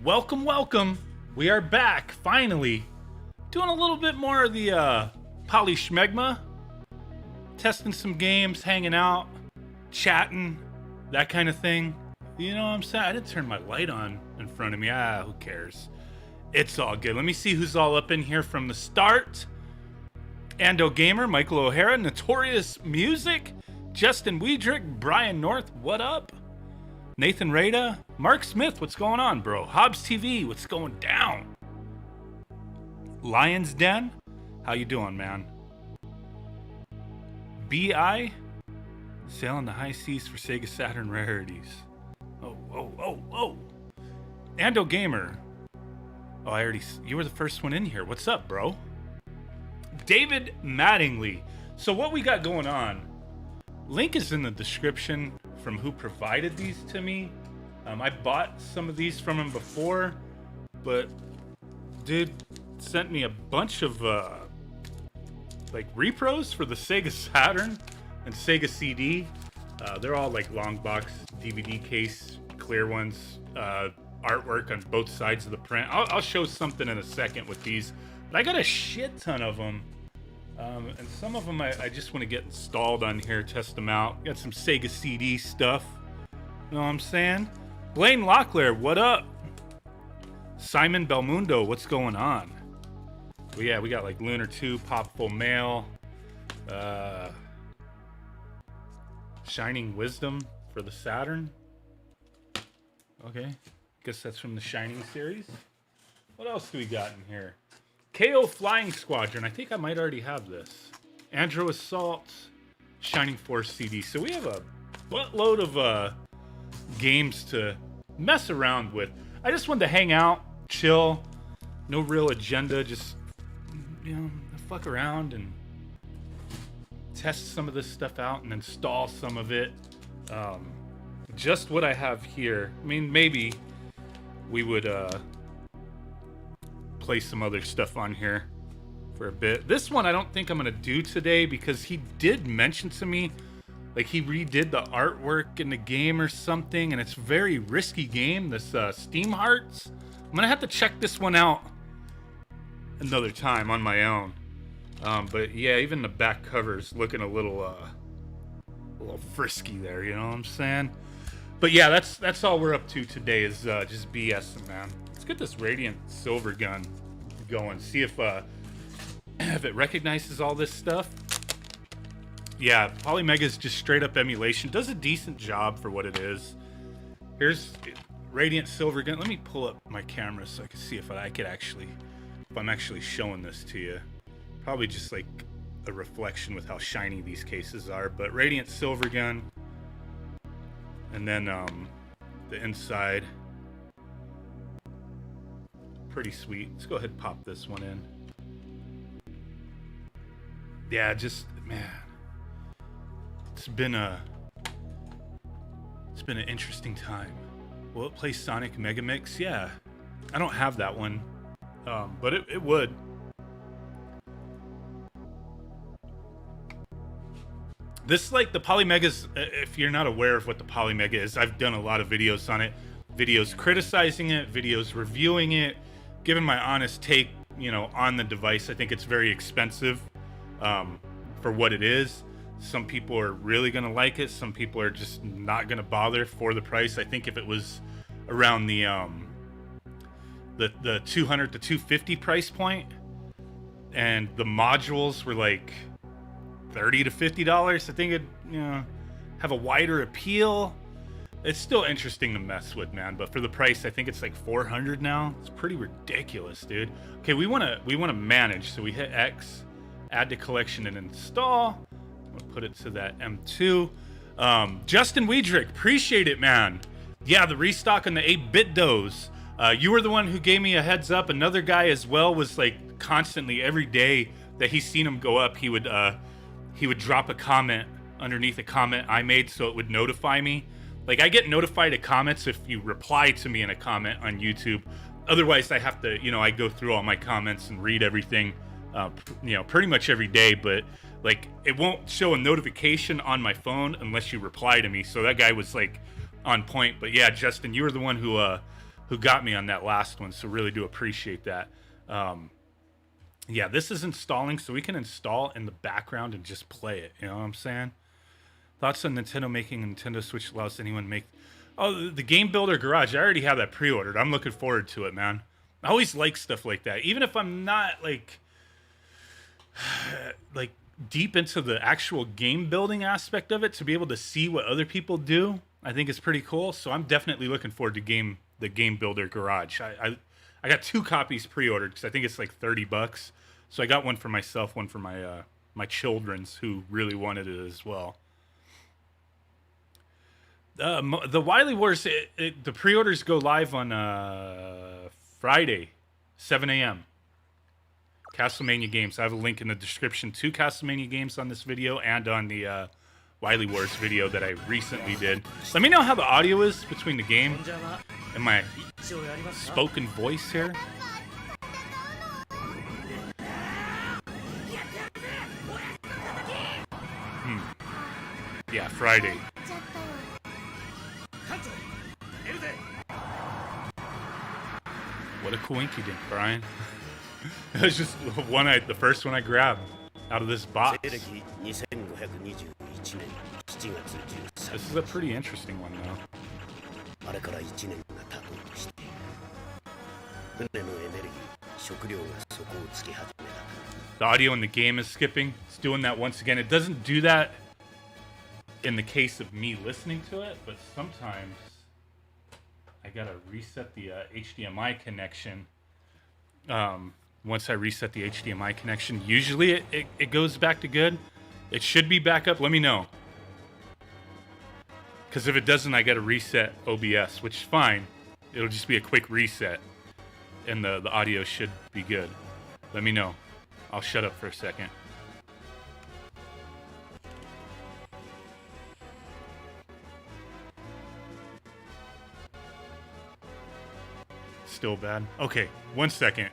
Welcome, welcome. We are back, finally. Doing a little bit more of the Polymega. Testing some games, hanging out, chatting, that kind of thing. You know what I'm saying? I didn't turn my light on in front of me. Who cares? It's all good. Let me see who's all up in here from the start. Ando Gamer, Michael O'Hara, Notorious Music, Justin Weidrich, Brian North, what up? Nathan Rada, Mark Smith, what's going on, bro? Hobbs TV, what's going down? Lion's Den, how you doing, man? BI, sailing the high seas for Sega Saturn rarities. Oh. Ando Gamer. Oh, you were the first one in here. What's up, bro? David Mattingly. So what we got going on, link is in the description from who provided these to me. I bought some of these from him before, but dude sent me a bunch of like repros for the Sega Saturn and Sega CD. They're all like long box DVD case, clear ones, artwork on both sides of the print. I'll show something in a second with these, but I got a shit ton of them. And some of them I just want to get installed on here, test them out. Got some Sega CD stuff. You know what I'm saying? Blaine Locklear, what up? Simon Belmundo, what's going on? Well, yeah, we got like Lunar 2, Pop Full Mail, Shining Wisdom for the Saturn. Okay, guess that's from the Shining series. What else do we got in here? KO Flying Squadron. I think I might already have this. Andro Assault, Shining Force CD. So we have a buttload of games to mess around with. I just wanted to hang out, chill, no real agenda, just, you know, fuck around and test some of this stuff out and install some of it. Just what I have here. I mean, maybe we would play some other stuff on here for a bit. This one I don't think I'm gonna do today because he did mention to me like he redid the artwork in the game or something, and it's a very risky game, this Steam Hearts. I'm gonna have to check this one out another time on my own. But yeah, even the back cover's looking a little frisky there, you know what I'm saying? But yeah, that's all we're up to today is just BSing, man. Let's get this Radiant Silver Gun going. See if it recognizes all this stuff. Yeah, Polymega is just straight up emulation. Does a decent job for what it is. Here's Radiant Silver Gun. Let me pull up my camera so I can see if I'm actually showing this to you. Probably just like a reflection with how shiny these cases are. But Radiant Silver Gun. And then the inside. Pretty sweet. Let's go ahead and pop this one in. Yeah, just, man. It's been an interesting time. Will it play Sonic Mega Mix? Yeah. I don't have that one. But it would. This, like, the Polymegas, if you're not aware of what the Polymega is, I've done a lot of videos on it. Videos criticizing it, videos reviewing it, giving my honest take, you know, on the device. I think it's very expensive for what it is. Some people are really going to like it. Some people are just not going to bother for the price. I think if it was around the 200 to 250 price point and the modules were like $30 to $50, I think it'd, you know, have a wider appeal. It's still interesting to mess with, man, but for the price, I think it's like $400 now. It's pretty ridiculous, dude. Okay, we want to manage, so we hit X, add to collection and install. I'm gonna put it to that M2. Justin Weidrich, appreciate it, man. Yeah, the restock on the 8-bit does. You were the one who gave me a heads up. Another guy as well was like constantly every day that he's seen him go up, he would drop a comment underneath a comment I made so it would notify me. Like, I get notified of comments if you reply to me in a comment on YouTube. Otherwise, I have to, you know, I go through all my comments and read everything, you know, pretty much every day. But, like, it won't show a notification on my phone unless you reply to me. So that guy was, like, on point. But, yeah, Justin, you were the one who who got me on that last one. So really do appreciate that. Yeah, this is installing, so we can install in the background and just play it. You know what I'm saying? Thoughts on Nintendo making a Nintendo Switch allows anyone to make... Oh, the Game Builder Garage. I already have that pre-ordered. I'm looking forward to it, man. I always like stuff like that. Even if I'm not, like deep into the actual game building aspect of it, to be able to see what other people do, I think it's pretty cool. So I'm definitely looking forward to the Game Builder Garage. I got 2 copies pre-ordered because I think it's like $30. So I got one for myself, one for my my children's who really wanted it as well. The Wily Wars, the pre-orders go live on Friday, 7 a.m. Castlemania Games. I have a link in the description to Castlemania Games on this video and on the Wily Wars video that I recently did. Let me know how the audio is between the game and my spoken voice here. Yeah, Friday. What a coinkydink, Brian. It was just the first one I grabbed out of this box. This is a pretty interesting one, though. The audio in the game is skipping. It's doing that once again. It doesn't do that in the case of me listening to it, but sometimes I gotta reset the HDMI connection. Once I reset the HDMI connection, usually it goes back to good. It should be back up. Let me know. Because if it doesn't, I gotta reset OBS, which is fine. It'll just be a quick reset, and the audio should be good. Let me know. I'll shut up for a second. Still bad? Okay, 1 second.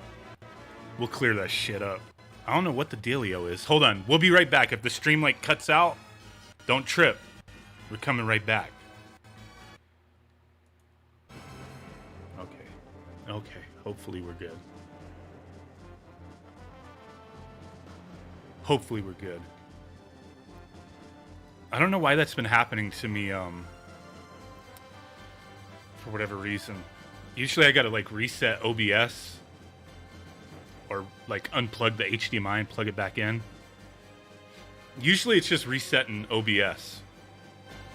We'll clear that shit up. I don't know what the dealio is. Hold on. We'll be right back. If the stream like cuts out, don't trip. We're coming right back. Okay. Hopefully we're good. Hopefully we're good. I don't know why that's been happening to me, for whatever reason. Usually I gotta like reset OBS or like unplug the HDMI and plug it back in. Usually it's just resetting OBS.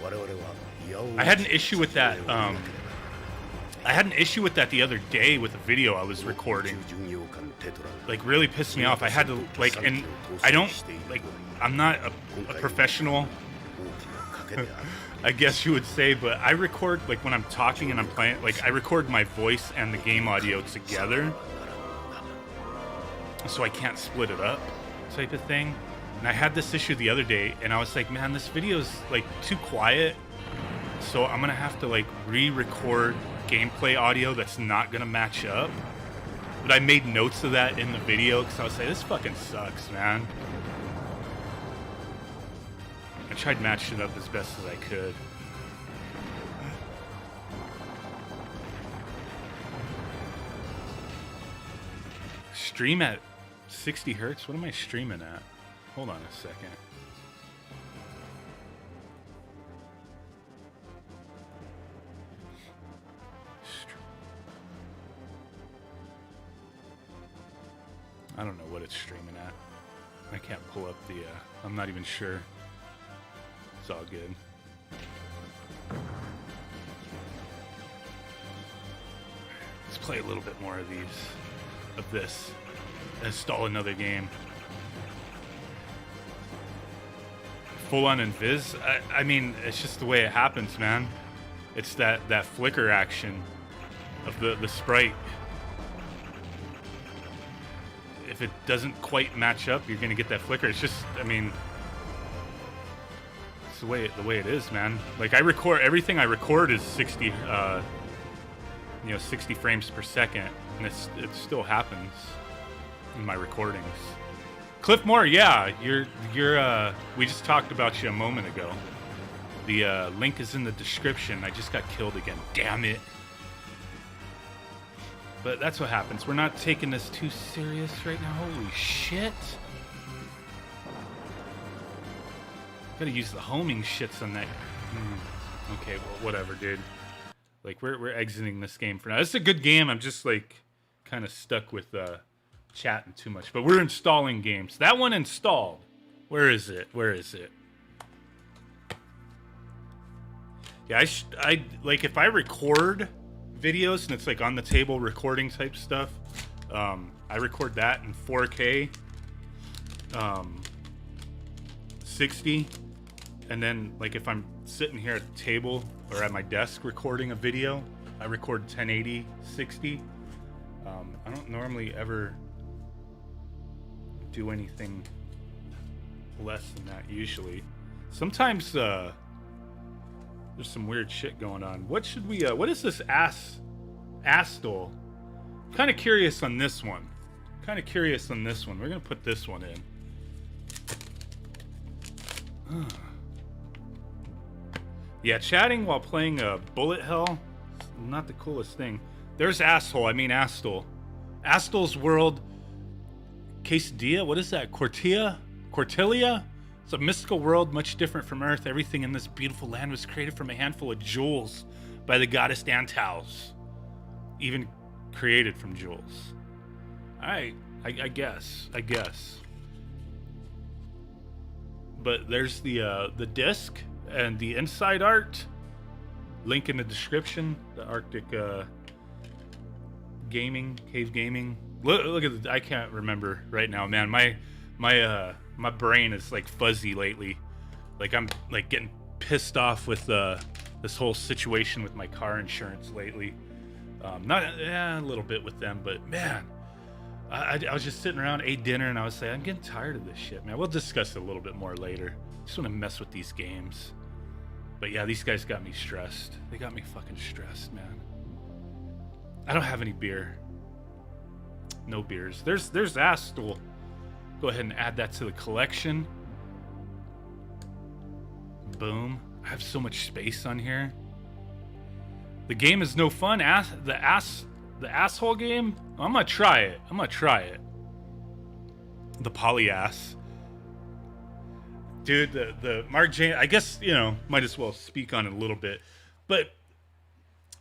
I had an issue with that. I had an issue with that the other day with a video I was recording. Like really pissed me off. I had to like, and I don't like. I'm not a professional. I guess you would say, but I record like when I'm talking and I'm playing, like I record my voice and the game audio together, so I can't split it up, type of thing. And I had this issue the other day, and I was like, man, this video's like too quiet, so I'm gonna have to like re-record gameplay audio that's not gonna match up. But I made notes of that in the video because I was like, this fucking sucks, man. I tried matching it up as best as I could. Stream at 60 hertz? What am I streaming at? Hold on a second. I don't know what it's streaming at. I can't pull up the, I'm not even sure. It's all good. Let's play a little bit more of this. Install another game. Full on invis? I mean, it's just the way it happens, man. It's that flicker action of the sprite. If it doesn't quite match up, you're gonna get that flicker. It's just, I mean, it's the way it is, man. Like I record everything I record is 60, 60 frames per second, and it still happens in my recordings. Cliff Moore, yeah, you're we just talked about you a moment ago. The link is in the description. I just got killed again. Damn it. But that's what happens. We're not taking this too serious right now. Holy shit. Gotta use the homing shits on that. Okay, well, whatever, dude. Like, we're exiting this game for now. It's a good game. I'm just, like, kind of stuck with chatting too much. But we're installing games. That one installed. Where is it? Where is it? Yeah, I like, if I record videos and it's like on the table recording type stuff, I record that in 4K 60, and then like if I'm sitting here at the table or at my desk recording a video, I record 1080 60. I don't normally ever do anything less than that usually. Sometimes there's some weird shit going on. What should we what is this Astle? Kind of curious on this one. We're gonna put this one in. Yeah, chatting while playing Bullet Hell, not the coolest thing. There's Asshole, I mean Astle. Astle's World Quesadilla, what is that? Cortilla? It's a mystical world much different from Earth. Everything in this beautiful land was created from a handful of jewels by the goddess Antaus. Even created from jewels. Alright, I guess. But there's the disc and the inside art. Link in the description. The Arctic gaming, cave gaming. Look at the, I can't remember right now, man. My brain is like fuzzy lately. Like I'm like getting pissed off with this whole situation with my car insurance lately. A little bit with them, but man, I was just sitting around, ate dinner, and I was saying, I'm getting tired of this shit, man. We'll discuss it a little bit more later. Just want to mess with these games. But yeah, these guys got me stressed. They got me fucking stressed, man. I don't have any beer. No beers. There's Astle. Go ahead and add that to the collection. Boom. I have so much space on here. The game is no fun. The asshole game. I'm gonna try it. The polyass. Dude, the Mark James, I guess, you know, might as well speak on it a little bit. But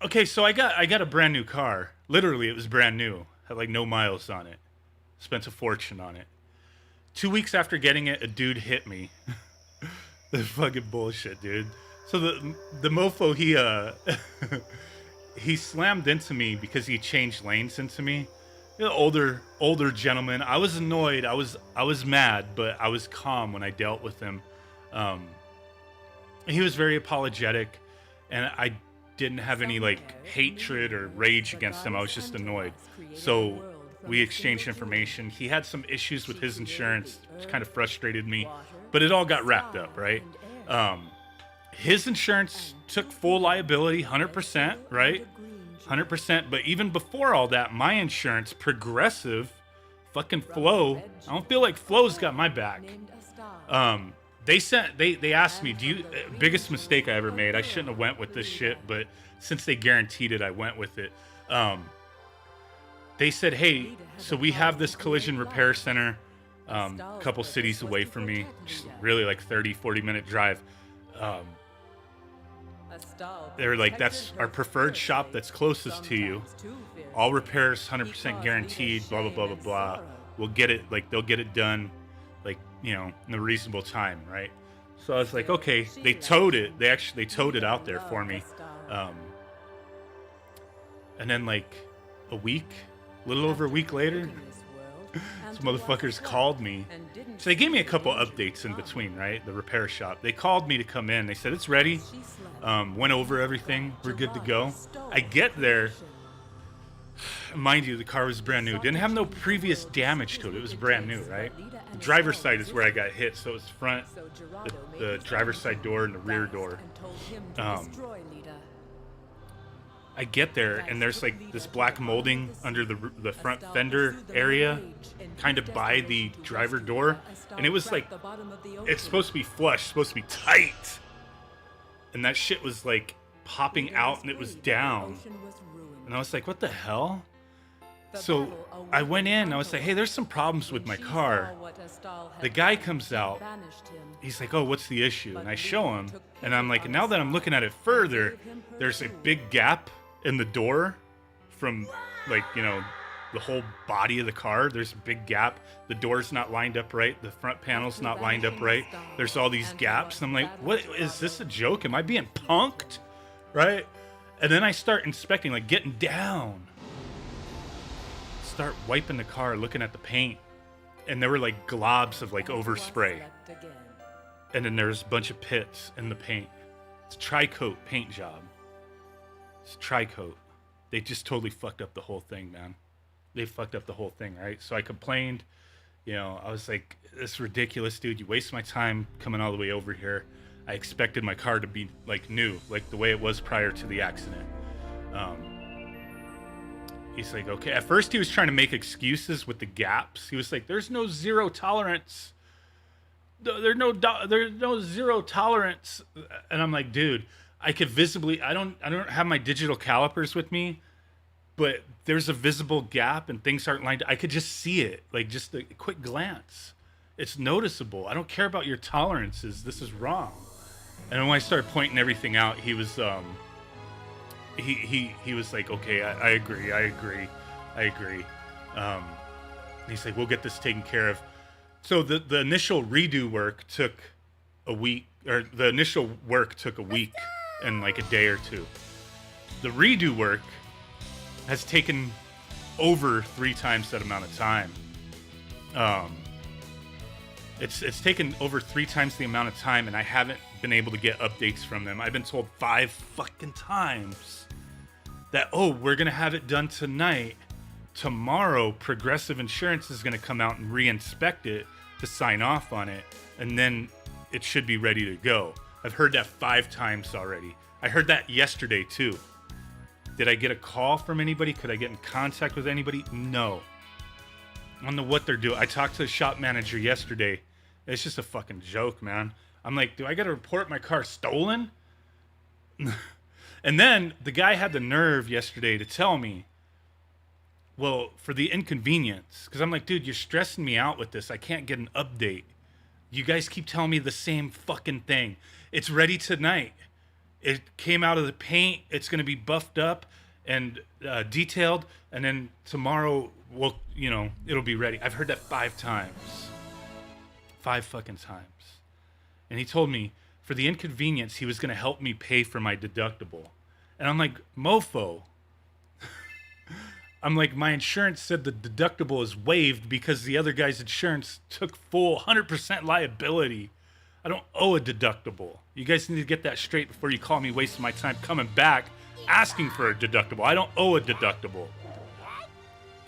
okay, so I got a brand new car. Literally, it was brand new. Had like no miles on it. Spent a fortune on it. 2 weeks after getting it, a dude hit me. The fucking bullshit, dude. So the mofo, he slammed into me because he changed lanes into me. You know, older gentleman. I was annoyed. I was mad, but I was calm when I dealt with him. He was very apologetic, and I didn't have any like hatred or rage against him. I was just annoyed. So we exchanged information. He had some issues with his insurance, which kind of frustrated me, but it all got wrapped up, right? His insurance took full liability, 100%, right? 100%. But even before all that, my insurance, Progressive, fucking Flow, I don't feel like Flow's got my back. They asked me, biggest mistake I ever made. I shouldn't have went with this shit, but since they guaranteed it, I went with it. They said, hey, so we have this collision repair center a couple cities away from me, just really like 30-40 minute drive. They're like, that's our preferred shop that's closest to you. All repairs 100% guaranteed, blah, blah, blah, blah, blah. We'll get it, like, they'll get it done, like, you know, in a reasonable time, right? So I was like, okay, they towed it. They towed it out there for me. And then, like, a little over a week later, some motherfuckers called me. So they gave me a couple updates in between, right? The repair shop. They called me to come in. They said, it's ready. Went over everything. We're good to go. I get there. Mind you, the car was brand new. Didn't have no previous damage to it. It was brand new, right? The driver's side is where I got hit. So it was front, the driver's side door, and the rear door. I get there, and there's like this black molding under the front fender area, kind of by the driver door, and it was like, it's supposed to be flush, supposed to be tight, and that shit was like popping out, and it was down, and I was like, what the hell? So I went in, I was like, hey, there's some problems with my car. The guy comes out, he's like, oh, what's the issue? And I show him, and I'm like, now that I'm looking at it further, there's a big gap in the door from, like, you know, the whole body of the car. There's a big gap. The door's not lined up right. The front panel's not lined up right. There's all these gaps. And I'm like, what, is this a joke? Am I being punked? Right? And then I start inspecting, like getting down. Start wiping the car, looking at the paint. And there were like globs of like overspray. And then there's a bunch of pits in the paint. It's a tri-coat paint job. It's a tri-coat. They just totally fucked up the whole thing, man. They fucked up the whole thing, right? So I complained. You know, I was like, this is ridiculous, dude. You waste my time coming all the way over here. I expected my car to be like new, like the way it was prior to the accident. He's like, okay. At first he was trying to make excuses with the gaps. He was like, there's no zero tolerance. There's no zero tolerance. And I'm like, dude, I could visibly, I don't have my digital calipers with me, but there's a visible gap and things aren't lined up. I could just see it, like just a quick glance. It's noticeable. I don't care about your tolerances. This is wrong. And when I started pointing everything out, he was he was like, okay, I agree. He's like, we'll get this taken care of. So the initial redo work took a week, or the initial work took a week and like a day or two. The redo work has taken over 3 times that amount of time. It's taken over 3 times the amount of time, and I haven't been able to get updates from them. I've been told 5 fucking times that, oh, we're gonna have it done tonight. Tomorrow, Progressive Insurance is gonna come out and re-inspect it to sign off on it, and then it should be ready to go. I've heard that 5 times already. I heard that yesterday too. Did I get a call from anybody? Could I get in contact with anybody? No. I don't know what they're doing. I talked to the shop manager yesterday. It's just a fucking joke, man. I'm like, do I got to report my car stolen? And then the guy had the nerve yesterday to tell me, well, for the inconvenience, because I'm like, dude, you're stressing me out with this. I can't get an update. You guys keep telling me the same fucking thing. It's ready tonight. It came out of the paint. It's going to be buffed up and detailed. And then tomorrow, we'll, you know, it'll be ready. I've heard that 5 times. 5 fucking times. And he told me for the inconvenience, he was going to help me pay for my deductible. And I'm like, mofo. I'm like, my insurance said the deductible is waived because the other guy's insurance took full 100% liability. I don't owe a deductible. You guys need to get that straight before you call me wasting my time coming back asking for a deductible. I don't owe a deductible.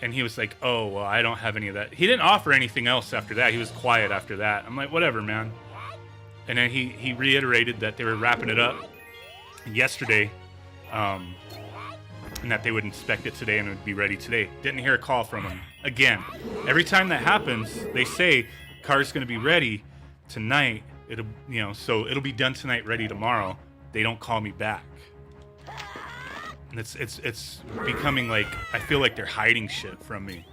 And he was like, oh, well, I don't have any of that. He didn't offer anything else after that. He was quiet after that. I'm like, whatever, man. And then he reiterated that they were wrapping it up yesterday, and that they would inspect it today and it would be ready today. Didn't hear a call from him. Again, every time that happens, they say car's going to be ready tonight. It'll, you know, so it'll be done tonight, ready tomorrow. They don't call me back. And it's becoming like, I feel like they're hiding shit from me.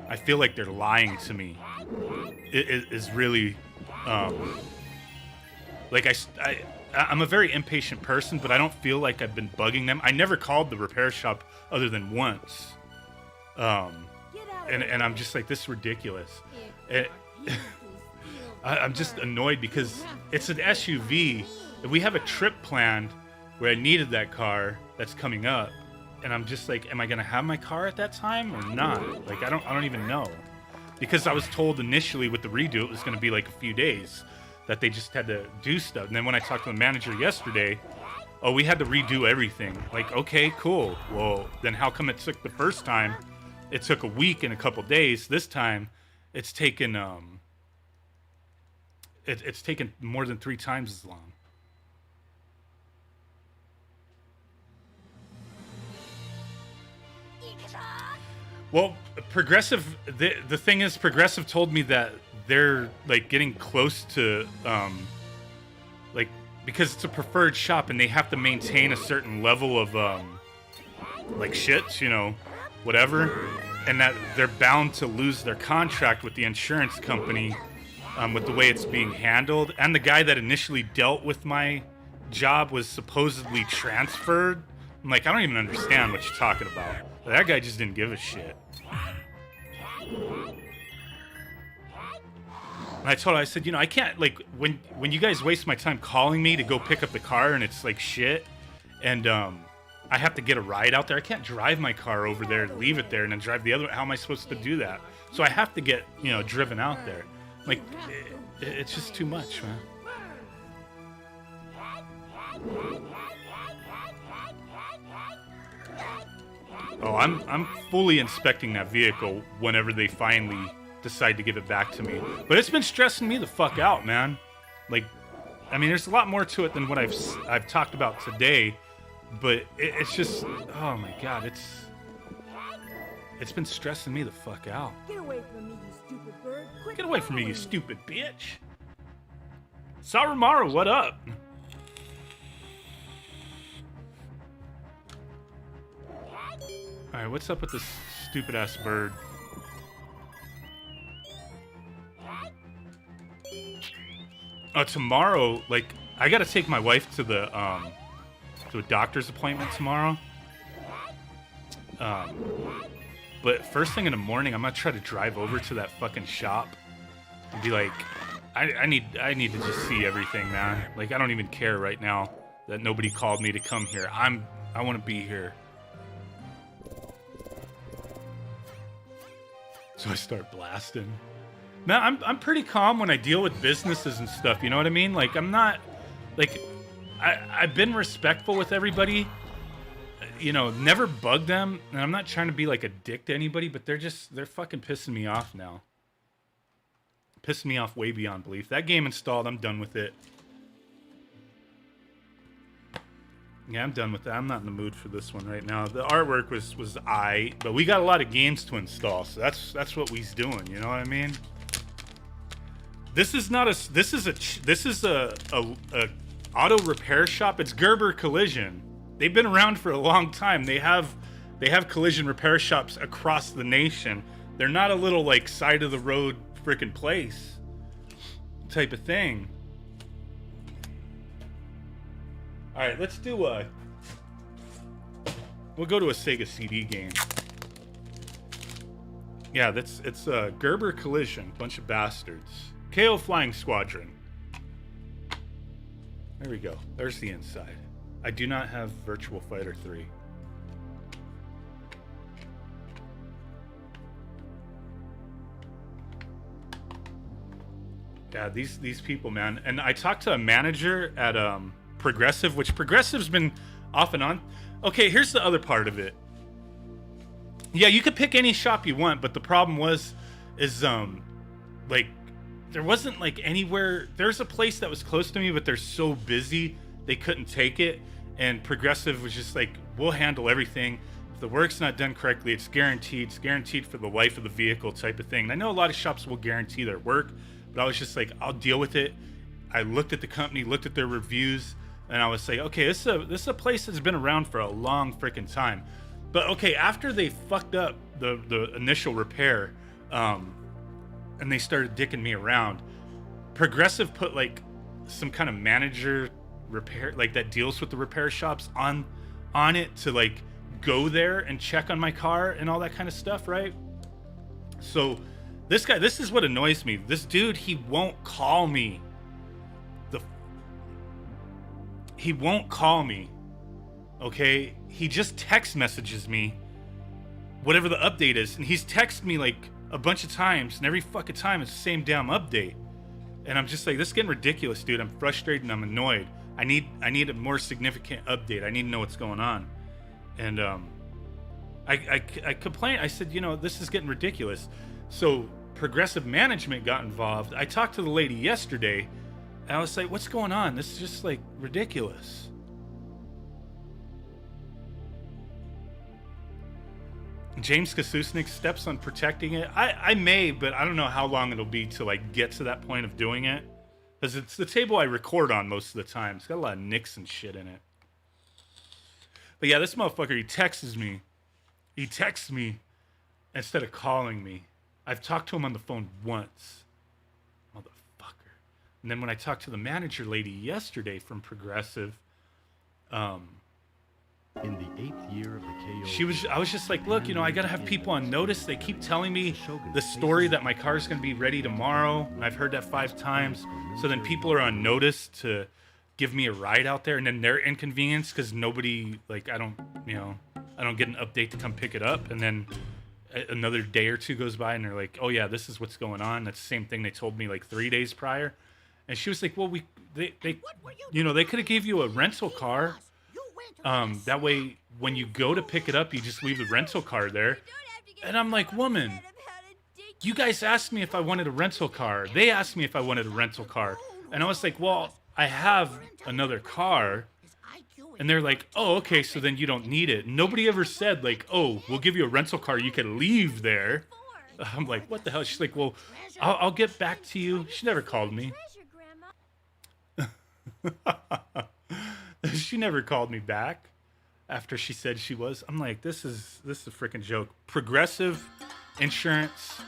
I feel like they're lying to me. It is really, like I'm a very impatient person, but I don't feel like I've been bugging them. I never called the repair shop other than once. And I'm just like, this is ridiculous. I'm just annoyed because it's an SUV. We have a trip planned where I needed that car that's coming up. And I'm just like, am I going to have my car at that time or not? Like, I don't even know. Because I was told initially with the redo, it was going to be like a few days. That they just had to do stuff. And then when I talked to the manager yesterday, oh, we had to redo everything. Like, okay, cool. Well, then how come it took the first time? It took a week and a couple days. This time, it's taken it's taken more than 3 times as long. Well, Progressive, the thing is, Progressive told me that they're like getting close to like, because it's a preferred shop and they have to maintain a certain level of like shit, you know, whatever. and that they're bound to lose their contract with the insurance company with the way it's being handled. And the guy that initially dealt with my job was supposedly transferred. I'm like, I don't even understand what you're talking about. But that guy just didn't give a shit. And I told her, I said, you know, I can't, like, when you guys waste my time calling me to go pick up the car and it's like shit, and I have to get a ride out there, I can't drive my car over there, leave it there, and then drive the other. How am I supposed to do that? So I have to get, you know, driven out there. Like, it's just too much, man. Oh, I'm fully inspecting that vehicle whenever they finally decide to give it back to me. But it's been stressing me the fuck out, man. Like, I mean, there's a lot more to it than what I've talked about today, but it's just, oh my god, it's been stressing me the fuck out. Get away from me, you stupid bird. Quit Get away from me, you stupid bitch. Sarumaru, what up? Alright, what's up with this stupid ass bird? Tomorrow, like, I gotta take my wife to the, to a doctor's appointment tomorrow. But first thing in the morning, I'm gonna try to drive over to that fucking shop and be like, I need to just see everything, man. Like, I don't even care right now that nobody called me to come here. I want to be here. So I start blasting. Man, I'm pretty calm when I deal with businesses and stuff, you know what I mean? Like, I'm not, like, I've been respectful with everybody, you know, never bug them, and I'm not trying to be, like, a dick to anybody, but they're fucking pissing me off now. Pissing me off way beyond belief. That game installed, I'm done with it. Yeah, I'm done with that. I'm not in the mood for this one right now. The artwork was but we got a lot of games to install, so that's what we's doing, you know what I mean? This is a auto repair shop. It's Gerber Collision. They've been around for a long time. They have collision repair shops across the nation. They're not a little, like, side of the road freaking place type of thing. All right, let's do we'll go to a Sega CD game. Yeah, it's Gerber Collision, bunch of bastards. KO Flying Squadron. There we go. There's the inside. I do not have Virtual Fighter 3. Yeah, these people, man. And I talked to a manager at Progressive, which Progressive's been off and on. Okay, here's the other part of it. Yeah, you could pick any shop you want, but the problem is like, there wasn't, like, anywhere. There's a place that was close to me, but they're so busy they couldn't take it. And Progressive was just like, we'll handle everything. If the work's not done correctly, it's guaranteed. It's guaranteed for the life of the vehicle type of thing. And I know a lot of shops will guarantee their work, but I was just like, I'll deal with it. I looked at the company, looked at their reviews, and I was like, okay, this is a place that's been around for a long freaking time. But okay, after they fucked up the initial repair, and they started dicking me around, Progressive put, like, some kind of manager repair, like, that deals with the repair shops on it to, like, go there and check on my car and all that kind of stuff, right? So this guy, this is what annoys me. This dude, he won't call me. He won't call me, okay? He just text messages me whatever the update is, and he's texted me, like, a bunch of times, and every fucking time it's the same damn update. And I'm just like, this is getting ridiculous, dude. I'm frustrated and I'm annoyed. I need a more significant update. I need to know what's going on. And I complained. I said, you know, this is getting ridiculous. So Progressive management got involved. I talked to the lady yesterday, and I was like, what's going on? This is just, like, ridiculous. James Kasusnik steps on protecting it. I may, but I don't know how long it'll be to, like, get to that point of doing it. Because it's the table I record on most of the time. It's got a lot of nicks and shit in it. But yeah, this motherfucker, he texts me. instead of calling me. I've talked to him on the phone once. Motherfucker. And then when I talked to the manager lady yesterday from Progressive, in the 8th year of the KO, I was just like, look, I gotta have people on notice. They keep telling me the story that my car's gonna be ready tomorrow, and I've heard that 5 times. So then people are on notice to give me a ride out there, and then they're inconvenienced because nobody, like, I don't get an update to come pick it up, and then another day or two goes by, and they're like, oh yeah, this is what's going on. That's the same thing they told me like 3 days prior. And she was like, well, they could have gave you a rental car. That way, when you go to pick it up, you just leave the rental car there. And I'm like, woman, you guys asked me if I wanted a rental car. They asked me if I wanted a rental car. And I was like, well, I have another car. And they're like, oh, okay, so then you don't need it. Nobody ever said, like, oh, we'll give you a rental car. You can leave there. I'm like, what the hell? She's like, well, I'll get back to you. She never called me. She never called me back after she said she was. I'm like, this is a freaking joke. Progressive Insurance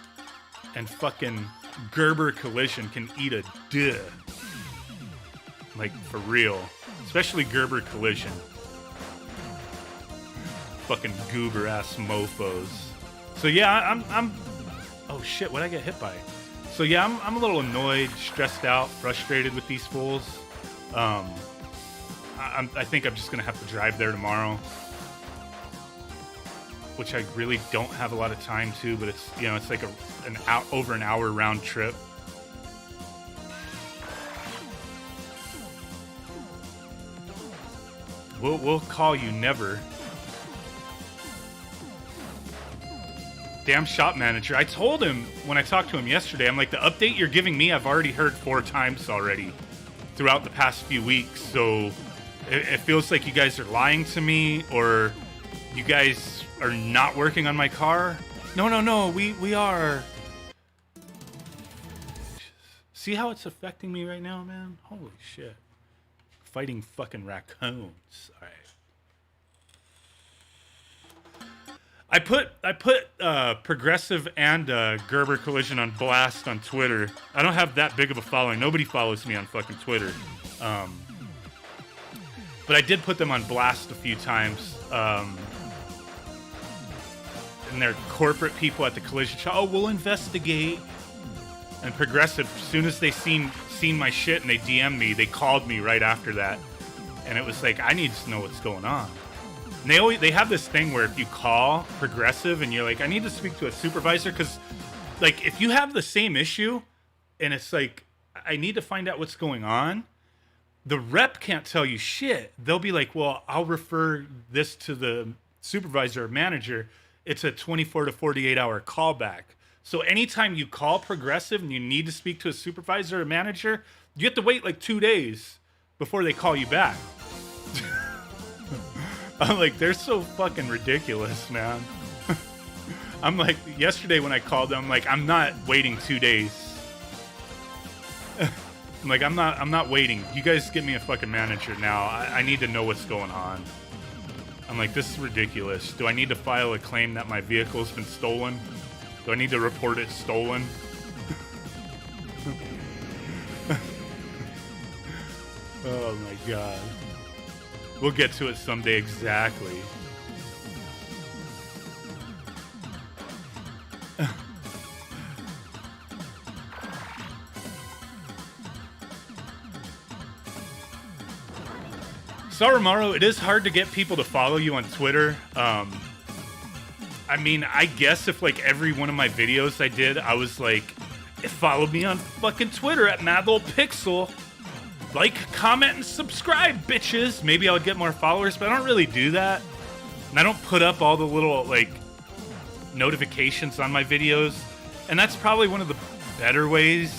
and fucking Gerber Collision can eat a duh. Like, for real. Especially Gerber Collision. Fucking goober ass mofos. So yeah, I'm oh shit, what'd I get hit by? So yeah, I'm a little annoyed, stressed out, frustrated with these fools. I think I'm just gonna have to drive there tomorrow, which I really don't have a lot of time to, but it's it's like over an hour round trip. We'll call you never. Damn shop manager. I told him when I talked to him yesterday, I'm like, the update you're giving me, I've already heard 4 times already throughout the past few weeks. So it feels like you guys are lying to me, or you guys are not working on my car. No, we are. See how it's affecting me right now, man? Holy shit. Fighting fucking raccoons. All right. I put Progressive and Gerber Collision on blast on Twitter. I don't have that big of a following. Nobody follows me on fucking Twitter. But I did put them on blast a few times. And they're corporate people at the collision shop. Oh, we'll investigate. And Progressive, as soon as they seen my shit and they DM'd me, they called me right after that. And it was like, I need to know what's going on. And they have this thing where if you call Progressive and you're like, I need to speak to a supervisor, because like if you have the same issue and it's like, I need to find out what's going on, the rep can't tell you shit. They'll be like, well, I'll refer this to the supervisor or manager. It's a 24 to 48 hour callback. So anytime you call Progressive and you need to speak to a supervisor or manager, you have to wait like 2 days before they call you back. I'm like, they're so fucking ridiculous, man. I'm like, yesterday when I called them, I'm like, I'm not waiting 2 days. I'm like, I'm not waiting. You guys get me a fucking manager now. I need to know what's going on. I'm like, this is ridiculous. Do I need to file a claim that my vehicle's been stolen? Do I need to report it stolen? Oh my god. We'll get to it someday, exactly. Sarumaru, it is hard to get people to follow you on Twitter. I mean, I guess if like every one of my videos I did, I was like, follow me on fucking Twitter at Madlittlepixel. Like, comment, and subscribe, bitches. Maybe I'll get more followers, but I don't really do that. And I don't put up all the little, like, notifications on my videos. And that's probably one of the better ways,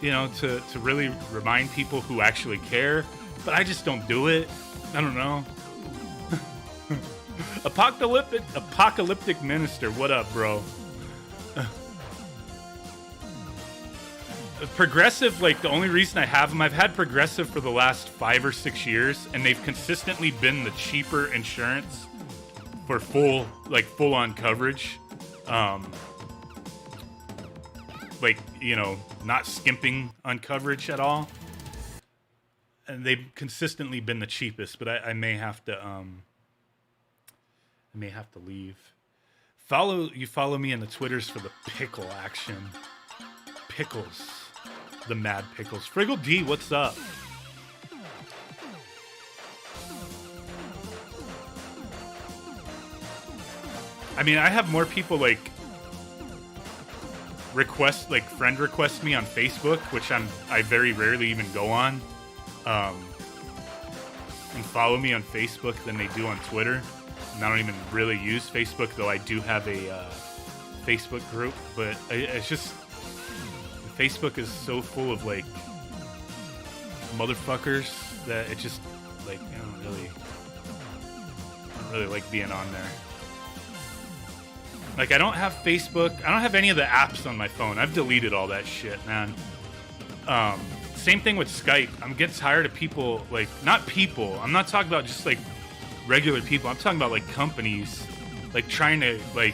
to really remind people who actually care. But I just don't do it. I don't know. Apocalyptic Minister, what up, bro? Progressive, like, the only reason I have them, I've had Progressive for the last 5 or 6 years, and they've consistently been the cheaper insurance for full-on coverage. like, you know, not skimping on coverage at all. And they've consistently been the cheapest, but I may have to leave. Follow me on the Twitters for the pickle action. Pickles. The Mad Pickles. Friggle D, what's up? I mean, I have more people like friend request me on Facebook, which I very rarely even go on, and follow me on Facebook than they do on Twitter. And I don't even really use Facebook, though I do have a Facebook group. But it's just Facebook is so full of like motherfuckers that it just like I don't really like being on there. Like, I don't have Facebook. I don't have any of the apps on my phone. I've deleted all that shit, man. Same thing with Skype. I'm getting tired of people, like, not people. I'm not talking about just, like, regular people. I'm talking about, like, companies, like, trying to, like,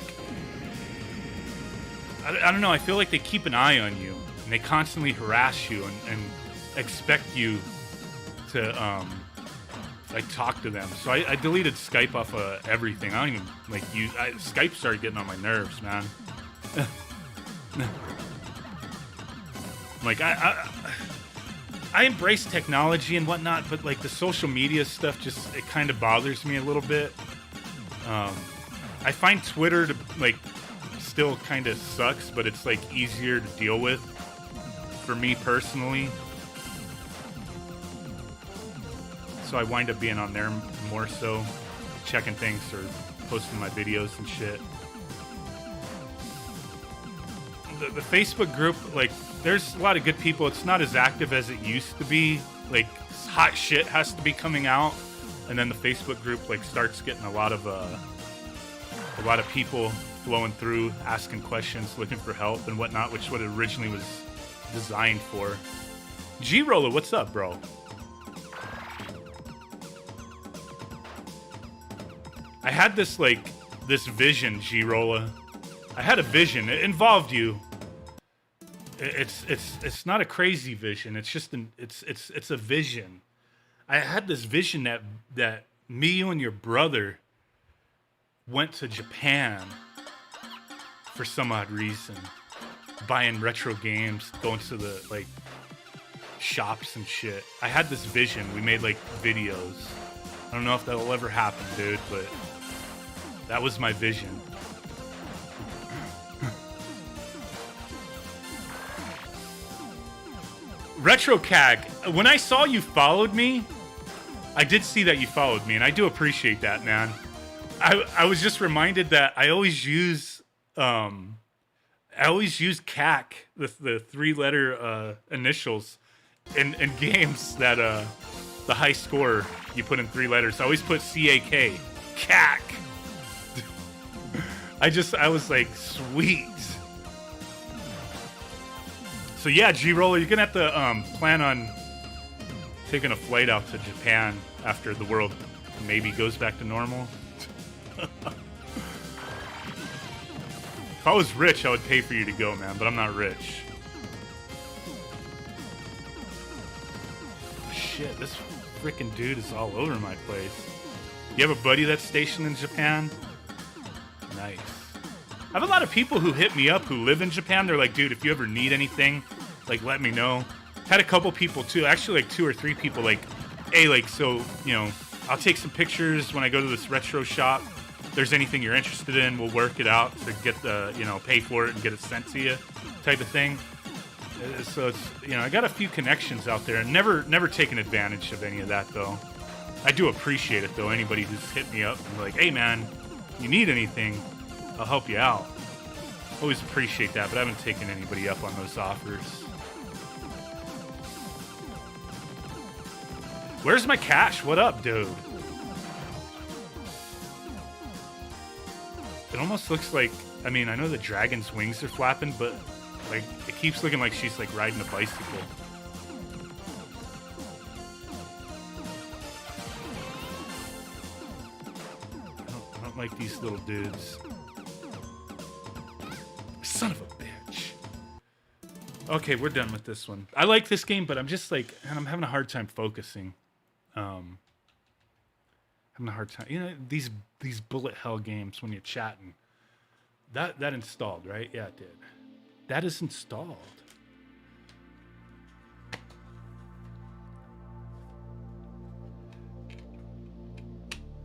I don't know. I feel like they keep an eye on you, and they constantly harass you and expect you to, like, talk to them. So I deleted Skype off of everything. I don't even like use Skype. Started getting on my nerves, man. Like I embrace technology and whatnot, but like the social media stuff just it kind of bothers me a little bit. I find Twitter to like still kind of sucks, but it's like easier to deal with for me personally. So I wind up being on there more so, checking things or posting my videos and shit. The Facebook group, like, there's a lot of good people. It's not as active as it used to be. Like, hot shit has to be coming out, and then the Facebook group like starts getting a lot of people flowing through, asking questions, looking for help and whatnot, which is what it originally was designed for. G-Roller, what's up, bro? I had this vision, G-Rolla. I had a vision. It involved you. It's not a crazy vision. It's just it's a vision. I had this vision that me, you, and your brother went to Japan for some odd reason, buying retro games, going to the like shops and shit. I had this vision. We made like videos. I don't know if that'll ever happen, dude, but that was my vision. RetroCag, when I saw you followed me, I did see that you followed me, and I do appreciate that, man. I was just reminded that I always use CAC, the three-letter initials, in games that the high score you put in three letters. I always put CAK, CAC. I was like, sweet. So yeah, G-Roller, you're gonna have to plan on taking a flight out to Japan after the world maybe goes back to normal. If I was rich, I would pay for you to go, man, but I'm not rich. Shit, this freaking dude is all over my place. You have a buddy that's stationed in Japan? Nice. I have a lot of people who hit me up who live in Japan. They're like, dude, if you ever need anything, like, let me know. Had a couple people, too. Actually, like, 2 or 3 people, like, hey, like, so, you know, I'll take some pictures when I go to this retro shop. If there's anything you're interested in, we'll work it out to get the, you know, pay for it and get it sent to you type of thing. So, it's, you know, I got a few connections out there. And never taken advantage of any of that, though. I do appreciate it, though. Anybody who's hit me up and like, hey, man, you need anything, I'll help you out. Always appreciate that, but I haven't taken anybody up on those offers. Where's my cash? What up, dude? It almost looks like, I mean, I know the dragon's wings are flapping, but like it keeps looking like she's like riding a bicycle. I don't like these little dudes. Son of a bitch. Okay, we're done with this one. I like this game, but I'm just like, and I'm having a hard time focusing. Having a hard time. You know, these bullet hell games when you're chatting. That installed, right? Yeah, it did. That is installed.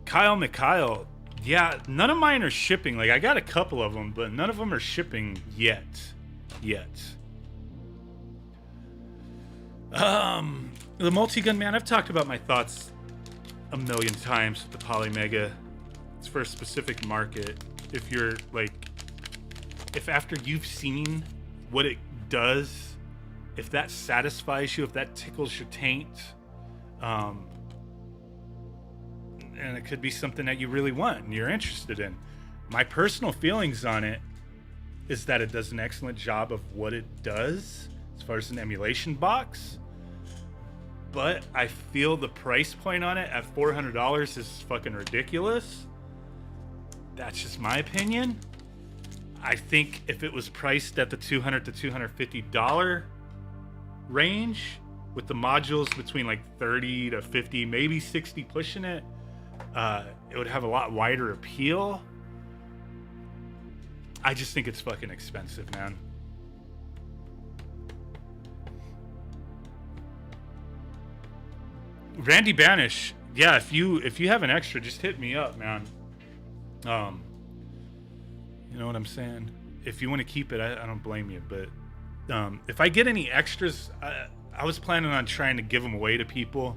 Kyle McKyle. Yeah, none of mine are shipping. Like, I got a couple of them, but none of them are shipping yet. The multi-gun, man, I've talked about my thoughts a million times with the Polymega. It's for a specific market. If you're like, if after you've seen what it does, if that satisfies you, if that tickles your taint, and it could be something that you really want and you're interested in. My personal feelings on it is that it does an excellent job of what it does as far as an emulation box. But I feel the price point on it at $400 is fucking ridiculous. That's just my opinion. I think if it was priced at the $200 to $250 range, with the modules between like 30 to 50, maybe 60 pushing it, it would have a lot wider appeal. I just think it's fucking expensive, man. Randy Banish, yeah, if you have an extra, just hit me up, man. You know what I'm saying? If you want to keep it, I don't blame you. But if I get any extras, I was planning on trying to give them away to people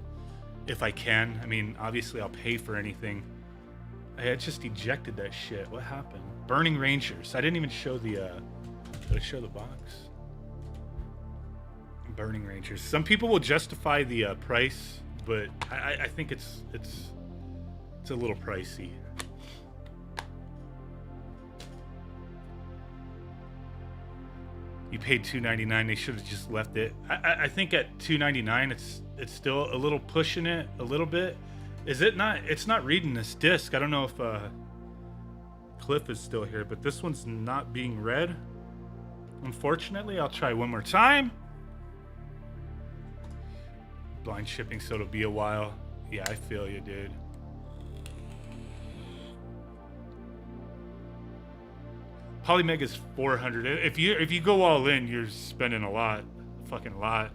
if I can. I mean, obviously I'll pay for anything. I just ejected that shit. What happened? Burning Rangers. I didn't even show the did I show the box? Burning Rangers. Some people will justify the price, but I think it's a little pricey. You paid $2.99. They should have just left it. I think at $2.99, it's still a little pushing it a little bit. Is it not? It's not reading this disc. I don't know if Cliff is still here, but this one's not being read. Unfortunately, I'll try one more time. Blind shipping, so it'll be a while. Yeah, I feel you, dude. Polymega's 400. If you go all in, you're spending a lot, fucking lot.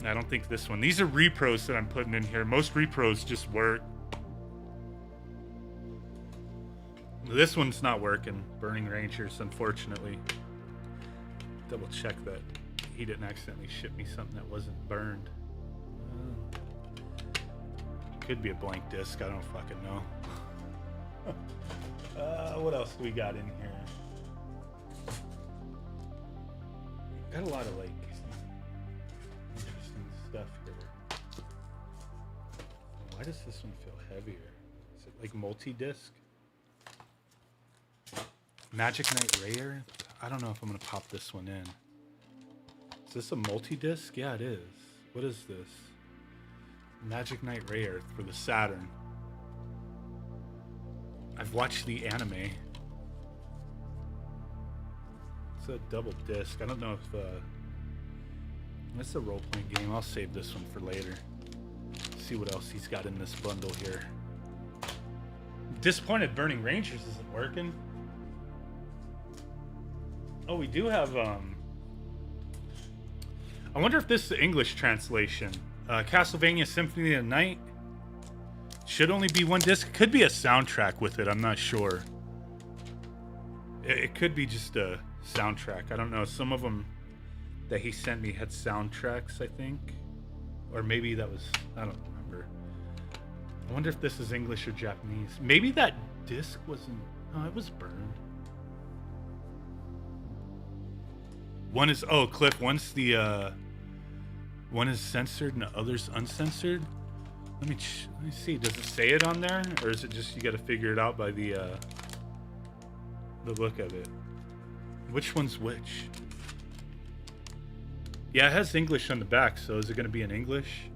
I don't think this one. These are repros that I'm putting in here. Most repros just work. This one's not working. Burning Rangers, unfortunately. Double check that he didn't accidentally ship me something that wasn't burned. Could be a blank disc. I don't fucking know. What else we got in here? Got a lot of like interesting stuff here. Why does this one feel heavier? Is it like multi-disc? Magic Knight Rare? I don't know if I'm gonna pop this one in. Is this a multi-disc? Yeah, it is. What is this? Magic Knight Rare for the Saturn. I've watched the anime. It's a double disc. I don't know if this is a role-playing game. I'll save this one for later. See what else he's got in this bundle here. Disappointed Burning Rangers isn't working. Oh, we do have I wonder if this is the English translation. Castlevania Symphony of the Night. Should only be one disc. Could be a soundtrack with it. I'm not sure. It could be just a soundtrack. I don't know. Some of them that he sent me had soundtracks, I think. Or maybe that was... I don't remember. I wonder if this is English or Japanese. Maybe that disc wasn't... No, it was burned. One is... Oh, Cliff. One's the... one is censored and the other's uncensored. Let me see. Does it say it on there, or is it just you got to figure it out by the look of it? Which one's which? Yeah, it has English on the back, so is it going to be in English?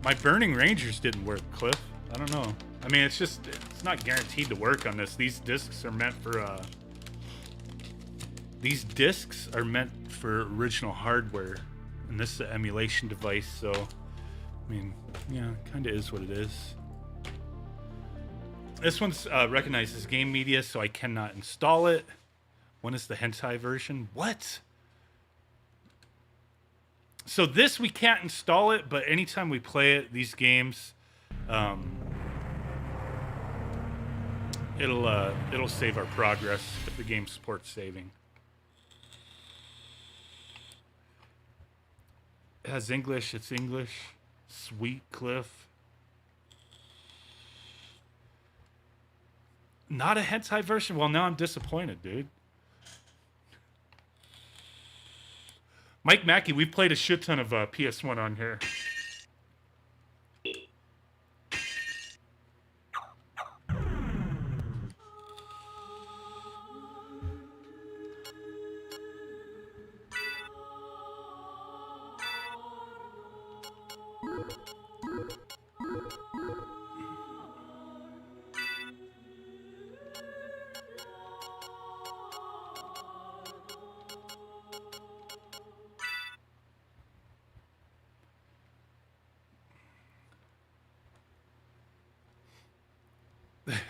My Burning Rangers didn't work, Cliff. I don't know. I mean, it's not guaranteed to work on this. These discs are meant for original hardware, and this is an emulation device, so I mean, yeah, kind of is what it is. This one's recognizes game media, so I cannot install it. When is the hentai version? What? So this, we can't install it, but anytime we play it, these games, it'll save our progress if the game supports saving. It has English. It's English. Sweet Cliff. Not a hentai version? Well, now I'm disappointed, dude. Mike Mackey, we've played a shit ton of PS1 on here.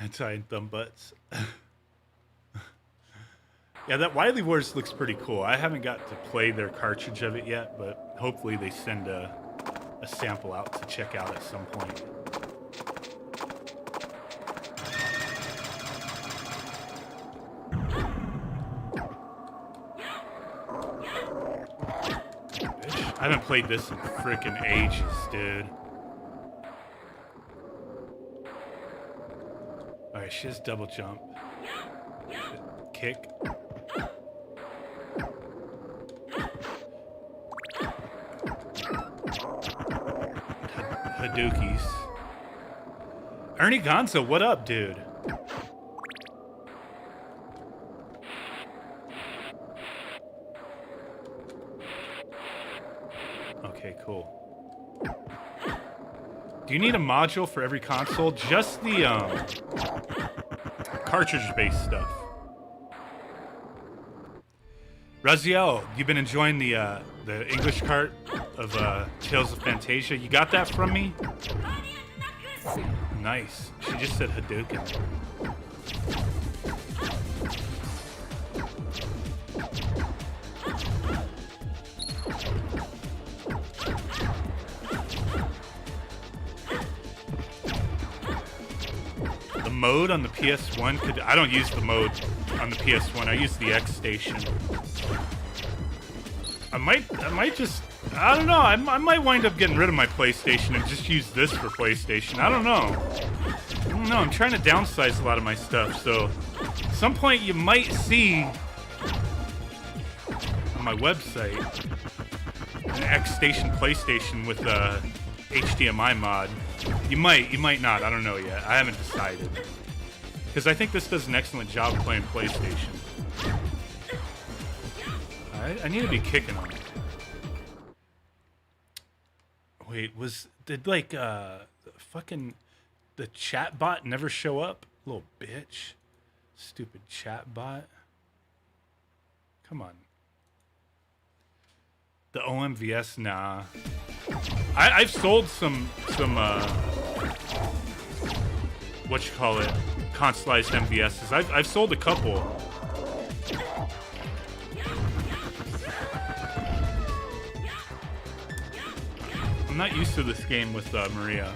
Hentai thumb butts. Yeah, that Wily Wars looks pretty cool. I haven't got to play their cartridge of it yet, but hopefully they send a sample out to check out at some point. I haven't played this in frickin' ages, dude. Alright, she has double jump. Kick. Hadoukis. Ernie Gonzo, what up, dude? Okay, cool. Do you need a module for every console? Just the cartridge-based stuff. Raziel, you've been enjoying the English cart of Tales of Fantasia. You got that from me? Nice. She just said Hadouken. The mode on the PS1 could... I don't use the mode on the PS1. I use the X station. I might just... I don't know. I might wind up getting rid of my PlayStation and just use this for PlayStation. I don't know. I'm trying to downsize a lot of my stuff, so at some point you might see on my website an X Station PlayStation with a HDMI mod. You might not. I don't know yet. I haven't decided. Because I think this does an excellent job playing PlayStation. I need to be kicking on it. Wait, did fucking the chat bot never show up? Little bitch. Stupid chat bot. Come on. The OMVS, nah. I've sold some what you call it, consoleized MVSs. I've sold a couple. I'm not used to this game with Maria.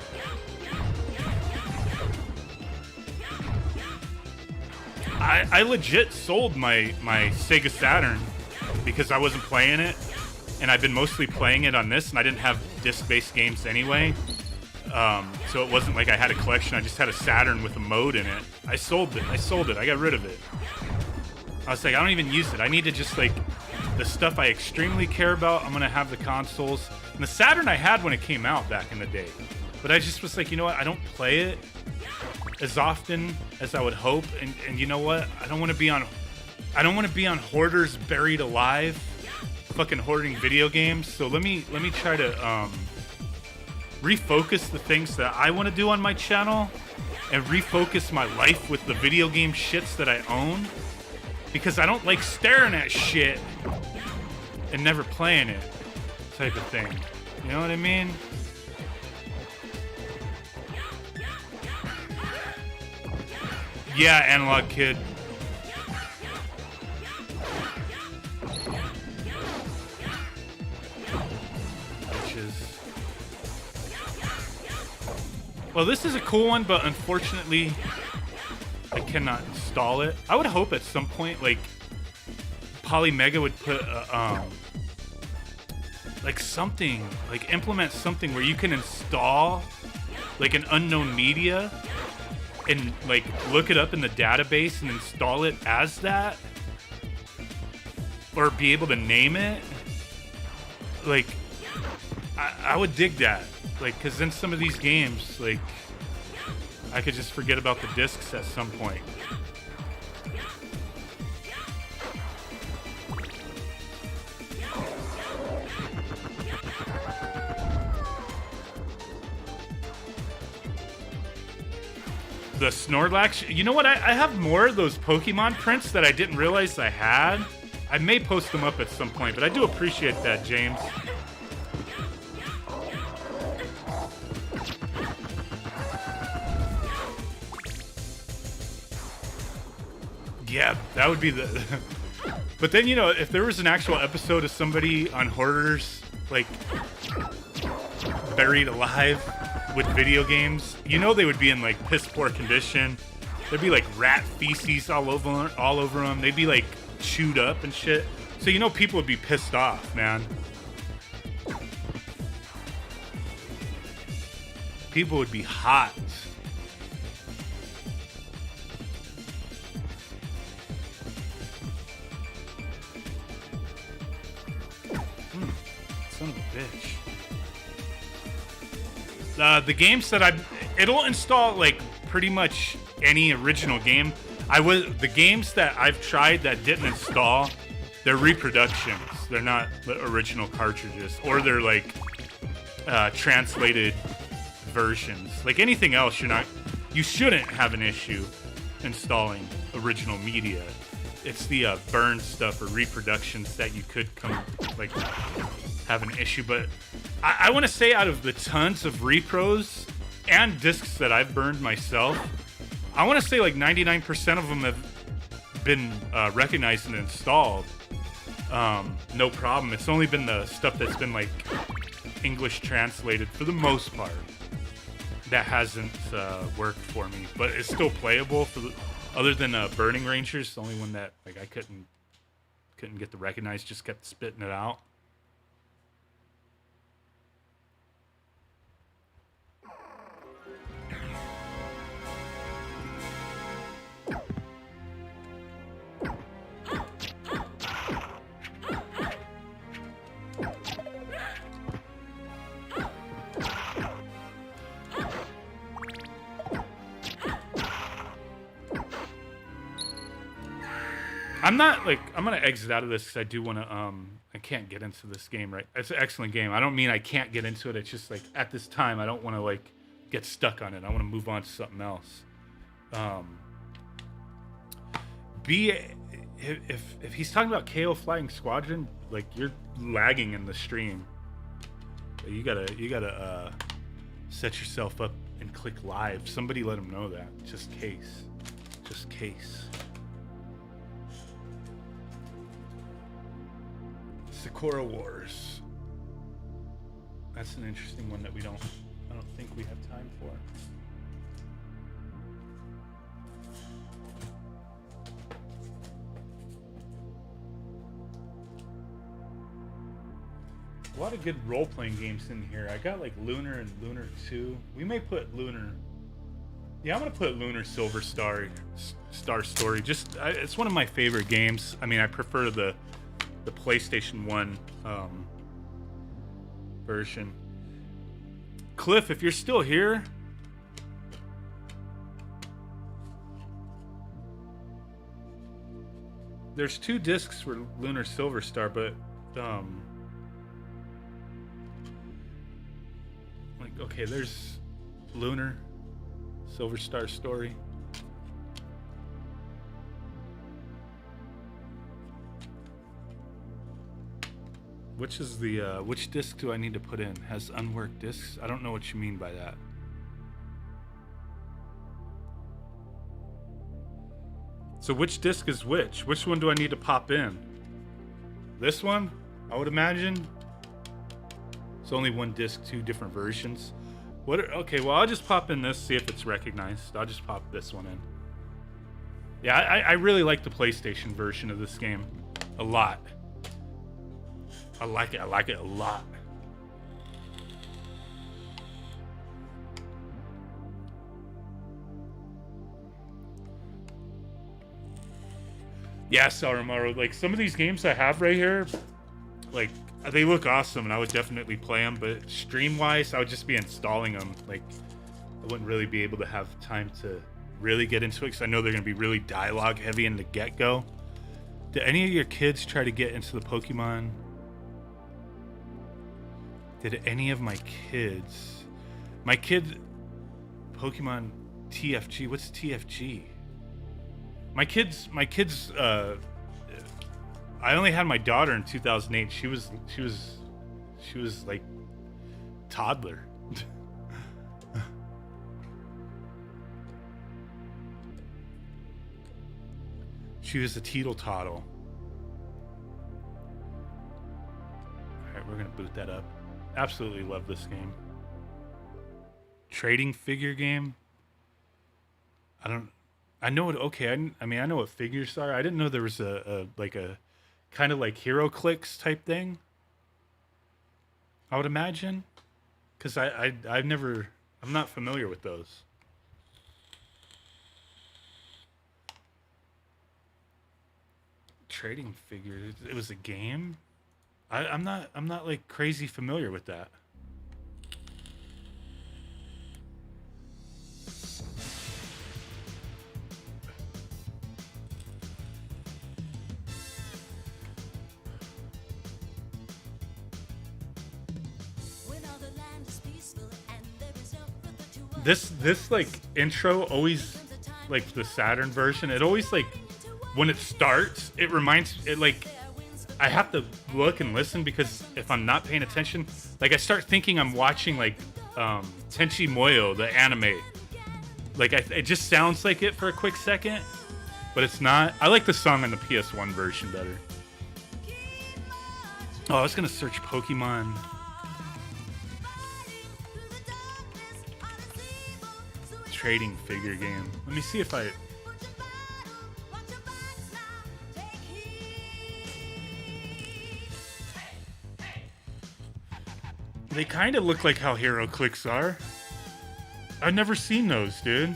I legit sold my Sega Saturn because I wasn't playing it, and I've been mostly playing it on this, and I didn't have disc-based games anyway. So it wasn't like I had a collection. I just had a Saturn with a mode in it. I sold it. I got rid of it. I was like, I don't even use it. I need to just, like, the stuff I extremely care about, I'm going to have the consoles. And the Saturn I had when it came out back in the day. But I just was like, you know what? I don't play it as often as I would hope. And you know what? I don't want to be on Hoarders Buried Alive, fucking hoarding video games. So let me try to refocus the things that I want to do on my channel and refocus my life with the video game shits that I own, because I don't like staring at shit and never playing it type of thing. You know what I mean? Yeah, Analog Kid. Well, this is a cool one, but unfortunately, I cannot install it. I would hope at some point, like, Polymega would put, like something, like implement something where you can install, like, an unknown media and, like, look it up in the database and install it as that. Or be able to name it. Like, I would dig that. Like, because in some of these games, like, I could just forget about the discs at some point. The Snorlax, you know what? I have more of those Pokemon prints that I didn't realize I had. I may post them up at some point, but I do appreciate that, James. Yeah, that would be the... But then, you know, if there was an actual episode of somebody on Hoarders, like, buried alive with video games, you know they would be in, like, piss poor condition. There'd be, like, rat feces all over them. They'd be, like, chewed up and shit. So, you know, people would be pissed off, man. People would be hot. Son of a bitch. The games that it'll install, like, pretty much any original game. The games that I've tried that didn't install, they're reproductions. They're not the original cartridges, or they're like translated versions. Like anything else, you shouldn't have an issue installing original media. It's the burned stuff or reproductions that you could have an issue. But I want to say, out of the tons of repros and discs that I've burned myself, I want to say like 99% of them have been recognized and installed. No problem. It's only been the stuff that's been like English translated for the most part that hasn't worked for me, but it's still playable. Other than Burning Rangers, the only one that like I couldn't get to recognize, just kept spitting it out. I'm gonna exit out of this because I do want to, I can't get into this game, right? It's an excellent game. I don't mean I can't get into it. It's just like, at this time, I don't want to like get stuck on it. I want to move on to something else. If he's talking about KO Flying Squadron, like, you're lagging in the stream. You gotta set yourself up and click live. Somebody let him know that, just case. Sakura Wars. That's an interesting one that I don't think we have time for. A lot of good role-playing games in here. I got like Lunar and Lunar 2. We may put Lunar. Yeah, I'm gonna put Lunar Silver Star Story. It's one of my favorite games. I mean, I prefer the PlayStation 1 version. Cliff, if you're still here, there's 2 discs for Lunar Silver Star, but like, okay, there's Lunar Silver Star Story. Which is the which disc do I need to put in? Has unworked discs? I don't know what you mean by that. So which disc is which? Which one do I need to pop in? This one, I would imagine. It's only one disc, two different versions. Okay, well, I'll just pop in this, see if it's recognized. I'll just pop this one in. Yeah, I really like the PlayStation version of this game a lot. I like it a lot. Yeah, Sarumaru, like some of these games I have right here, like they look awesome and I would definitely play them, but stream-wise, I would just be installing them. Like I wouldn't really be able to have time to really get into it because I know they're going to be really dialogue heavy in the get-go. Did any of your kids try to get into the Pokemon? Did any of my kids... My kid... Pokemon TFG. What's TFG? My kids... I only had my daughter in 2008. She was like... toddler. She was a teetle-toddle. Alright, we're gonna boot that up. Absolutely love this game. Trading figure game. I know what. Okay, I mean I know what figures are. I didn't know there was a kind of like Hero Clicks type thing. I would imagine, because I'm not familiar with those. Trading figures. It was a game. I'm not like crazy familiar with that. This like intro always, like the Saturn version, it always like when it starts, it reminds it like I have to look and listen because if I'm not paying attention, like I start thinking I'm watching like Tenchi Muyo, the anime. Like it just sounds like it for a quick second, but it's not. I like the song on the PS1 version better. Oh, I was gonna search Pokemon. Trading figure game. Let me see if I... They kind of look like how Hero Clicks are. I've never seen those, dude.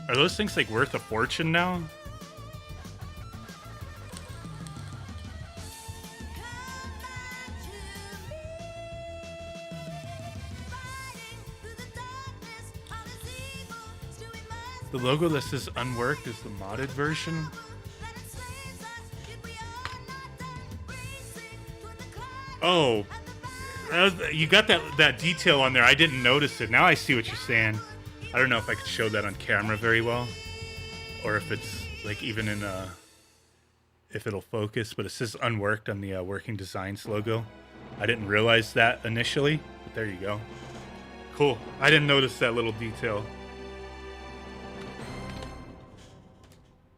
Are those things like worth a fortune now? The logo that says unworked is the modded version. Oh, you got that detail on there. I didn't notice it. Now I see what you're saying. I don't know if I could show that on camera very well, or if it's like even in if it'll focus. But it says unworked on the Working Designs logo. I didn't realize that initially, but there you go. Cool. I didn't notice that little detail.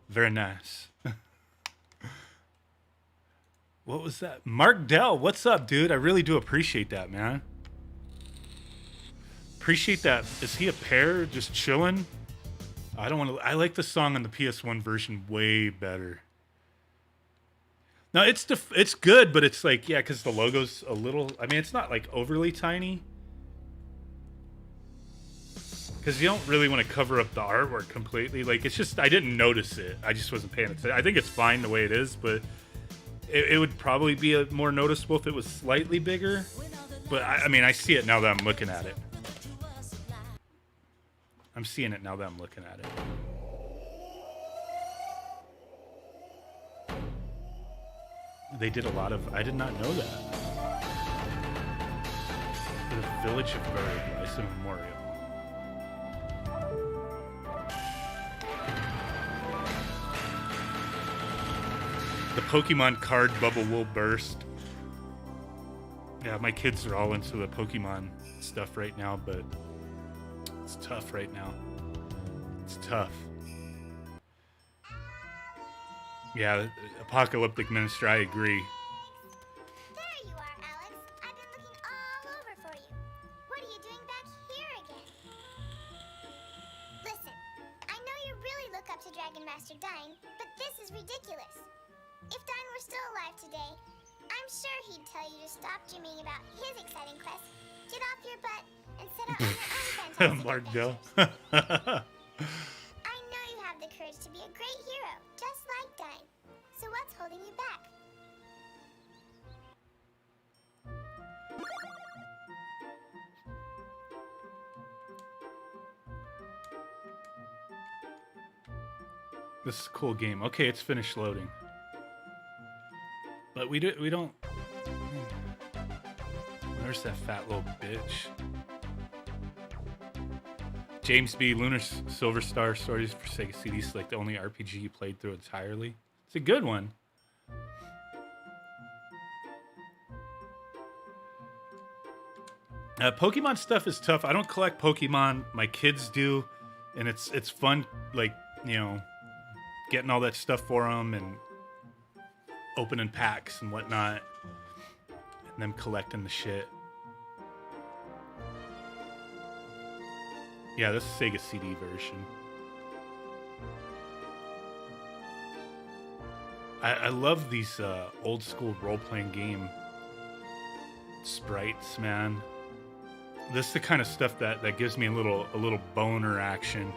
Very nice. What was that? Mark Dell, what's up, dude? I really do appreciate that, man. Appreciate that. Is he a pair just chilling? I don't want to... I like the song on the PS1 version way better. No, it's good, but it's like, yeah, because the logo's a little... I mean, it's not like overly tiny. Because you don't really want to cover up the artwork completely. Like, it's just... I didn't notice it. I just wasn't paying attention. I think it's fine the way it is, but... It would probably be more noticeable if it was slightly bigger. But, I mean, I see it now that I'm looking at it. I'm seeing it now that I'm looking at it. They did a lot of... I did not know that. The Village of Bird, License Memorial. The Pokemon card bubble will burst. Yeah, my kids are all into the Pokemon stuff right now, but it's tough right now. It's tough. Yeah, Apocalyptic Minister, I agree. There you are, Alex. I've been looking all over for you. What are you doing back here again? Listen, I know you really look up to Dragon Master Dyne, but this is ridiculous. If Dyne were still alive today, I'm sure he'd tell you to stop dreaming about his exciting quest, get off your butt, and set out on your own fantastic Margot. adventures. I know you have the courage to be a great hero, just like Dyne. So what's holding you back? This is a cool game. Okay, it's finished loading. But we don't. Where's that fat little bitch? James B. Lunar Silver Star Stories for Sega CD is like the only RPG you played through entirely. It's a good one. Pokemon stuff is tough. I don't collect Pokemon. My kids do, and it's fun. Like, you know, getting all that stuff for them and opening packs and whatnot, and them collecting the shit. Yeah, this is Sega CD version. I love these old school role-playing game sprites, man. This is the kind of stuff that gives me a little boner action.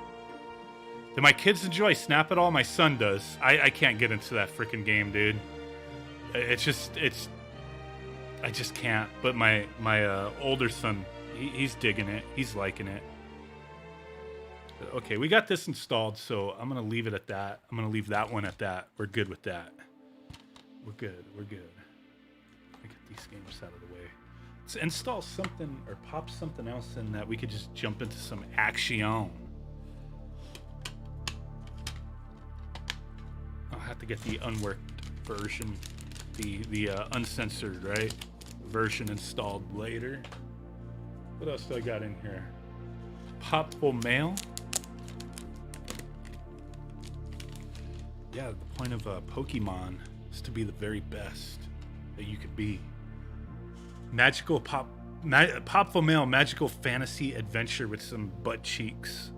Do my kids enjoy Snap It All? My son does. I can't get into that freaking game, dude. I just can't. But my older son, he's digging it. He's liking it. Okay, we got this installed, so I'm gonna leave it at that. I'm gonna leave that one at that. We're good with that. We're good. We're good. Let me get these games out of the way. Let's install something or pop something else in that we could just jump into some action. I'll have to get the unworked version, the uncensored, right, version installed later. What else do I got in here? Popful Mail. Yeah, the point of Pokemon is to be the very best that you could be. Popful Mail, magical fantasy adventure with some butt cheeks.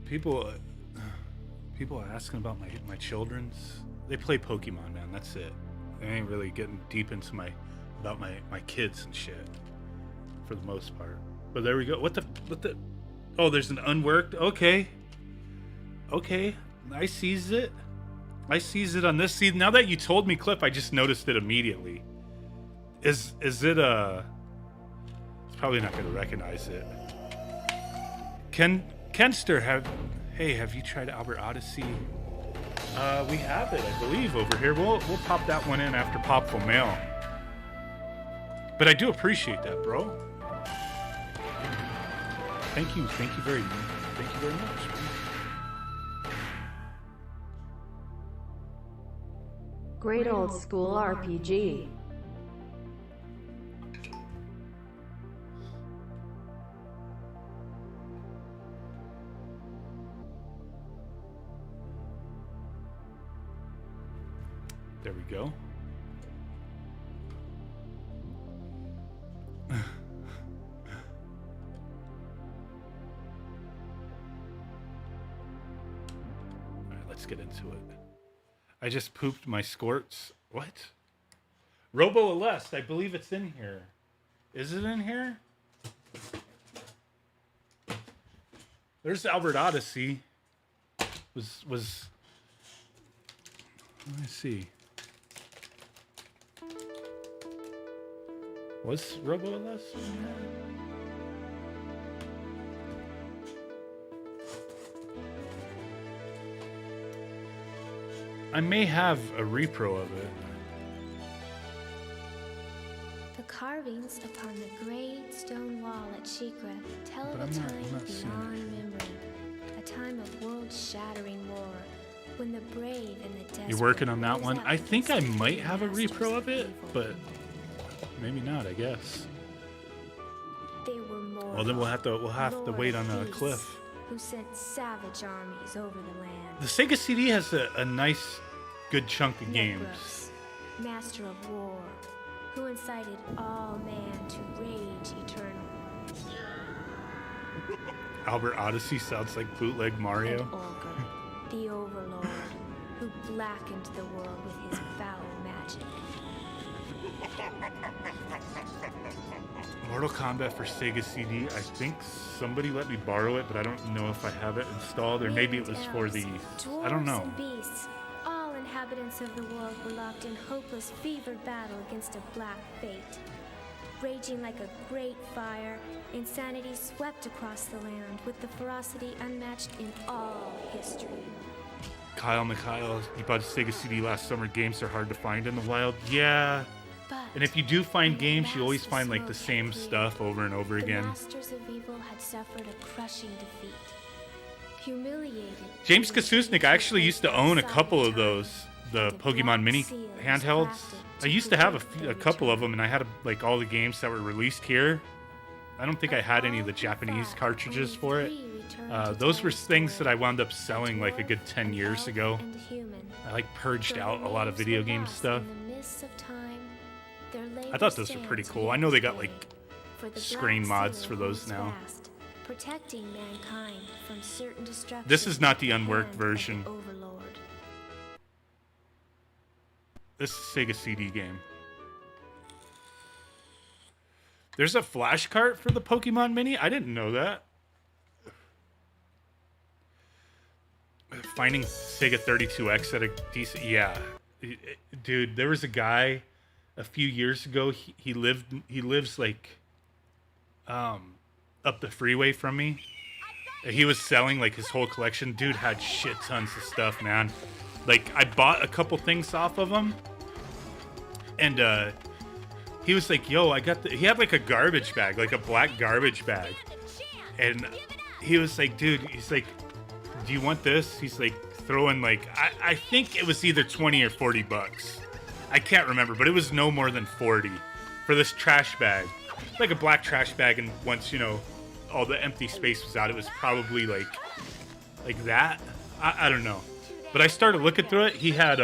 People are asking about my children's. They play Pokemon, man. That's it. They ain't really getting deep into my kids and shit for the most part. But there we go. What the? Oh, there's an unworked. Okay. I sees it. On this. See, now that you told me, Cliff, I just noticed it immediately. Is it It's probably not gonna recognize it. Kenster, have you tried Albert Odyssey? We have it, I believe, over here. We'll pop that one in after Popful Mail. But I do appreciate that, bro. Thank you very much. Great old school RPG. There we go. Let's get into it. I just pooped my squirts. What? Robo Alest, I believe it's in here. Is it in here? There's Albert Odyssey. Was let me see. Was Robo Alest in here? I may have a repro of it. The carvings upon the great stone wall at Shikra tell of But a I'm time not seeing beyond it. memory. A time of world-shattering war, when the brave and the desperate You're working on that rose one? up I think I against the might have a masters repro of it, evil. but maybe not, I guess. They were more Well, then we'll have to wait on a cliff. who sent savage armies over the land. The Sega CD has a nice, good chunk of games. Nebros, master of war, who incited all man to rage eternal. Albert Odyssey sounds like bootleg Mario. And Olga, the overlord, who blackened the world with his foul magic. Mortal Kombat for Sega CD. I think somebody let me borrow it, but I don't know if I have it installed, or maybe it was for the... I don't Dwarves know. and beasts, all inhabitants of the world were locked in hopeless, fevered battle against a black fate. Raging like a great fire, insanity swept across the land with the ferocity unmatched in all history. Kyle Mikhail, you bought a Sega CD last summer. Games are hard to find in the wild. Yeah. But And if you do find when the games, you always vast find like the smoke same had cleared, stuff over and over the again. masters of evil had suffered a crushing defeat. Humiliated. James Kasusnik, I actually used to own a couple of those, the Pokemon Mini handhelds. I used to have a couple of them, and I had like all the games that were released here. I don't think I had any of the Japanese cartridges for it. Those were things that I wound up selling like a good 10 years ago. I like purged out a lot of video game stuff. I thought those were pretty cool. I know they got like screen mods for those now. Protecting mankind from certain destruction. This is not the at unworked hand of version. the Overlord. This is a Sega CD game. There's a flash cart for the Pokemon Mini? I didn't know that. Finding Sega 32X at a decent... Yeah. Dude, there was a guy a few years ago. He lives like up the freeway from me. He was selling like his whole collection. Dude had shit tons of stuff, man. Like, I bought a couple things off of him. And he was like, yo, I got the... He had like a garbage bag, like a black garbage bag. And he was like, dude, he's like, do you want this? He's like throwing like, I think it was either 20 or 40 bucks. I can't remember, but it was no more than 40 for this trash bag. Like a black trash bag, and once, you know, all the empty space was out, it was probably like that. I don't know. But I started looking through it. He had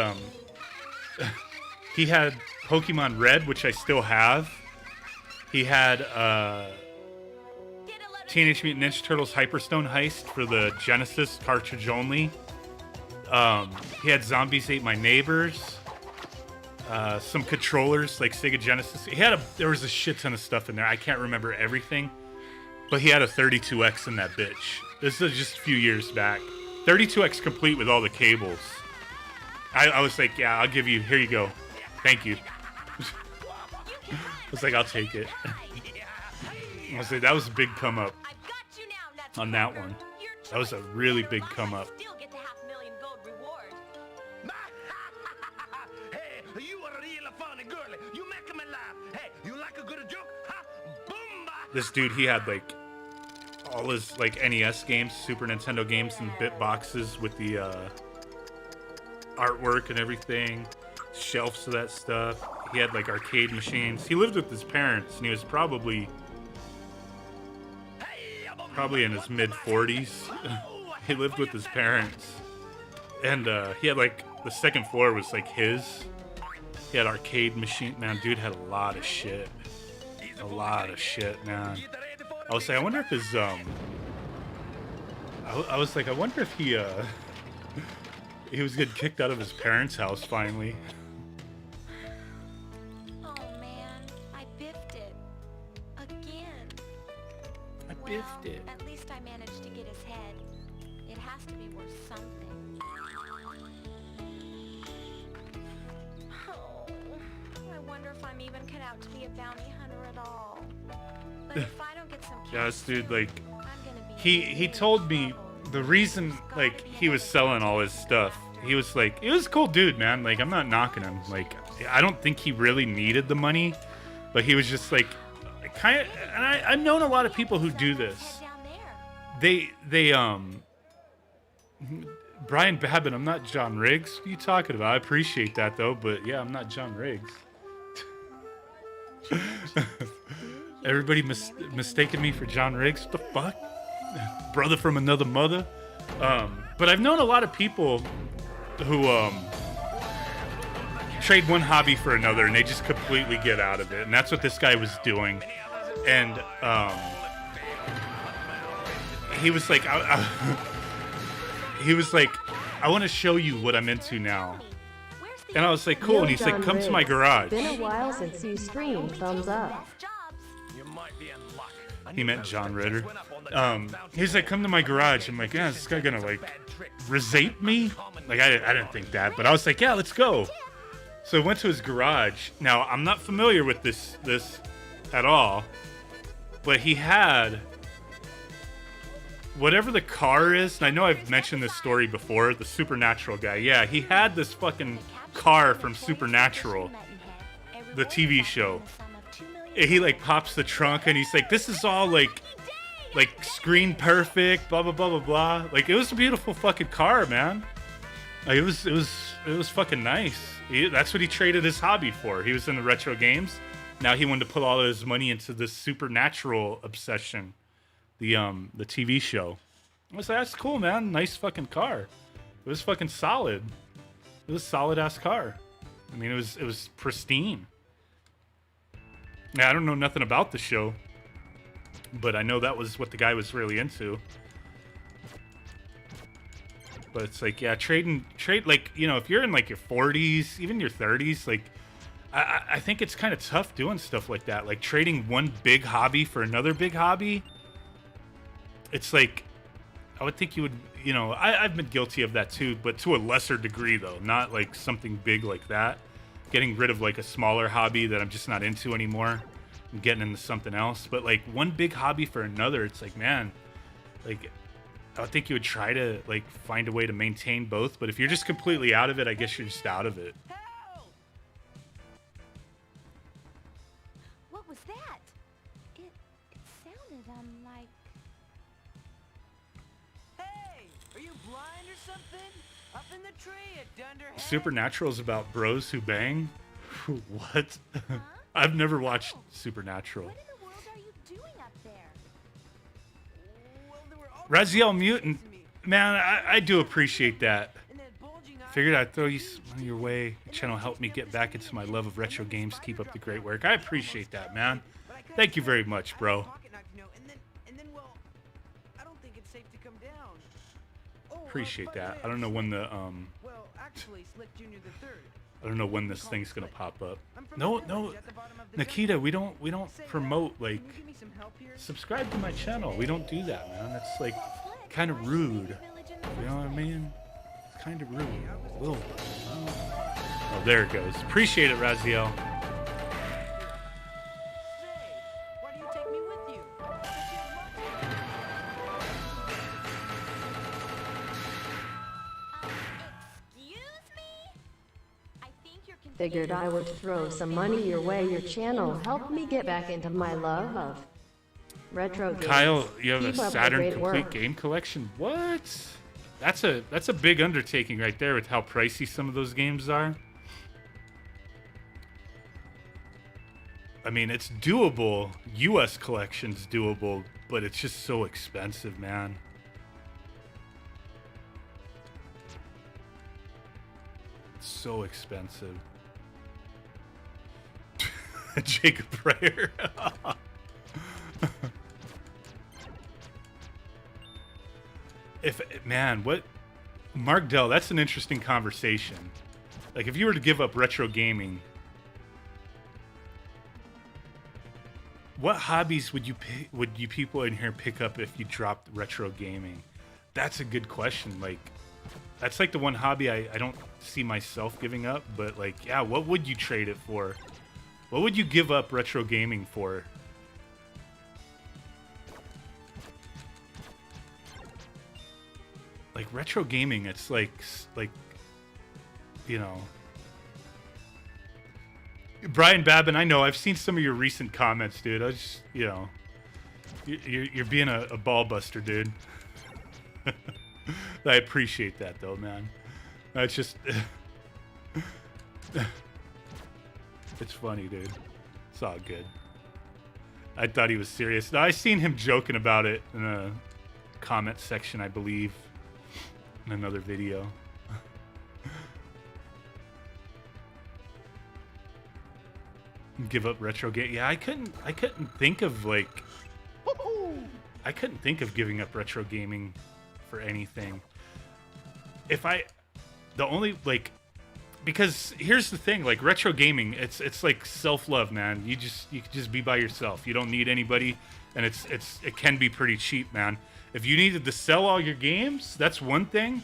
he had Pokemon Red, which I still have. He had Teenage Mutant Ninja Turtles Hyperstone Heist for the Genesis cartridge only. He had Zombies Ate My Neighbors. Some controllers like Sega Genesis. There was a shit ton of stuff in there. I can't remember everything, but he had a 32X in that bitch. This is just a few years back. 32X complete with all the cables. I was like, yeah, I'll give you. Here you go. Thank you. I was like, I'll take it. I was like, that was a big come up on that one. That was a really big come up. This dude, he had like all his like NES games, Super Nintendo games in bit boxes with the artwork and everything, shelves of that stuff. He had like arcade machines. He lived with his parents, and he was probably in his mid 40s. He lived with his parents, and he had like the second floor was like his. He had arcade machine. Man, dude had a lot of shit. A lot of shit, man. I was like, I wonder if his I was like, I wonder if he he was getting kicked out of his parents' house finally. Oh man, I biffed it. Again. I biffed it. At least I managed to get his head. It has to be worth something. Oh, I wonder if I'm even cut out to be a bounty hunter at all. But if I don't get some cash, Yeah, this dude, like, I'm gonna be he told me the reason, like, he was selling all his stuff. He was like, it was a cool dude, man. Like, I'm not knocking him. Like, I don't think he really needed the money, but he was just like, kind of. And I've known a lot of people who do this. down there. Brian Babbitt, I'm not John Riggs. What are you talking about? I appreciate that though, but yeah, I'm not John Riggs. Everybody mistaken me for John Riggs. What the fuck? Brother from another mother. But I've known a lot of people who trade one hobby for another and they just completely get out of it. And that's what this guy was doing. And he was like, I want to show you what I'm into now. And I was like, cool. And he's like, come to my garage. Been a while since you streamed. Thumbs up. He meant John Ritter. He's like, come to my garage. I'm like, yeah, is this guy gonna like resate me? Like, I didn't think that, but I was like, yeah, let's go. So I went to his garage. Now, I'm not familiar with this at all, but he had whatever the car is. And I know I've mentioned this story before, the Supernatural guy. Yeah, he had this fucking car from Supernatural, the TV show. He like pops the trunk and he's like, this is all like screen perfect, blah blah blah blah blah. Like, it was a beautiful fucking car, man. Like, it was fucking nice. That's what he traded his hobby for. He was in the retro games. Now he wanted to put all of his money into this Supernatural obsession, the TV show. I was like, that's cool, man. Nice fucking car. It was fucking solid. It was a solid ass car. I mean, it was pristine. Now, I don't know nothing about the show, but I know that was what the guy was really into. But it's like, yeah, trade like, you know, if you're in like your 40s, even your 30s, like, I think it's kind of tough doing stuff like that. Like trading one big hobby for another big hobby. It's like, I would think you would, you know, I've been guilty of that too, but to a lesser degree though, not like something big like that. Getting rid of like a smaller hobby that I'm just not into anymore and getting into something else. But like one big hobby for another, it's like, man, like, I would think you would try to like find a way to maintain both. But if you're just completely out of it, I guess you're just out of it. What was that? It sounded like... Hey, are you blind or something? Up in the tree, you dunderhead. Supernatural is about bros who bang? What? I've never watched Supernatural. What in the world are you doing up there? Well, there were all Raziel Mutant, man, I do appreciate that. and that bulging eye- Figured I'd throw you some your way. The channel helped me get back into my love of retro games. Keep up the great work. I appreciate that, man. But I couldn't Thank you get very it. much, I had a bro. pocket knife, you know, and then, well, I don't think it's safe to come down. Oh, Appreciate by the that. way, I don't know when the Well, actually, Slick Jr. the Third. I don't know when this thing's gonna pop up. I'm from No, the no, village at the bottom of the Nikita, jungle. we don't Say, promote like can you give me some help here? subscribe to my channel. We don't do that, man. That's like kind of rude. You know what I mean? It's kind of rude. A little bit. Oh, there it goes. Appreciate it, Raziel. Say, why do you take me with you? Excuse me? I think you're Figured I would throw some money your way. Your channel helped me get back into my love of retro games. Kyle, you have Keep a up the Saturn great complete work. game collection? What? That's a big undertaking right there with how pricey some of those games are. I mean, it's doable. US collection's doable, but it's just so expensive, man. It's so expensive. Jacob Prayer. What Mark Dell, that's an interesting conversation. Like, if you were to give up retro gaming, what hobbies would you people in here pick up if you dropped retro gaming? That's a good question. Like, that's like the one hobby I don't see myself giving up, but like, yeah, what would you trade it for? What would you give up retro gaming for? Like, retro gaming, it's like, you know. Brian Babin, I know, I've seen some of your recent comments, dude. I just, you know, you're being a ball buster, dude. I appreciate that though, man. It's just it's funny, dude. It's all good. I thought he was serious. No, I seen him joking about it in a comment section, I believe, in another video. Give up retro game. Yeah, I couldn't think of like I couldn't think of giving up retro gaming for anything. The only like, because here's the thing, like retro gaming, it's like self-love, man. You can just be by yourself. You don't need anybody, and it can be pretty cheap, man. If you needed to sell all your games, that's one thing,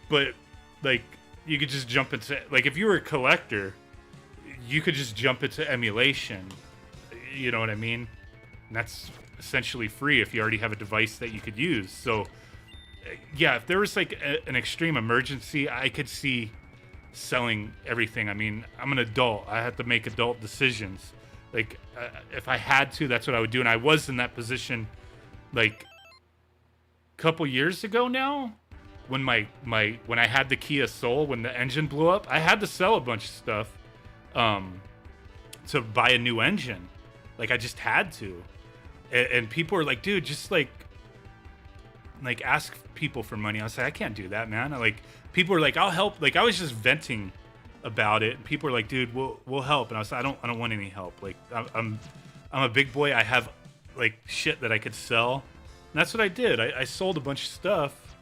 but like you could just jump into, like, if you were a collector, you could just jump into emulation. You know what I mean? And that's essentially free if you already have a device that you could use. So yeah, if there was like an extreme emergency, I could see selling everything. I mean, I'm an adult. I have to make adult decisions. Like, if I had to, that's what I would do. And I was in that position, like, a couple years ago now, when when I had the Kia Soul, when the engine blew up, I had to sell a bunch of stuff to buy a new engine. Like, I just had to. And people were like, dude, just like ask people for money. I was like, I can't do that, man. People were like, I'll help. Like, I was just venting about it, and people were like, dude, we'll help. And I was like, I don't want any help. Like, I'm a big boy. I have like shit that I could sell. And that's what I did. I sold a bunch of stuff.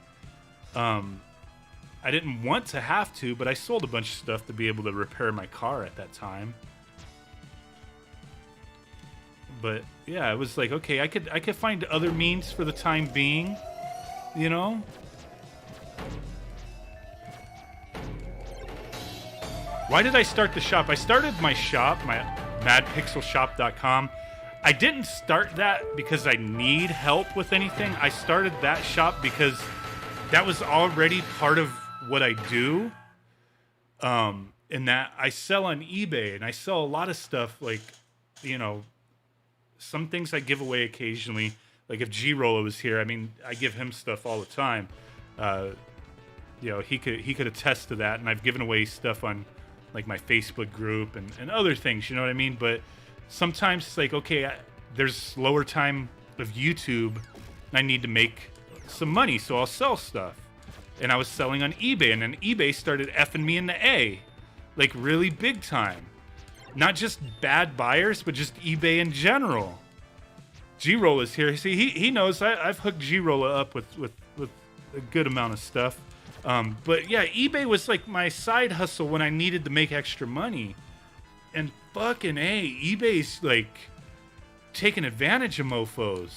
I didn't want to have to, but I sold a bunch of stuff to be able to repair my car at that time. But yeah, it was like, okay, I could find other means for the time being, you know? Why did I start the shop? I started my shop, my madpixelshop.com. I didn't start that because I need help with anything. I started that shop because that was already part of what I do. In that I sell on eBay, and I sell a lot of stuff, like, you know, some things I give away occasionally. Like if G-Rolla was here, I mean, I give him stuff all the time. You know, he could attest to that. And I've given away stuff on like my Facebook group and other things, you know what I mean? But sometimes it's like, okay, there's slower time of YouTube, and I need to make some money, so I'll sell stuff. And I was selling on eBay, and then eBay started effing me in the A, like really big time. Not just bad buyers, but just eBay in general. G-Rolla's here. See, he knows I've hooked G-Rolla up with a good amount of stuff. But yeah, eBay was like my side hustle when I needed to make extra money. And fucking A, eBay's like taking advantage of mofos.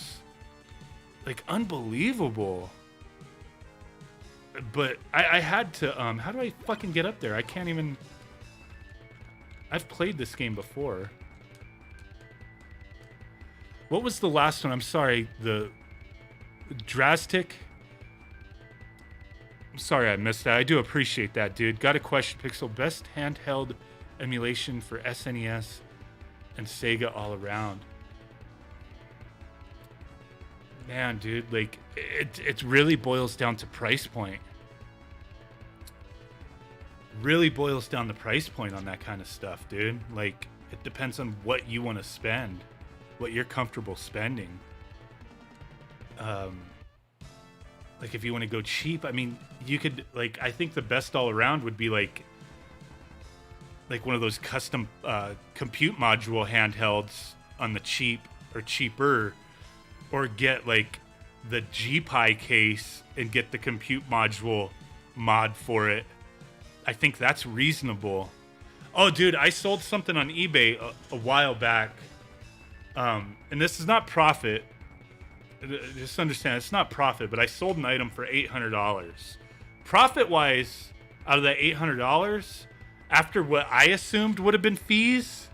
Like, unbelievable. But I had to, how do I fucking get up there? I can't even... I've played this game before. What was the last one? I'm sorry, the Drastic. I'm sorry I missed that. I do appreciate that, dude. Got a question, Pixel. Best handheld emulation for SNES and Sega all around. Man, dude, like, it really boils down to price point. Really boils down to price point on that kind of stuff, dude. Like, it depends on what you want to spend, what you're comfortable spending. Like, if you want to go cheap, I mean, you could, like, I think the best all around would be like one of those custom compute module handhelds on the cheap or cheaper, or get like the GPI case and get the compute module mod for it. I think that's reasonable. Oh, dude, I sold something on eBay a while back. And this is not profit. Just understand, it's not profit, but I sold an item for $800. Profit-wise, out of that $800, after what I assumed would have been fees,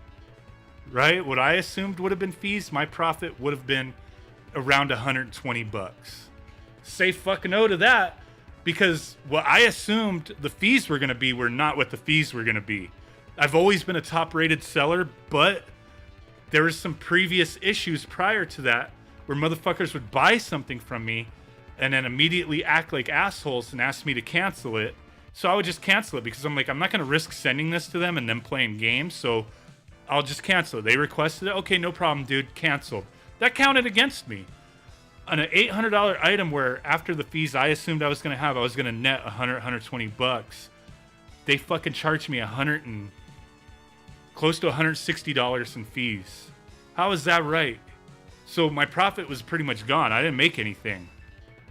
right? What I assumed would have been fees, my profit would have been around $120. Say fucking no to that, because what I assumed the fees were going to be were not what the fees were going to be. I've always been a top-rated seller, but there was some previous issues prior to that where motherfuckers would buy something from me and then immediately act like assholes and ask me to cancel it. So I would just cancel it because I'm like, I'm not going to risk sending this to them and them playing games. So I'll just cancel it. They requested it. Okay, no problem, dude. Canceled. That counted against me. On an $800 item where after the fees I assumed I was going to have, I was going to net 120 bucks. They fucking charged me close to $160 in fees. How is that right? So my profit was pretty much gone. I didn't make anything.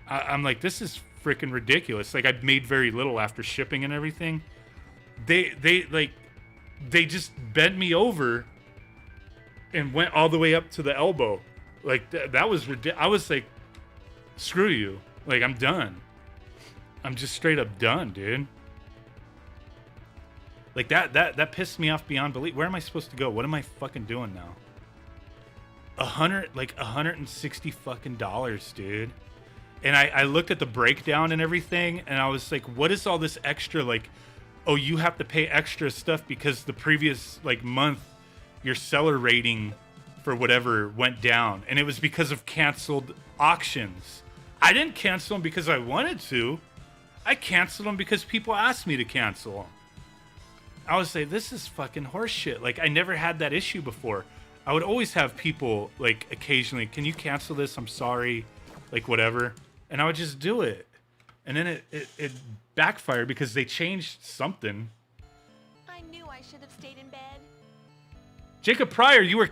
I'm like, this is freaking ridiculous. Like, I made very little after shipping and everything. They just bent me over and went all the way up to the elbow. Like, that was ridiculous. I was like, screw you. Like, I'm done. I'm just straight up done, dude. Like, that pissed me off beyond belief. Where am I supposed to go? What am I fucking doing now? $160 fucking dollars, dude. And I looked at the breakdown and everything, and I was like, what is all this extra? Like, oh, you have to pay extra stuff because the previous, like, month, your seller rating for whatever went down. And it was because of canceled auctions. I didn't cancel them because I wanted to. I canceled them because people asked me to cancel them. I was like, this is fucking horseshit. Like, I never had that issue before. I would always have people, like, occasionally, can you cancel this? I'm sorry. Like, whatever. And I would just do it. And then it backfired because they changed something. I knew I should have stayed in bed. Jacob Pryor, you were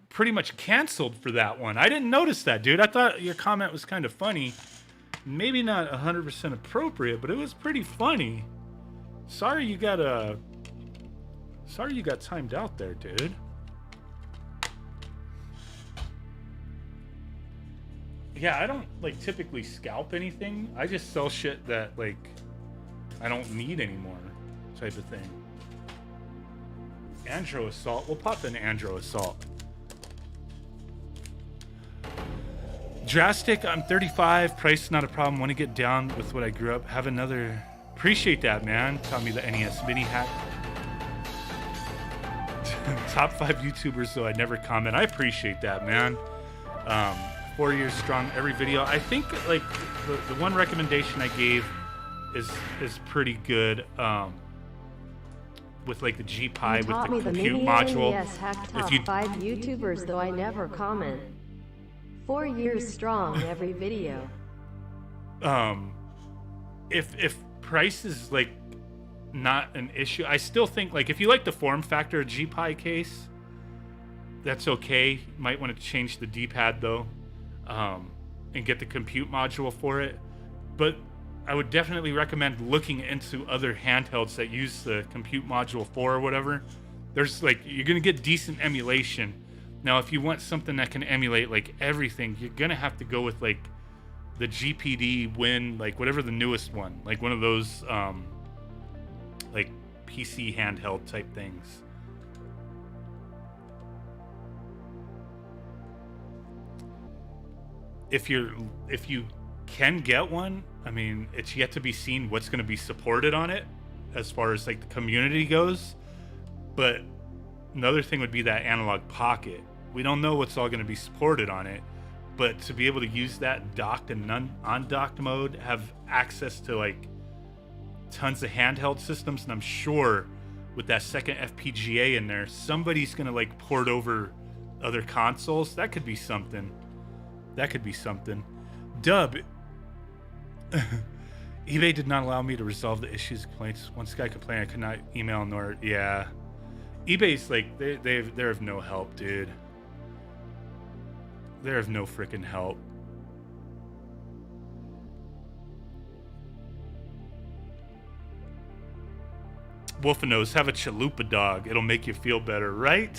pretty much canceled for that one. I didn't notice that, dude. I thought your comment was kind of funny. Maybe not 100% appropriate, but it was pretty funny. Sorry you got timed out there, dude. Yeah, I don't, like, typically scalp anything. I just sell shit that, like, I don't need anymore, type of thing. Andro Assault. We'll pop in Andro Assault. Drastic, I'm 35. Price not a problem. Want to get down with what I grew up. Have another... Appreciate that, man. Taught me the NES mini hack. Top 5 YouTubers, though I never comment. I appreciate that, man. 4 years strong, every video. I think, like, the one recommendation I gave is pretty good. With, like, the GPI with the compute module. Yes, hack top 5 YouTubers, though I never comment. 4 years strong, every video. If price is, like, not an issue, I still think, like, if you like the form factor of GPI case, that's okay. You might want to change the D-pad, though. And get the compute module for it. But I would definitely recommend looking into other handhelds that use the compute module 4 or whatever. There's, like, you're gonna get decent emulation. Now, if you want something that can emulate, like, everything, you're gonna have to go with, like, the GPD Win, like, whatever the newest one, like one of those like PC handheld type things. If you can get one, I mean, it's yet to be seen what's going to be supported on it as far as, like, the community goes. But another thing would be that analog pocket. We don't know what's all going to be supported on it, but to be able to use that docked and undocked mode, have access to, like, tons of handheld systems, and I'm sure with that second FPGA in there, somebody's going to, like, port over other consoles. That could be something. That could be something. Dub. eBay did not allow me to resolve the issues and complaints. Once guy complained, I could not email nor... Yeah. eBay's, like, they're of no help, dude. They're of no freaking help. Wolfenos, have a chalupa dog. It'll make you feel better, right?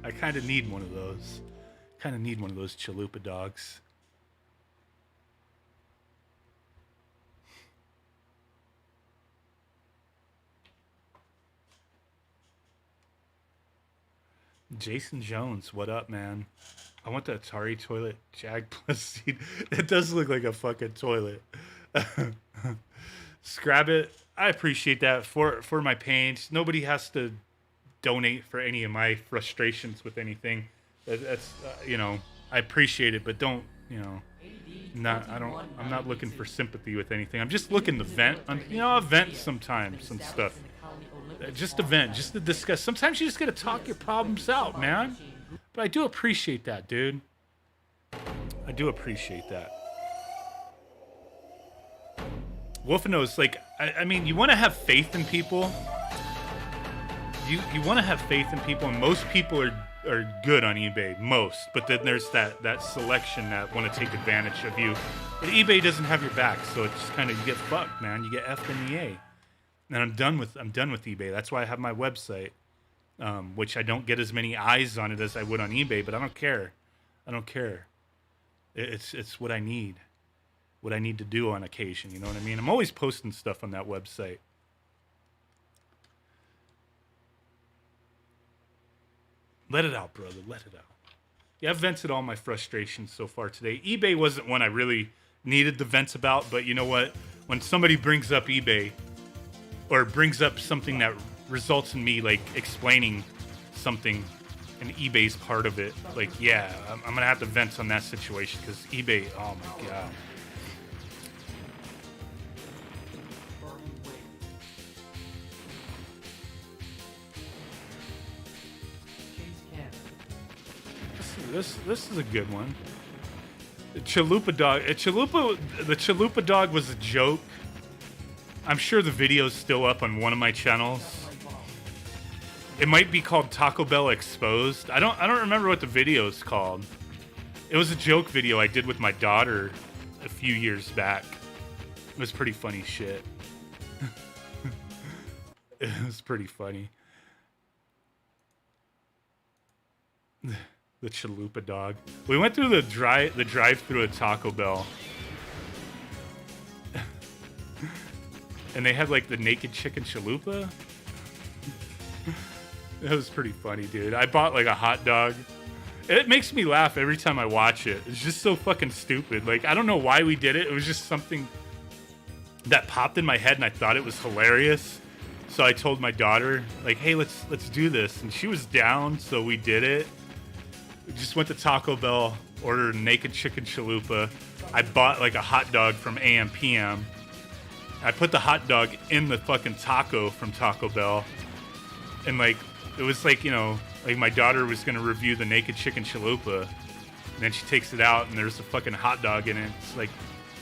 I kind of need one of those. Kind of need one of those chalupa dogs. Jason Jones, what up, man? I want the Atari toilet Jag plus seat. It does look like a fucking toilet. Scrab it. I appreciate that for my pains. Nobody has to donate for any of my frustrations with anything. That's you know, I appreciate it, but don't, you know, I'm not looking for sympathy with anything. I'm just looking to vent. I'll vent sometimes and stuff. Just to vent, just to discuss. Sometimes you just gotta talk your problems out, man. But I do appreciate that, dude. I do appreciate that. Wolfenose, like, I mean, you want to have faith in people. You want to have faith in people, and most people are good on eBay, most. But then there's that selection that want to take advantage of you. But eBay doesn't have your back, so it's just kind of, you get fucked, man. You get F'd in the A. And I'm done with eBay. That's why I have my website, which I don't get as many eyes on it as I would on eBay. But I don't care. I don't care. It's what I need. What I need to do on occasion. You know what I mean? I'm always posting stuff on that website. Let it out, brother. Let it out. Yeah, I've vented all my frustrations so far today. eBay wasn't one I really needed the vents about, but you know what? When somebody brings up eBay, or brings up something that results in me, like, explaining something, and eBay's part of it, like, yeah, I'm going to have to vent on that situation, because eBay, oh my God. This is a good one. The Chalupa dog. The Chalupa dog was a joke. I'm sure the video's still up on one of my channels. It might be called Taco Bell Exposed. I don't remember what the video's called. It was a joke video I did with my daughter a few years back. It was pretty funny shit. It was pretty funny. The Chalupa dog. We went through the drive-through at Taco Bell. And they had like the naked chicken chalupa. That was pretty funny, dude. I bought like a hot dog. It makes me laugh every time I watch it. It's just so fucking stupid. Like, I don't know why we did it. It was just something that popped in my head and I thought it was hilarious. So I told my daughter, like, hey, let's do this. And she was down, so we did it. We just went to Taco Bell, ordered a naked chicken chalupa. I bought like a hot dog from AM PM. I put the hot dog in the fucking taco from Taco Bell. And like, it was like, you know, like my daughter was going to review the naked chicken chalupa. And then she takes it out and there's a fucking hot dog in it. It's like,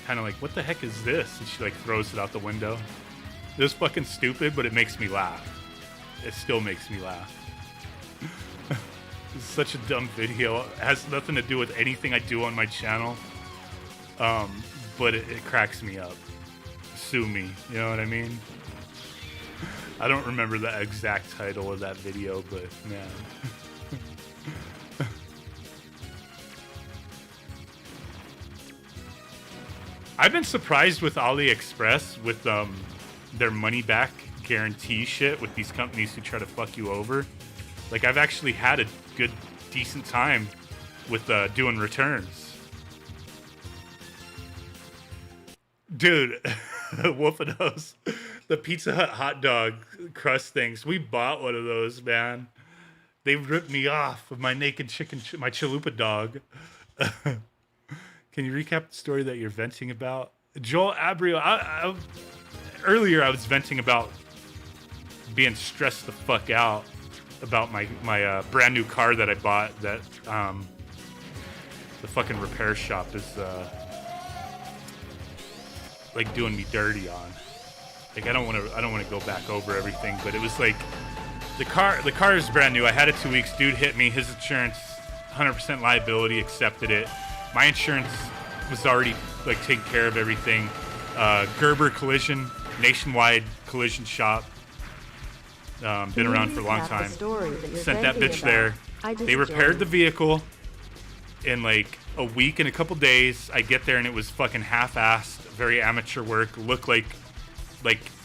kind of like, what the heck is this? And she like throws it out the window. It was fucking stupid, but it makes me laugh. It still makes me laugh. It's such a dumb video. It has nothing to do with anything I do on my channel. But it cracks me up. Sue me, you know what I mean? I don't remember the exact title of that video, but man. I've been surprised with AliExpress with their money back guarantee shit with these companies who try to fuck you over. Like, I've actually had a good, decent time with doing returns. Dude, Wolfenose, the Pizza Hut hot dog crust things, we bought one of those, man. They ripped me off of my naked chicken, my chalupa dog. Can you recap the story that you're venting about? Joel Abrio, earlier I was venting about being stressed the fuck out about my brand new car that I bought that the fucking repair shop is like doing me dirty on. Like, I don't want to go back over everything, but it was like the car is brand new. I had it 2 weeks. Dude hit me. His insurance 100% liability accepted it. My insurance was already like taking care of everything. Gerber Collision, nationwide collision shop. Been around for a long time. Sent that bitch there. They repaired the vehicle in like a week and a couple days. I get there and it was fucking half-assed, very amateur work. Looked like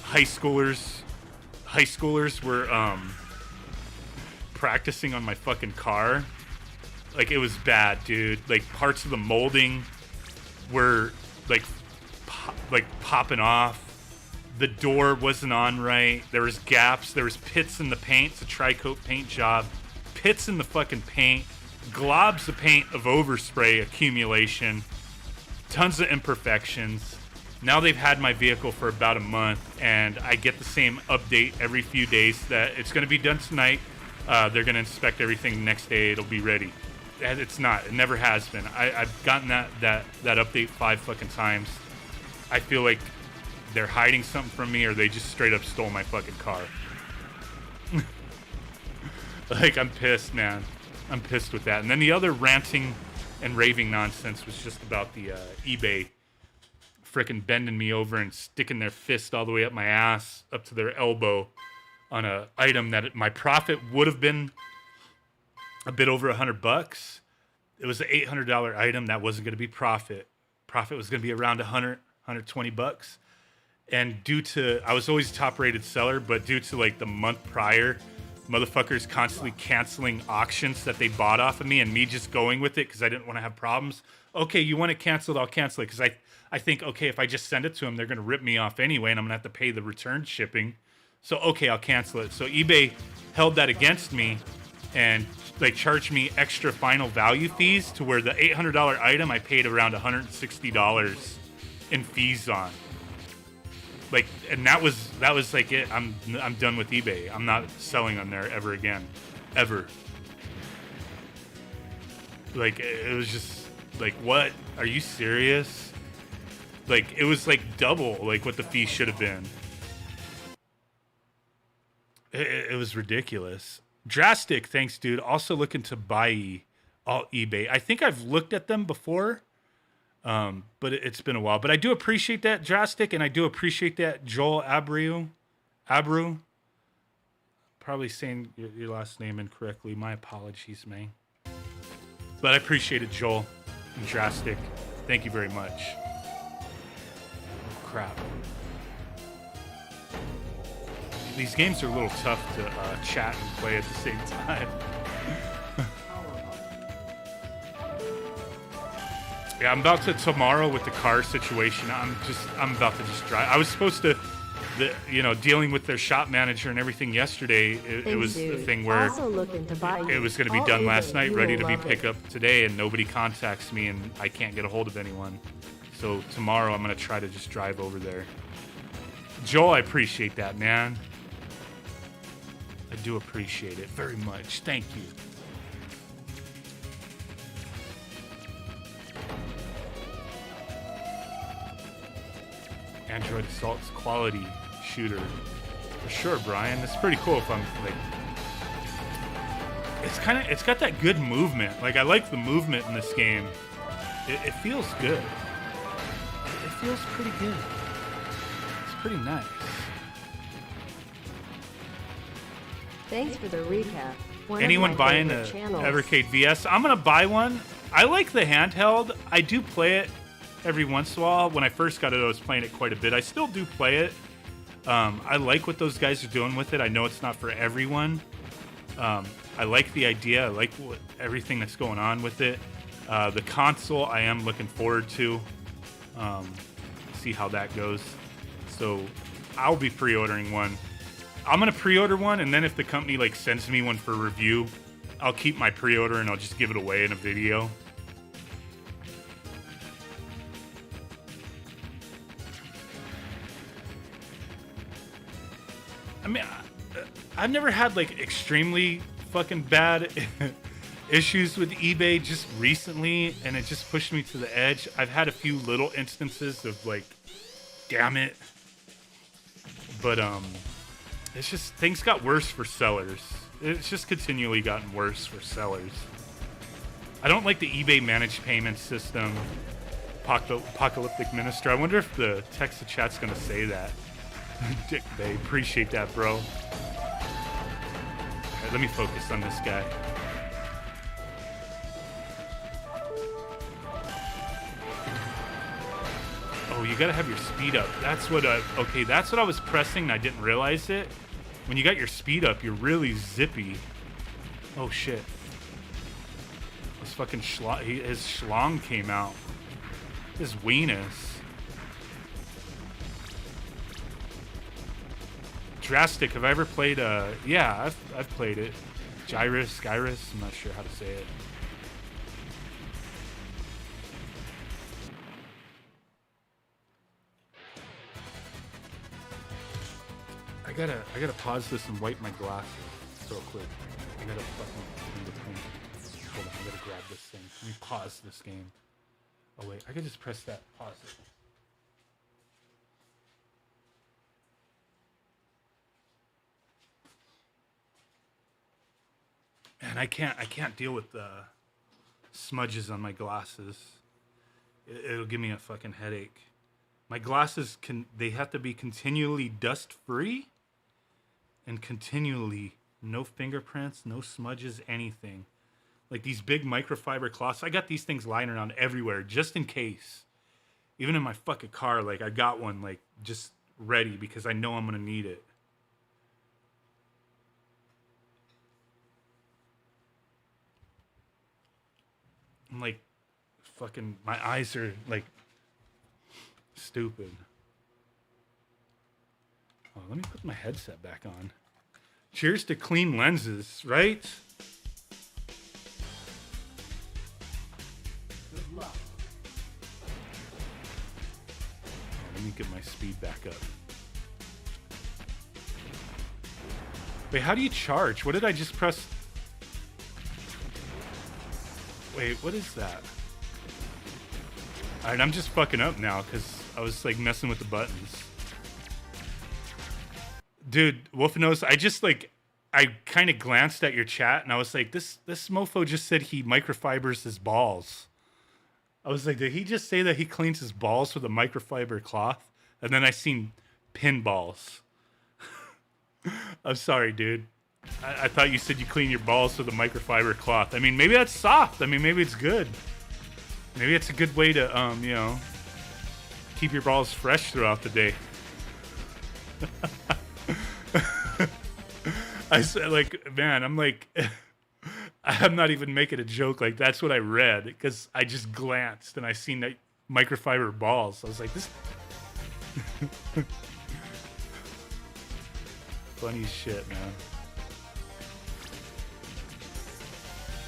high schoolers. High schoolers were practicing on my fucking car. Like, it was bad, dude. Like, parts of the molding were like popping off. The door wasn't on right. There was gaps. There was pits in the paint. It's a tri-coat paint job. Pits in the fucking paint. Globs of paint of overspray accumulation. tons of imperfections. Now they've had my vehicle for about a month, and I get the same update every few days that it's going to be done tonight. They're going to inspect everything the next day. It'll be ready. And it's not. It never has been. I've gotten that update 5 fucking times. I feel like they're hiding something from me, or they just straight up stole my fucking car. Like, I'm pissed, man. I'm pissed with that. And then the other ranting and raving nonsense was just about the eBay frickin' bending me over and sticking their fist all the way up my ass, up to their elbow, on a item that my profit would have been a bit over $100. It was an $800 item that wasn't going to be profit. Profit was going to be around $120. And due to, I was always top rated seller, but due to like the month prior, motherfuckers constantly canceling auctions that they bought off of me, and me just going with it because I didn't want to have problems. Okay, you want it canceled, I'll cancel it, because I think, okay, if I just send it to them, they're going to rip me off anyway, and I'm going to have to pay the return shipping. So, okay, I'll cancel it. So eBay held that against me and like charged me extra final value fees, to where the $800 item I paid around $160 in fees on. Like, and that was like it. I'm done with eBay. I'm not selling on there ever again, ever. Like, it was just like, what? Are you serious? Like, it was like double like what the fee should have been. It was ridiculous. Drastic, thanks, dude. Also looking to buy all eBay. I think I've looked at them before. But it's been a while. But I do appreciate that, Drastic, and I do appreciate that, Joel Abru. Probably saying your last name incorrectly. My apologies, man. But I appreciate it, Joel and Drastic. Thank you very much. Oh, crap. These games are a little tough to chat and play at the same time. Yeah, I'm about to tomorrow with the car situation. I'm about to just drive. I was supposed to, dealing with their shop manager and everything yesterday. It was a thing where it was going to be done last night, ready to be picked up today, and nobody contacts me, and I can't get a hold of anyone. So tomorrow I'm going to try to just drive over there. Joel, I appreciate that, man. I do appreciate it very much. Thank you. Android Assault's quality shooter. For sure, Brian. It's pretty cool if I'm like... It's got that good movement. Like, I like the movement in this game. It feels good. It feels pretty good. It's pretty nice. Thanks for the recap. Anyone buying the Evercade VS? I'm going to buy one. I like the handheld. I do play it every once in a while. When I first got it, I was playing it quite a bit. I still do play it. I like what those guys are doing with it. I know it's not for everyone. I like the idea. I like everything that's going on with it. The console, I am looking forward to. See how that goes. So I'll be pre-ordering one. I'm going to pre-order one, and then if the company like sends me one for review, I'll keep my pre-order and I'll just give it away in a video. I mean, I've never had like extremely fucking bad issues with eBay just recently, and it just pushed me to the edge. I've had a few little instances of like, damn it. But it's just, things got worse for sellers. It's just continually gotten worse for sellers. I don't like the eBay managed payment system. Apocalyptic Minister. I wonder if the text to chat's gonna say that. Dick Bay, appreciate that, bro. All right, let me focus on this guy. Oh, you gotta have your speed up. That's what okay, that's what I was pressing and I didn't realize it. When you got your speed up, you're really zippy. Oh shit. This fucking his schlong came out. His weenus. Drastic, have I ever played yeah, I've played it. Gyrus, I'm not sure how to say it. I gotta pause this and wipe my glasses real quick. I gotta fucking do the thing. Hold on, I gotta grab this thing. Let me pause this game. Oh wait, I can just press that pause it. Man, I can't deal with the smudges on my glasses. It'll give me a fucking headache. My glasses they have to be continually dust free and continually no fingerprints, no smudges, anything. Like these big microfiber cloths. I got these things lying around everywhere just in case. Even in my fucking car, like I got one like just ready because I know I'm gonna need it. I'm like fucking my eyes are like stupid. Oh, let me put my headset back on. Cheers to clean lenses, right? Good luck. Oh, let me get my speed back up. Wait, how do you charge? What did I just press? Wait, what is that? Alright, I'm just fucking up now because I was like messing with the buttons. Dude, Wolfenose, I kind of glanced at your chat and I was like, this mofo just said he microfibers his balls. I was like, did he just say that he cleans his balls with a microfiber cloth? And then I seen pinballs. I'm sorry, dude. I thought you said you clean your balls with a microfiber cloth. I mean, maybe that's soft. I mean, maybe it's good. Maybe it's a good way to, you know, keep your balls fresh throughout the day. I said, like, man, I'm like, I'm not even making a joke. Like, that's what I read because I just glanced and I seen that microfiber balls. I was like, this. Funny shit, man.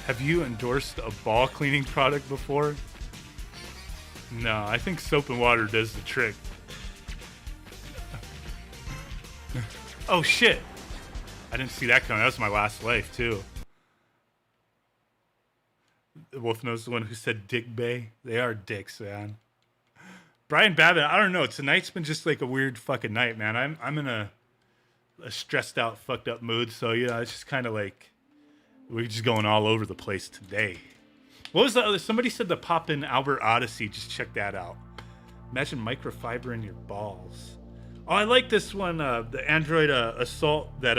Have you endorsed a ball cleaning product before? No, I think soap and water does the trick. Oh shit! I didn't see that coming. That was my last life too. Wolf knows the one who said Dick Bay. They are dicks, man. Brian Babbitt, I don't know. Tonight's been just like a weird fucking night, man. I'm in a stressed out, fucked up mood. So yeah, it's just kind of like we're just going all over the place today. What was the other? Somebody said the pop-in Albert Odyssey. Just check that out. Imagine microfiber in your balls. Oh, I like this one. The Android Assault that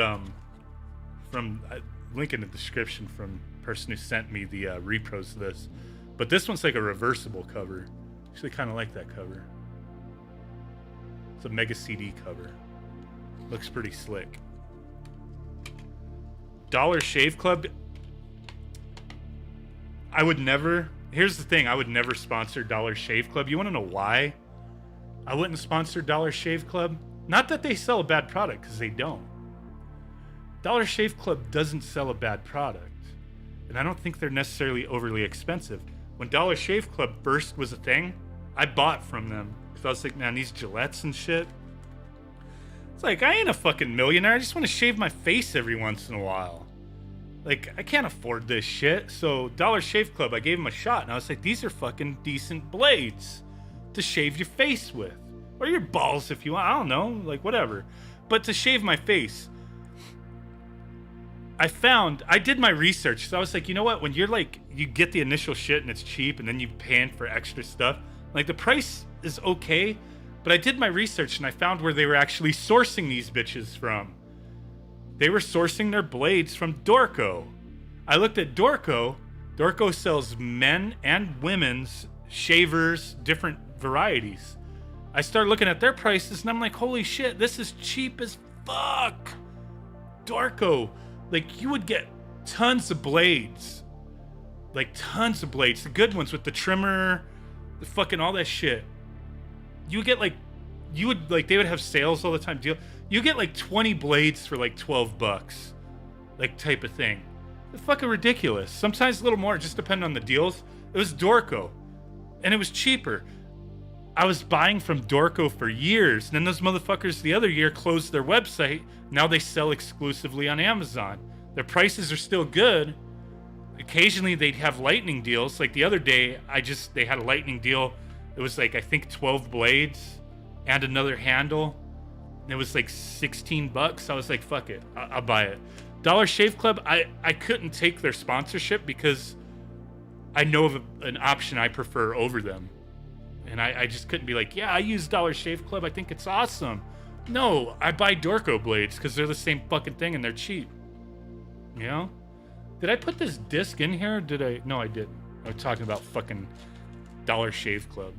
from link in the description from person who sent me the repros to this. But this one's like a reversible cover. Actually, kind of like that cover. It's a Mega CD cover. Looks pretty slick. Dollar Shave Club. I would never. Here's the thing. I would never sponsor Dollar Shave Club. You want to know why? I wouldn't sponsor Dollar Shave Club. Not that they sell a bad product, because they don't. Dollar Shave Club doesn't sell a bad product. And I don't think they're necessarily overly expensive. When Dollar Shave Club first was a thing, I bought from them. Because I was like, man, these Gillettes and shit. It's like, I ain't a fucking millionaire. I just want to shave my face every once in a while. Like, I can't afford this shit. So Dollar Shave Club, I gave them a shot. And I was like, these are fucking decent blades to shave your face with, or your balls if you want. I don't know, like whatever. But to shave my face, I did my research. So I was like, you know what? When you're like, you get the initial shit and it's cheap, and then you paying for extra stuff. Like the price is okay, but I did my research and I found where they were actually sourcing these bitches from. They were sourcing their blades from Dorco. I looked at Dorco. Dorco sells men and women's shavers, different varieties. I started looking at their prices and I'm like, holy shit, this is cheap as fuck. Dorco, like you would get tons of blades. Like tons of blades. The good ones with the trimmer, the fucking all that shit. You would get like, they would have sales all the time. You get like 20 blades for like $12. Like type of thing. It's fucking ridiculous. Sometimes a little more, just depending on the deals. It was Dorco. And it was cheaper. I was buying from Dorco for years. And then those motherfuckers the other year closed their website. Now they sell exclusively on Amazon. Their prices are still good. Occasionally they'd have lightning deals. Like the other day, they had a lightning deal. It was like, I think 12 blades and another handle. And it was like $16. I was like, fuck it, I'll buy it. Dollar Shave Club, I couldn't take their sponsorship because I know of an option I prefer over them. And I just couldn't be like, yeah, I use Dollar Shave Club. I think it's awesome. No, I buy Dorco blades because they're the same fucking thing and they're cheap. You know? Did I put this disc in here? Did I? No, I didn't. I was talking about fucking Dollar Shave Club.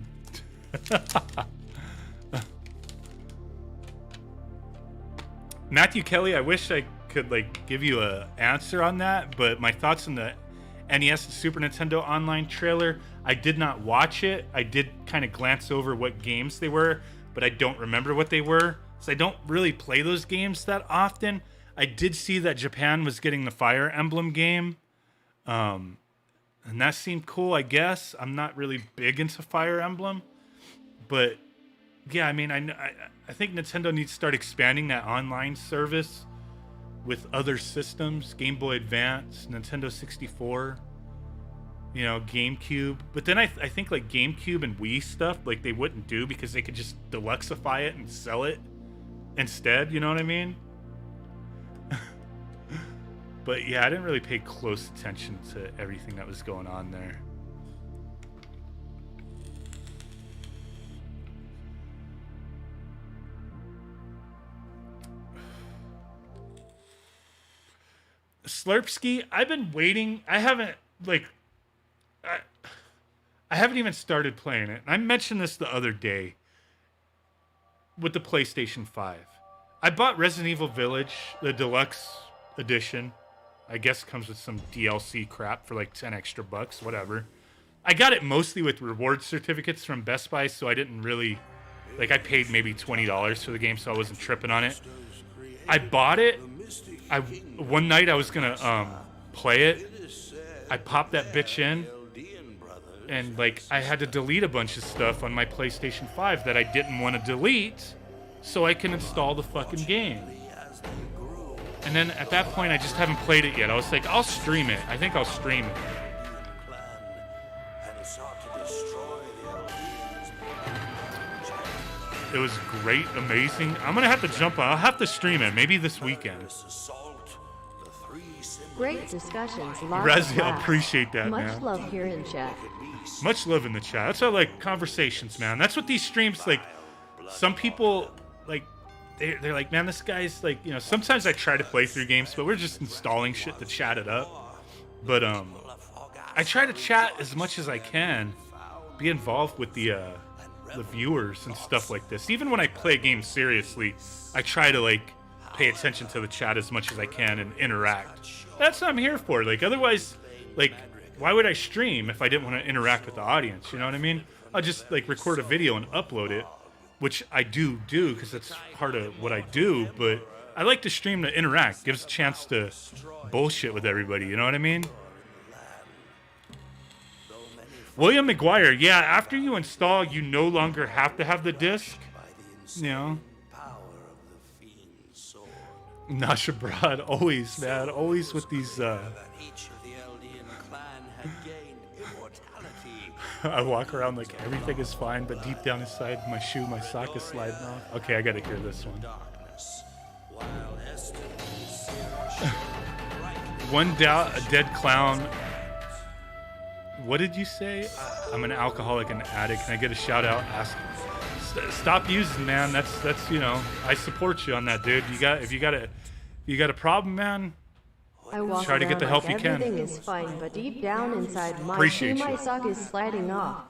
Matthew Kelly, I wish I could like give you a answer on that, but my thoughts on the NES and Super Nintendo online trailer, I did not watch it. I did kind of glance over what games they were, but I don't remember what they were. So I don't really play those games that often. I did see that Japan was getting the Fire Emblem game. And that seemed cool, I guess. I'm not really big into Fire Emblem. But yeah, I mean, I think Nintendo needs to start expanding that online service with other systems. Game Boy Advance, Nintendo 64, you know, GameCube. But then I think like GameCube and Wii stuff, like they wouldn't do because they could just deluxify it and sell it instead, you know what I mean? But yeah, I didn't really pay close attention to everything that was going on there. Slurpski, I've been waiting. I haven't even started playing it. I mentioned this the other day with the PlayStation 5. I bought Resident Evil Village, the deluxe edition. I guess it comes with some DLC crap for like 10 extra bucks, whatever. I got it mostly with reward certificates from Best Buy, so I didn't really, like I paid maybe $20 for the game, so I wasn't tripping on it. I bought it. One night I was gonna play it. I popped that bitch in, and like I had to delete a bunch of stuff on my PlayStation 5 that I didn't want to delete, so I can install the fucking game. And then at that point, I just haven't played it yet. I was like, I'll stream it. I think I'll stream it. It was great, amazing. I'm gonna have to jump on. I'll have to stream it, maybe this weekend. Great discussions, lots Razzie, of I laughs. appreciate that, Much man. love here in chat. Much love in the chat. That's how I like conversations, man. That's what these streams, like, some people, like, they're like, man, this guy's like, you know, sometimes I try to play through games, but we're just installing shit to chat it up. But I try to chat as much as I can, be involved with the viewers and stuff like this. Even when I play games seriously, I try to like pay attention to the chat as much as I can and interact. That's what I'm here for. Like, otherwise, like, why would I stream if I didn't want to interact with the audience? You know what I mean? I'll just like record a video and upload it, which I do because that's part of what I do. But I like to stream to interact. Gives a chance to bullshit with everybody. You know what I mean? William McGuire, yeah, after you install, you no longer have to have the disc. You know? Nashabrad, always, man. Always with these, I walk around like everything is fine, but deep down inside, my sock is sliding off. Okay, I gotta hear this one. One doubt, a dead clown. What did you say? I'm an alcoholic and addict. Can I get a shout out? Stop using, man. That's you know, I support you on that, dude. If you got a problem, man. I walk Try to get the help you can. Everything is fine, but deep down inside, my Appreciate you. sock is sliding off.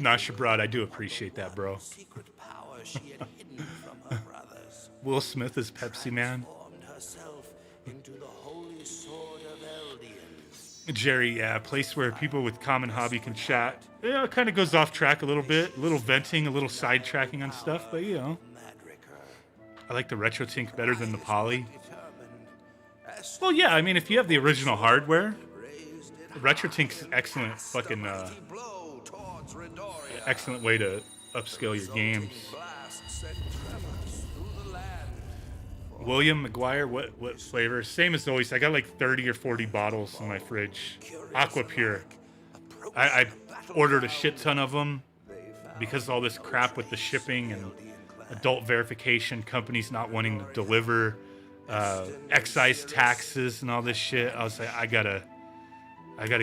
Nah, Shabrad, I do appreciate that, bro. Will Smith is Pepsi Man. Jerry, yeah, a place where people with common hobby can chat. Yeah, it kind of goes off track a little bit. A little venting, a little sidetracking on stuff, but you know. I like the RetroTink better than the Poly. Well, yeah, I mean, if you have the original hardware, RetroTink's excellent fucking excellent way to upscale your games. William McGuire, what flavor? Same as always. I got like 30 or 40 bottles in my fridge. Aqua Pure. I ordered a shit ton of them because of all this crap with the shipping and adult verification, companies not wanting to deliver, excise taxes and all this shit. I was like, I gotta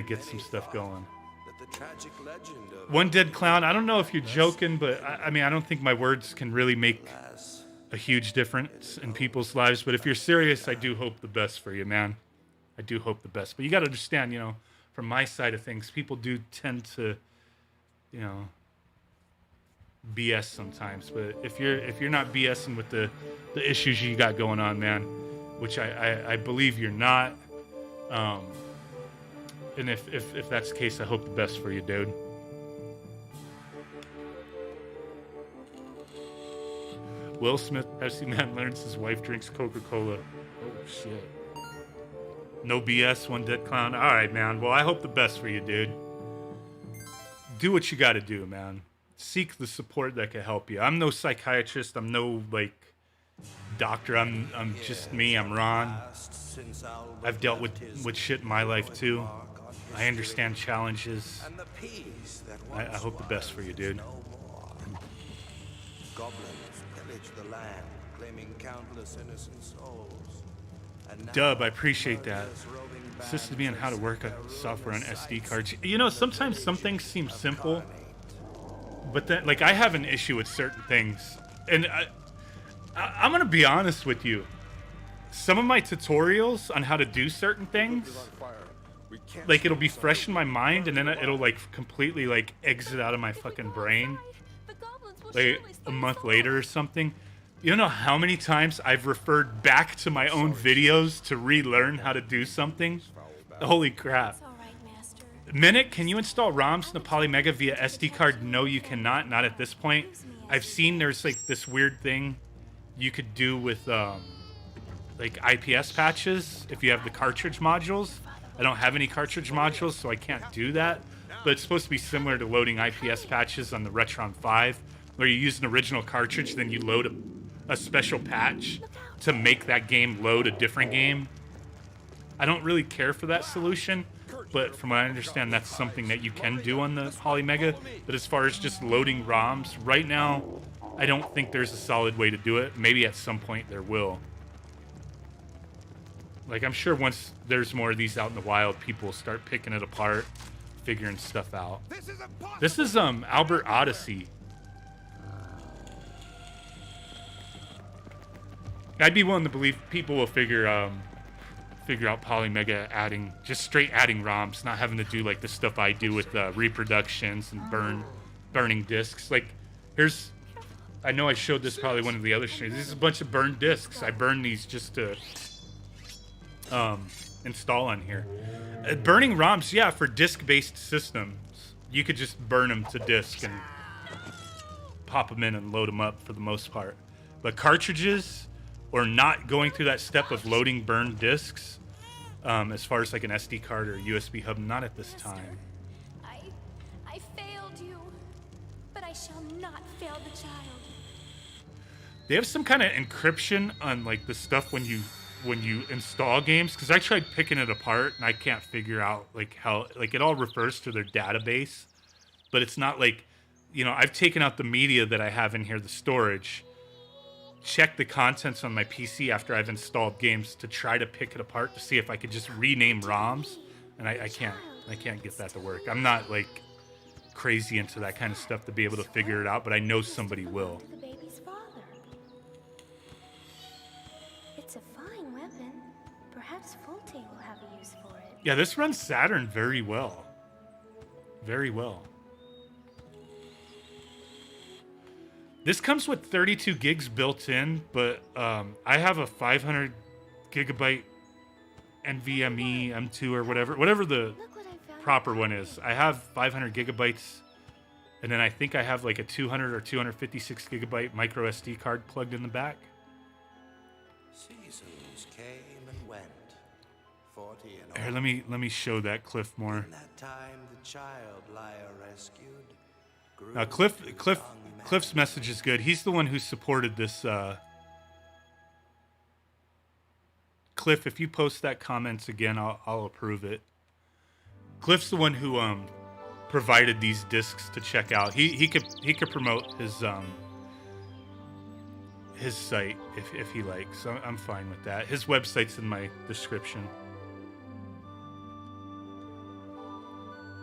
get some stuff going. One Dead Clown, I don't know if you're joking, but I mean, I don't think my words can really make a huge difference in people's lives. But if you're serious, I do hope the best for you, man. I do hope the best. But you got to understand, you know, from my side of things, people do tend to, you know, BS sometimes. But if you're not BSing with the issues you got going on, man, which I believe you're not, and if that's the case, I hope the best for you, dude. Will Smith, Pepsi Man learns his wife drinks Coca-Cola. Oh, shit. No BS, One Dead Clown. All right, man. Well, I hope the best for you, dude. Do what you got to do, man. Seek the support that can help you. I'm no psychiatrist. I'm no, like, doctor. I'm just me. I'm Ron. I've dealt with shit in my life, too. I understand challenges. I hope the best for you, dude. The land, claiming countless innocent souls. Dub, I appreciate that. Assisted me on how to work a software on SD cards. You know, sometimes some things seem simple, but then, like, I have an issue with certain things, and I'm gonna be honest with you. Some of my tutorials on how to do certain things, like, it'll be fresh in my mind, and then it'll like completely like exit out of my fucking brain. Like a month later or something. You know how many times I've referred back to my own videos to relearn how to do something? Holy crap. Minute, can you install ROMs in the Polymega via SD card? No, you cannot. Not at this point. I've seen there's like this weird thing you could do with like IPS patches if you have the cartridge modules. I don't have any cartridge modules, so I can't do that. But it's supposed to be similar to loading IPS patches on the Retron 5. Where you use an original cartridge, then you load a special patch to make that game load a different game. I don't really care for that solution, but from what I understand, that's something that you can do on the Polymega. But as far as just loading ROMs, right now, I don't think there's a solid way to do it. Maybe at some point there will. Like, I'm sure once there's more of these out in the wild, people will start picking it apart, figuring stuff out. This is Albert Odyssey. I'd be willing to believe people will figure out Polymega adding ROMs, not having to do like the stuff I do with reproductions and burning discs. Like, I know I showed this probably one of the other streams. This is a bunch of burned discs. I burn these just to install on here. Burning ROMs, yeah, for disc-based systems, you could just burn them to disk and pop them in and load them up for the most part. But cartridges, or not going through that step of loading burned discs, as far as like an SD card or USB hub, not at this time. I failed you, but I shall not fail the child. They have some kind of encryption on like the stuff when you install games, because I tried picking it apart and I can't figure out like how, like, it all refers to their database, but it's not like, you know, I've taken out the media that I have in here, the storage, check the contents on my PC after I've installed games to try to pick it apart to see if I could just rename ROMs, and I can't get that to work. I'm not like crazy into that kind of stuff to be able to figure it out, but I know somebody will. The baby's father. It's a fine weapon. Perhaps Fulte will have a use for it. Yeah, this runs Saturn very well. Very well. This comes with 32 gigs built in, but I have a 500 gigabyte NVMe M2 or whatever the proper one is. I have 500 gigabytes, and then I think I have like a 200 or 256 gigabyte micro SD card plugged in the back. Seasons came and went. 40 and Here, let me show that cliff more. In that time, the child Lyra rescued grew Cliff's message is good. He's the one who supported this. Cliff, if you post that comments again, I'll approve it. Cliff's the one who provided these discs to check out. He could promote his site if he likes. So I'm fine with that. His website's in my description.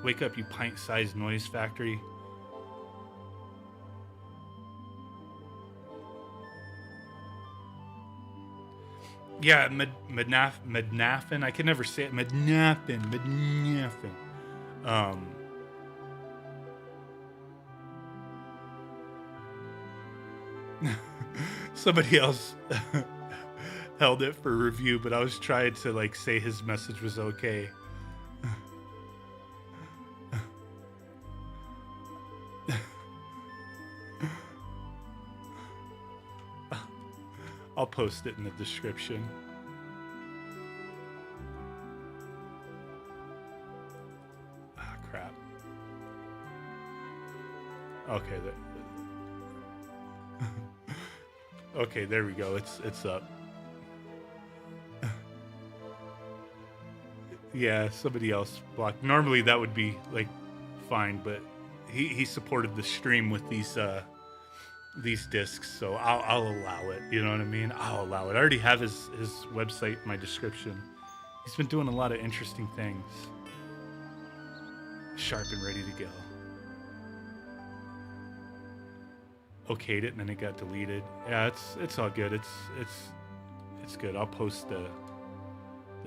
Wake up, you pint-sized noise factory. Yeah, Mednafin. I can never say it. Mednafin. Somebody else held it for review, but I was trying to like say his message was okay. I'll post it in the description. Ah, crap. Okay, okay, there we go. It's up. Yeah, somebody else blocked. Normally that would be like fine, but he supported the stream with these discs, so I'll allow it. You know what I mean? I'll allow it. I already have his website in my description. He's been doing a lot of interesting things. Sharp and ready to go. Okayed it and then it got deleted. Yeah, it's all good. It's good. I'll post the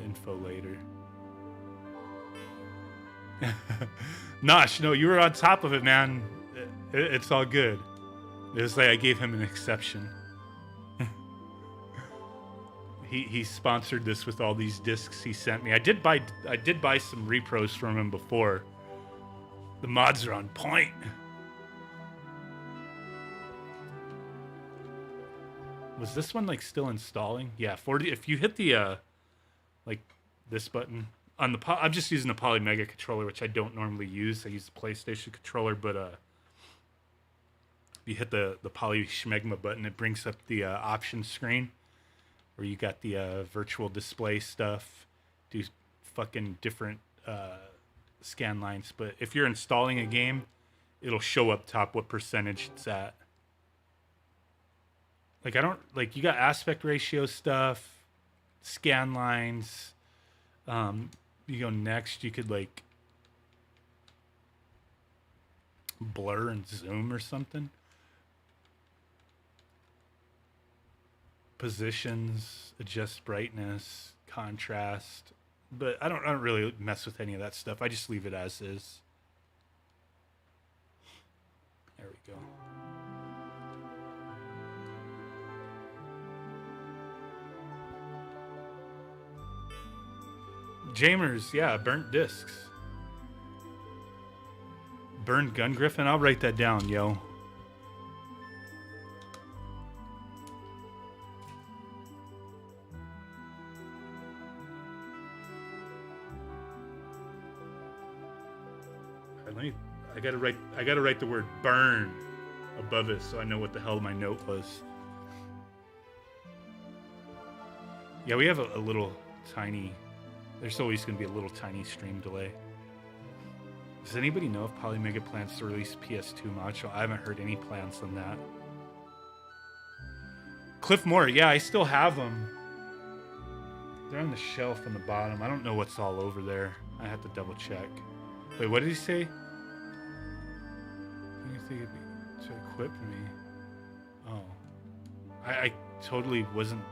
info later. Nosh, no, you were on top of it, man. It's all good. It was like I gave him an exception. He sponsored this with all these discs he sent me. I did buy some repros from him before. The mods are on point. Was this one like still installing? Yeah, 40. If you hit the like this button on the I'm just using the Polymega controller, which I don't normally use. I use the PlayStation controller, but if you hit the Polymega button, it brings up the options screen where you got the virtual display stuff, do fucking different scan lines. But if you're installing a game, it'll show up top what percentage it's at. Like, I don't, like, you got aspect ratio stuff, scan lines. You go next, you could, like, blur and zoom or something. Positions, adjust brightness, contrast. But I don't really mess with any of that stuff. I just leave it as is. There we go. Jamers, yeah, burnt discs. Burned gun griffin. I'll write that down, yo. I gotta write the word burn above it so I know what the hell my note was. Yeah, we have a little tiny. There's always going to be a little tiny stream delay. Does anybody know if Polymega plans to release PS2 module? I haven't heard any plans on that. Cliff Moore, yeah, I still have them. They're on the shelf on the bottom. I don't know what's all over there. I have to double check. Wait, what did he say? What do you think it'd be to equip me? Oh. I totally wasn't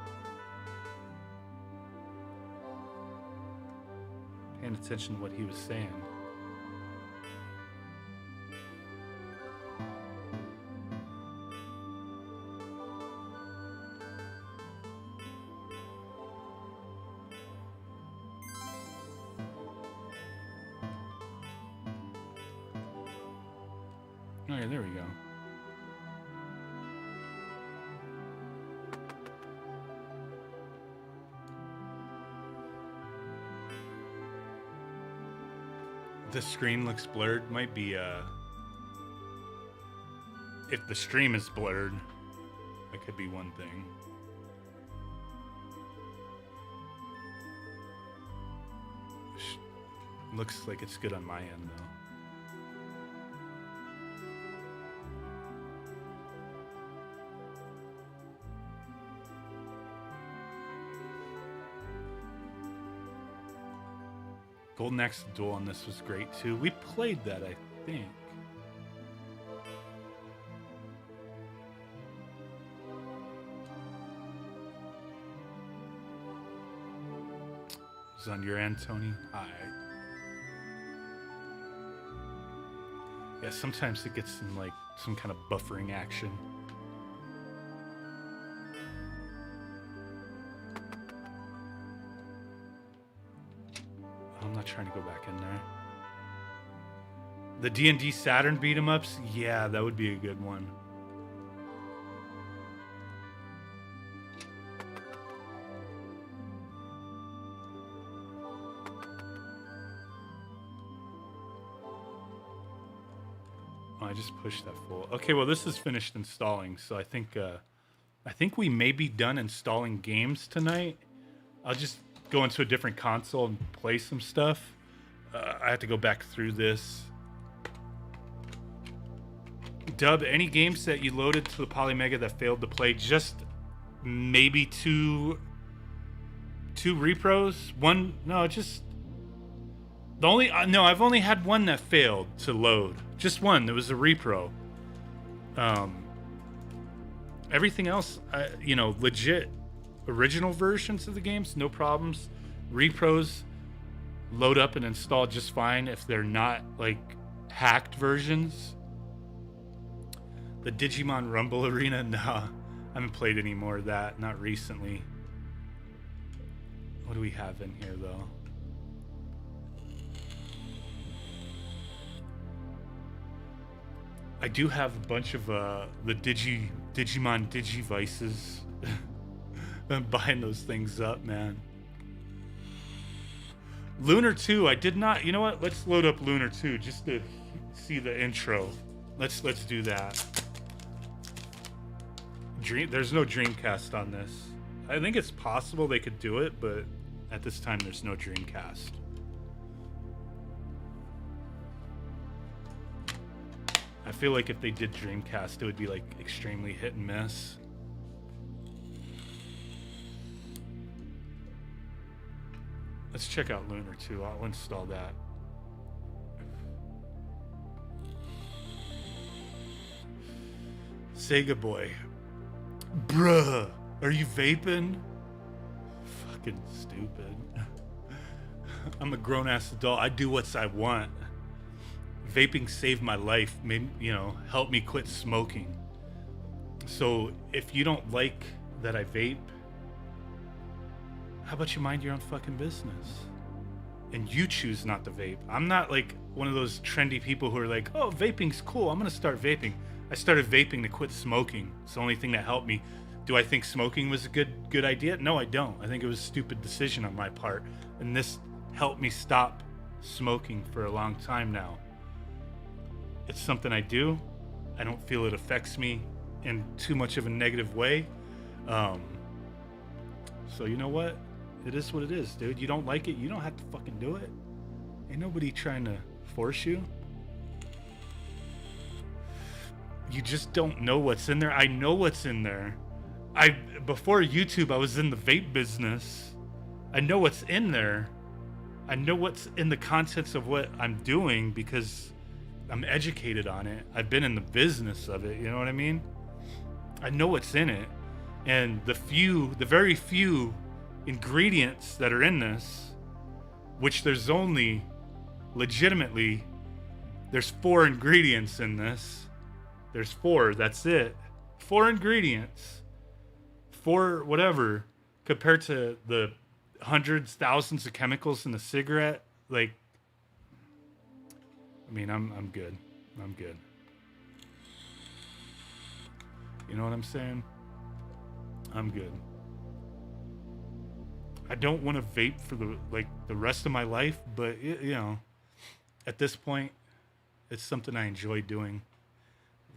paying attention to what he was saying. Okay, there we go. The screen looks blurred. Might be if the stream is blurred, that could be one thing. Looks like it's good on my end, though. Golden Axe Duel on this was great, too. We played that, I think. Is on your end, Tony? Hi. Yeah, sometimes it gets some kind of buffering action. I'm not trying to go back in there. The D&D Saturn beat 'em ups? Yeah, that would be a good one. I just pushed that full. Okay, well this is finished installing, so I think we may be done installing games tonight. I'll just go into a different console and play some stuff. I have to go back through this. Dub, any games that you loaded to the Polymega that failed to play? Just maybe two repros. One, no, just the only no. I've only had one that failed to load. Just one. There was a repro. Everything else, legit original versions of the games, no problems. Repros load up and install just fine if they're not hacked versions. The Digimon Rumble Arena, nah, I haven't played any more of that, not recently. What do we have in here though? I do have a bunch of the Digimon Digivices. I'm buying those things up, man. Lunar 2, I did not. You know what? Let's load up Lunar 2 just to see the intro. Let's do that. There's no Dreamcast on this. I think it's possible they could do it, but at this time there's no Dreamcast. I feel like if they did Dreamcast, it would be extremely hit and miss. Let's check out Lunar 2. I'll install that. Sega Boy. Bruh, are you vaping? Fucking stupid. I'm a grown-ass adult. I do what I want. Vaping saved my life. Made, helped me quit smoking. So if you don't like that I vape, how about you mind your own fucking business? And you choose not to vape. I'm not one of those trendy people who are like, oh, vaping's cool, I'm gonna start vaping. I started vaping to quit smoking. It's the only thing that helped me. Do I think smoking was a good idea? No, I don't. I think it was a stupid decision on my part. And this helped me stop smoking for a long time now. It's something I do. I don't feel it affects me in too much of a negative way. So you know what? It is what it is, dude. You don't like it, you don't have to fucking do it. Ain't nobody trying to force you. You just don't know what's in there. I know what's in there. Before YouTube, I was in the vape business. I know what's in there. I know what's in the contents of what I'm doing because I'm educated on it. I've been in the business of it, you know what I mean? I know what's in it. And the very few ingredients that are in this, which there's only legitimately, there's 4 ingredients in this. There's 4, that's it. 4 ingredients. 4 whatever, compared to the hundreds, thousands of chemicals in the cigarette. I'm good. I'm good. You know what I'm saying? I'm good. I don't want to vape for the rest of my life, but at this point, it's something I enjoy doing.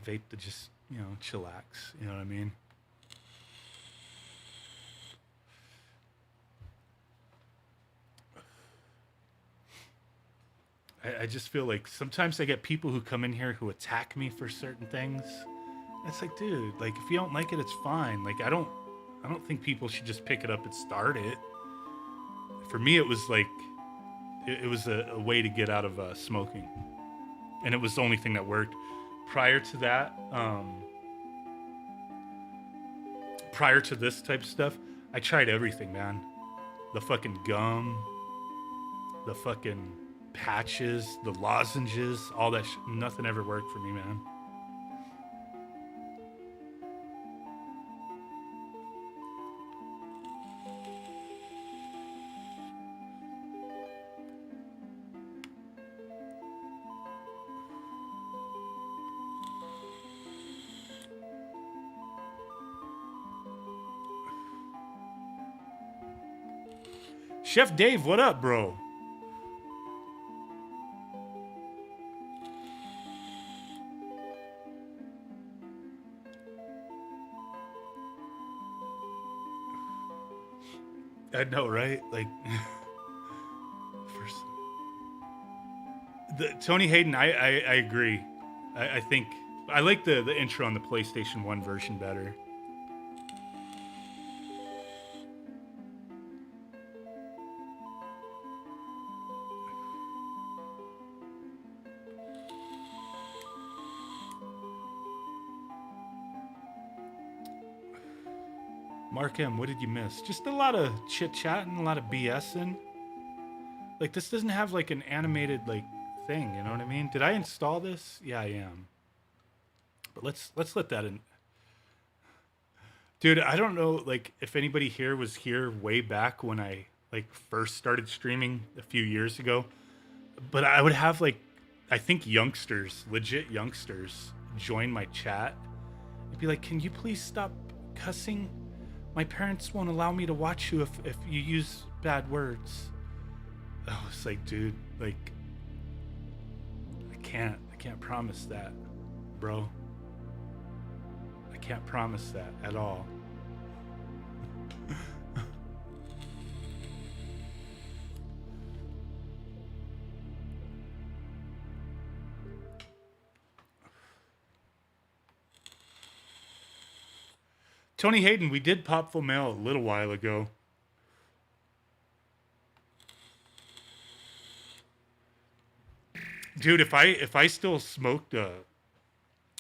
Vape to just you know, chillax. You know what I mean? I just feel like sometimes I get people who come in here who attack me for certain things. It's like, dude, like if you don't like it, it's fine. Like I don't think people should just pick it up and start it. For me, it was like it was a way to get out of smoking, and it was the only thing that worked. Prior to that, prior to this type of stuff, I tried everything, man. The fucking gum, the fucking patches, the lozenges, all that nothing ever worked for me, man. Chef Dave, what up, bro? I know, right? Like, first, Tony Hayden, I agree. I think I like the intro on the PlayStation 1 version better. Mark M, what did you miss? Just a lot of chit-chatting, a lot of BSing. Like, this doesn't have, like, an animated, like, thing, you know what I mean? Did I install this? Yeah, I am. But let's let that in. Dude, I don't know, like, if anybody here was here way back when I, like, first started streaming a few years ago. But I would have, like, I think youngsters, legit youngsters, join my chat. I'd be like, can you please stop cussing? My parents won't allow me to watch you if you use bad words. I was like, dude, like, I can't promise that, bro. I can't promise that at all. Tony Hayden, we did Popful Mail a little while ago. Dude, if I still smoked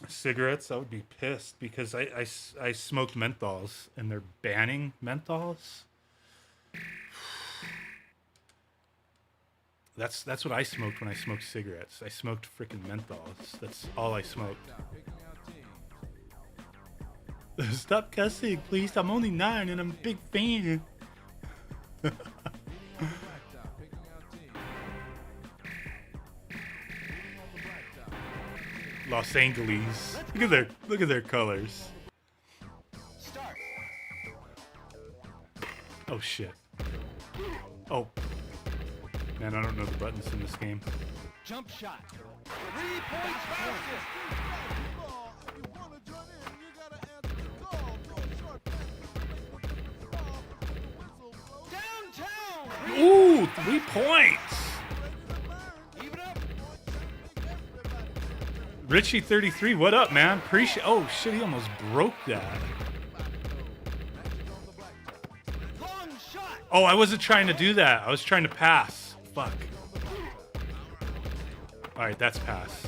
cigarettes, I would be pissed because I smoked menthols and they're banning menthols. That's what I smoked when I smoked cigarettes. I smoked freaking menthols. That's all I smoked. Stop cussing, please. I'm only 9 and I'm a big fan. Los Angeles. Look at their colors. Oh shit. Oh. Man, I don't know the buttons in this game. Jump shot. 3 points fastest. Ooh, 3 points. Richie 33, what up, man? Appreciate. Oh shit, he almost broke that. Oh, I wasn't trying to do that. I was trying to pass. Fuck. All right, that's pass.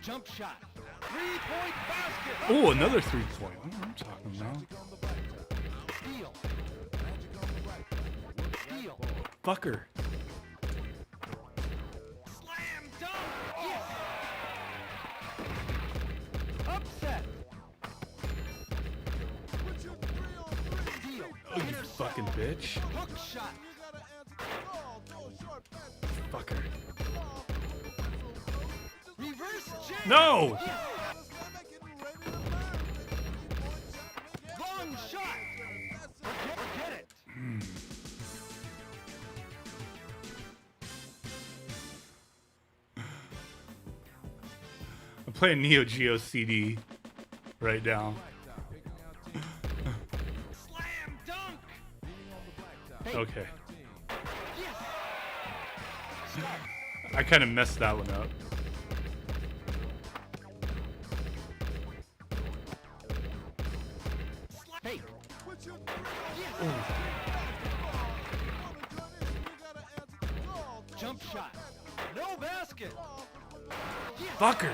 Jump shot. 3-point basket. Oh, another 3-point. What am I talking about? Fucker. Slam dunk. Yes. Upset. Oh, you fucking bitch. Hook shot. Fucker. Reverse jam. No! Long shot. Forget it. I'm playing Neo Geo CD right now. Slam dunk! Okay. I kind of messed that one up. Hey! Jump shot. No basket. Fucker.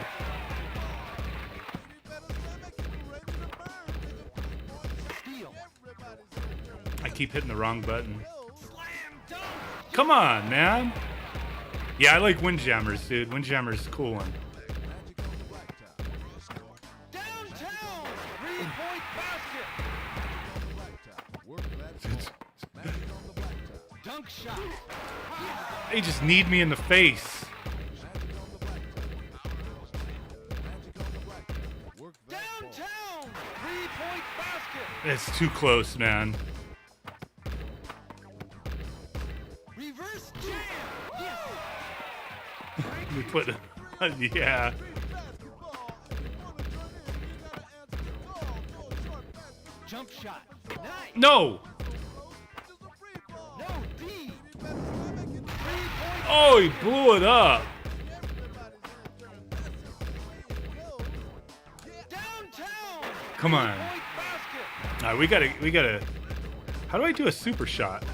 Steal. I keep hitting the wrong button. Come on, man. Yeah, I like Windjammers, dude. Windjammers is a cool one. Downtown. 3-point basket. Dunk shot. They just need me in the face. Downtown. 3-point basket. It's too close, man. Reverse jam. Yes. We put, yeah. Jump shot. Nice. No. No D. 3-point. Oh, he blew it up. Downtown. Come on. 3-point basket. All right, we gotta. How do I do a super shot?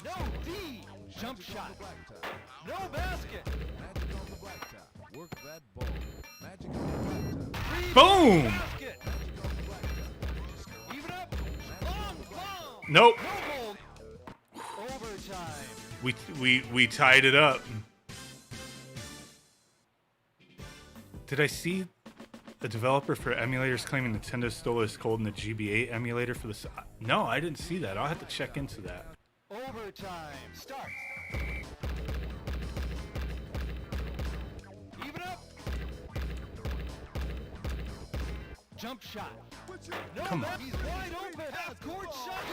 No D. Jump shot. No basket. Boom. Basket. Even up. Long bomb. Nope. No goal. Overtime. We tied it up. Did I see the developer for emulators claiming Nintendo stole his code in the GBA emulator for the? No, I didn't see that. I'll have to check into that. Overtime. Start. Even up. Jump shot. No, Come on. He's wide open. Half court shot.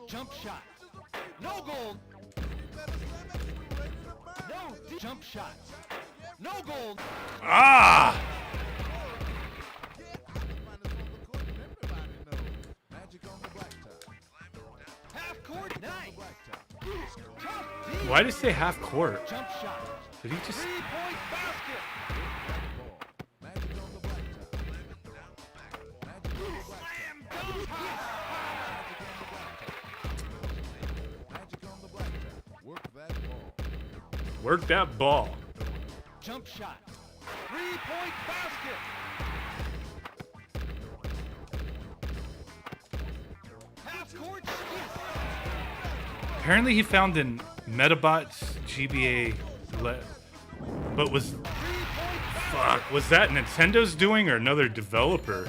Jump shot. No goal. No jump shot. No goal. Ah! Half court. Nice. Why did it say half court? Jump shot. Did he just? 3-point basket. Slam dunk. Work that ball. Jump shot. 3-point basket. Half court. Apparently he found in Metabot's GBA, but was was that Nintendo's doing or another developer?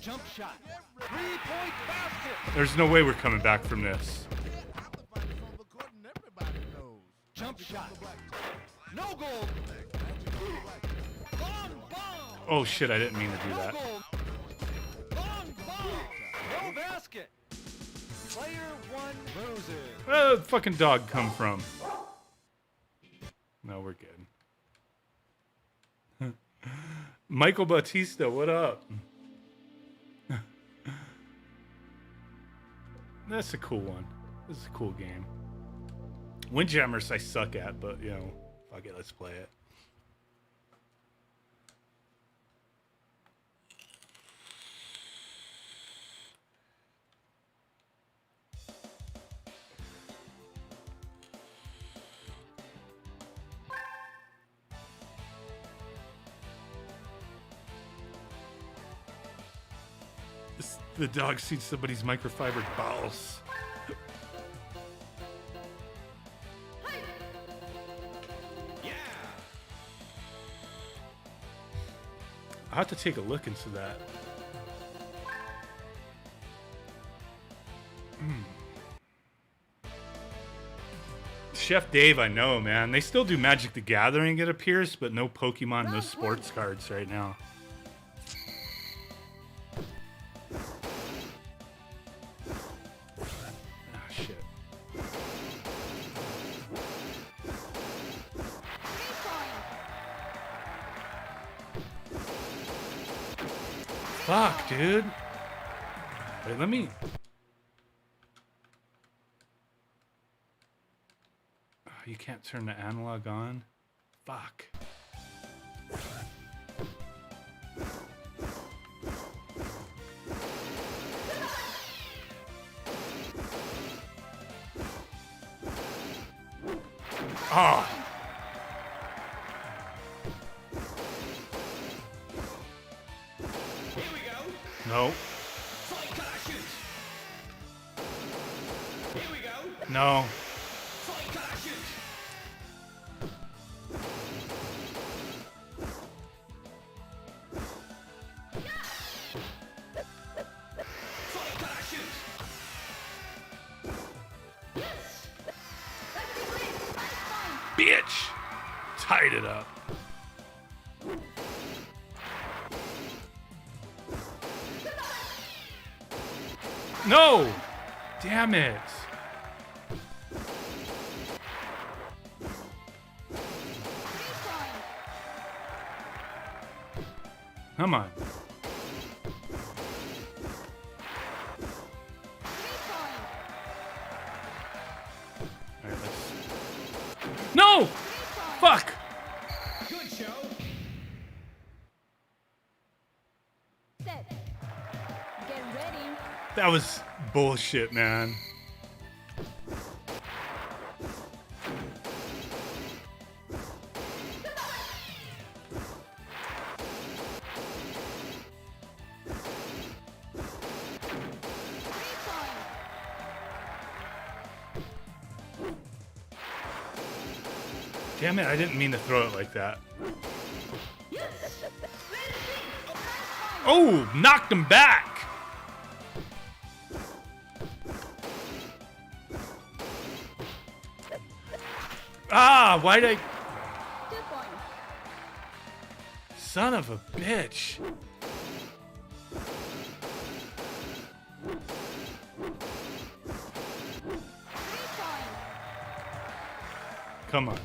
Jump shot. 3-point basket. There's no way we're coming back from this. Jump shot. No goal. Long bomb. Oh shit, I didn't mean to do No that. goal. Long bomb. No basket. Player one loses. Where did the fucking dog come from? No, we're good. Michael Bautista, what up? That's a cool one. This is a cool game. Windjammers I suck at, but you know, fuck it, let's play it. The dog sees somebody's microfiber balls. I'll have to take a look into that. Chef Dave, I know, man. They still do Magic the Gathering, it appears, but no Pokemon, no sports cards right now. Ah, shit. Fuck, dude. Wait, let me... Oh, you can't turn the analog on? Fuck. Oh. Here we go. No. Flying parachute. Here we go. No. Flying parachute. Flying parachute. Bitch! Tied it up. No! Damn it. Come on. Alright, let's... No! Fuck! Good show. Set. Get ready. That was bullshit, man. Damn it, I didn't mean to throw it like that. Oh, knocked him back! Ah, why'd I... 2 points. Son of a bitch. Come on.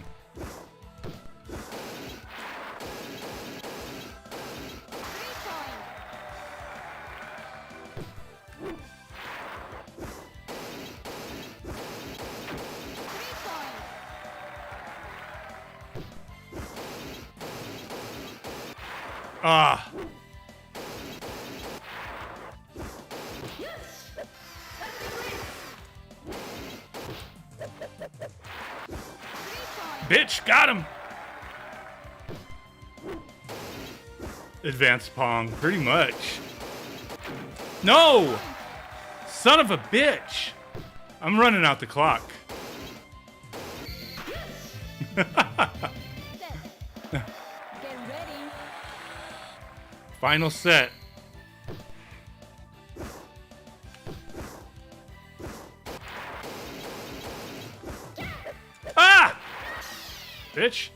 Ah. Bitch, got him. Advanced Pong, pretty much. No! Son of a bitch. I'm running out the clock. Get ready. Final set. Ah! Bitch.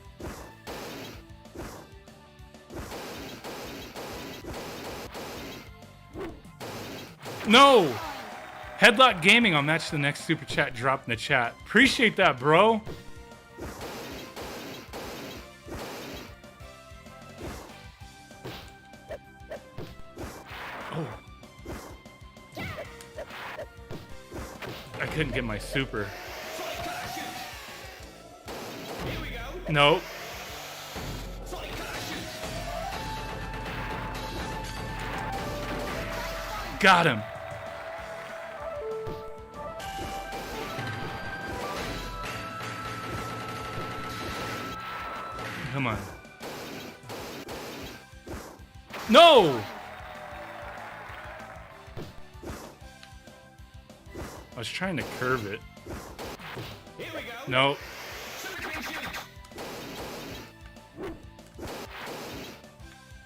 No! Headlock Gaming, I'll match the next super chat drop in the chat. Appreciate that, bro. Oh. I couldn't get my super. Nope. Got him. Come on. No! I was trying to curve it. Here we go. Nope.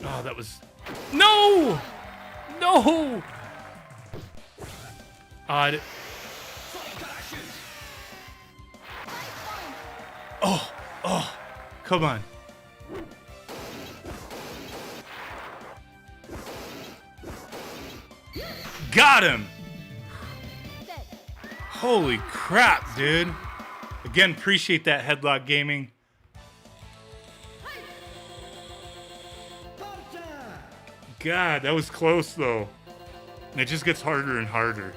Oh, that was... No! No! Odd. Oh, oh, come on. Got him! Holy crap, dude. Again, appreciate that, Headlock Gaming. God, that was close though. And it just gets harder and harder.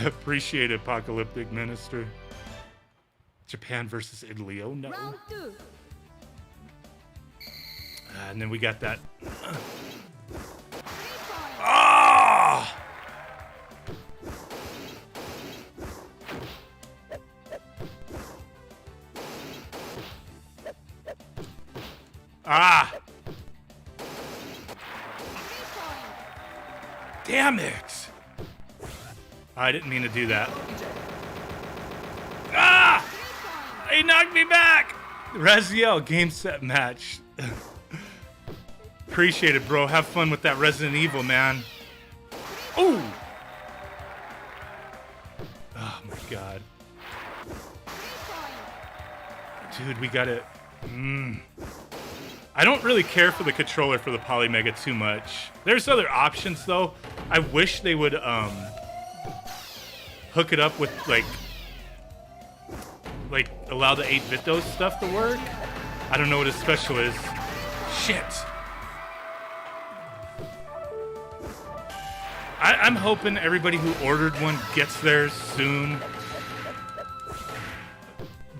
Appreciate it, Apocalyptic Minister. Japan versus Italy. Oh no. Round 2. And then we got that. Ah! Ah! Damn it! I didn't mean to do that. Ah! He knocked me back! Raziel, game set match. Appreciate it, bro. Have fun with that Resident Evil, man. Ooh! Oh my god. Dude, we got it. I don't really care for the controller for the Polymega too much. There's other options though. I wish they would hook it up with like allow the 8-bit stuff to work. I don't know what his special is. Shit. I'm hoping everybody who ordered one gets theirs soon.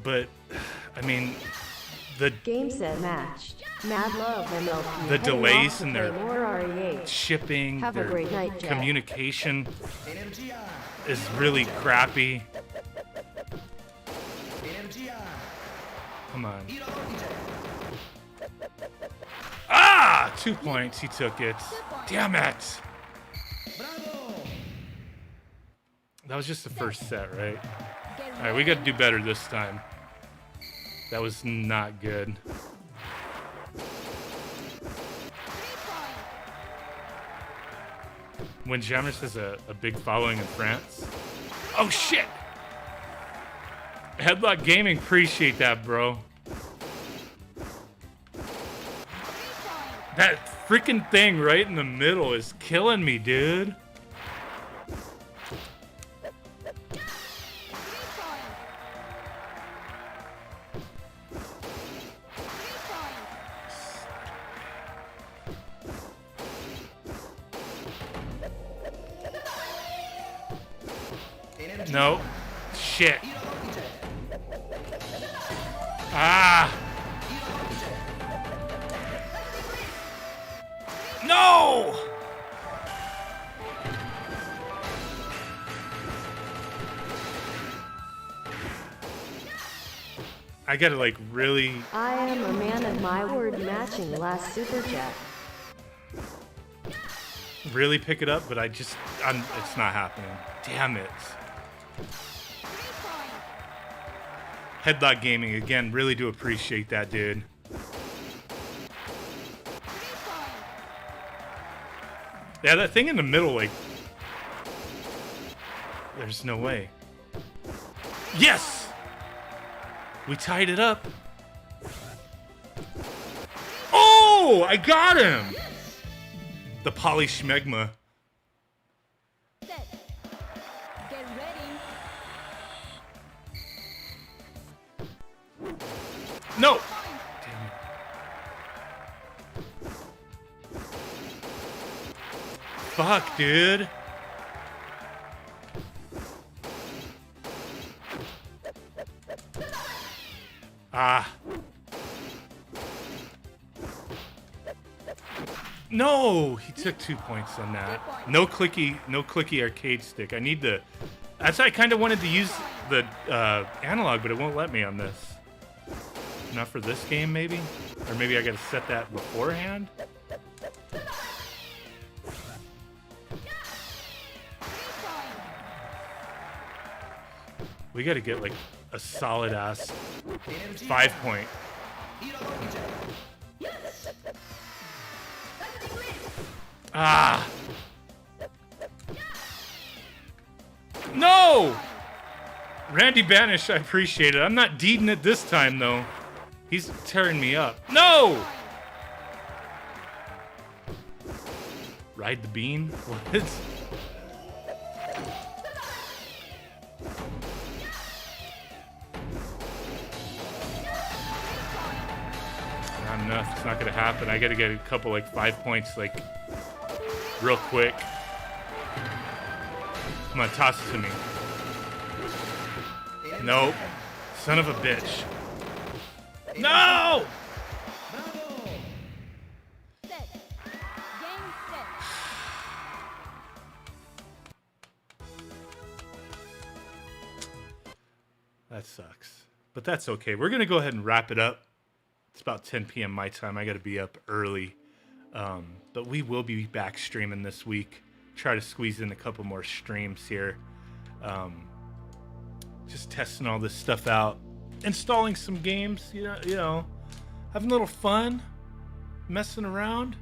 But I mean, the game set match. Mad love MLP. The delays in their more REH. shipping, Have a their great night, Jack. communication is really crappy. Come on. Ah! 2 points. He took it. Damn it. That was just the first set, right? All right, we got to do better this time. That was not good. When Jammers has a big following in France. Oh, shit! Headlock Gaming, appreciate that, bro. That freaking thing right in the middle is killing me, dude. No. Shit. Ah. No! I gotta like really... I am a man of my word, matching last super chat. Really pick it up, but it's not happening. Damn it. Headlock Gaming, again, really do appreciate that, dude. Yeah, that thing in the middle, like... There's no way. Yes! We tied it up. Oh! I got him! The Polyschmegma. Set. Get ready. No! Damn it. Fuck, dude. Ah. No, he took 2 points on that. No clicky arcade stick. I need the... That's why I kind of wanted to use the analog, but it won't let me on this. Not for this game, maybe? Or maybe I gotta set that beforehand? We gotta get like a solid ass 5 point. Ah! No! Randy Banish, I appreciate it. I'm not deeding it this time though. He's tearing me up. No! Ride the bean? What? enough. It's not gonna happen. I gotta get a couple, like 5 points, like real quick. Come on, toss it to me. Nope. Son of a bitch. No! Set. Game set. That sucks. But that's okay. We're going to go ahead and wrap it up. It's about 10 p.m. my time. I got to be up early. But we will be back streaming this week. Try to squeeze in a couple more streams here. Just testing all this stuff out. Installing some games, you know, having a little fun. Messing around.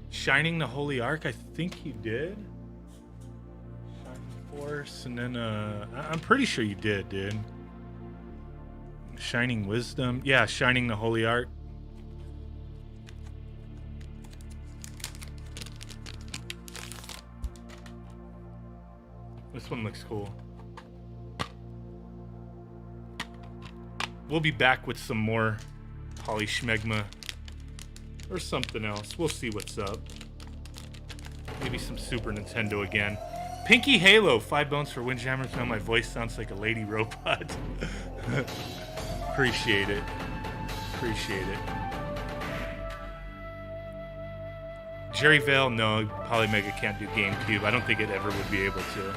Shining the Holy Ark, I think you did. Force, and then I'm pretty sure you did, dude. Shining Wisdom, yeah, Shining the Holy Ark. This one looks cool. We'll be back with some more Polyschmegma or something else. We'll see what's up. Maybe some Super Nintendo again. Pinky Halo, 5 bones for Windjammers. Now my voice sounds like a lady robot. Appreciate it. Appreciate it. Jerry Vale, no, Polymega can't do GameCube. I don't think it ever would be able to.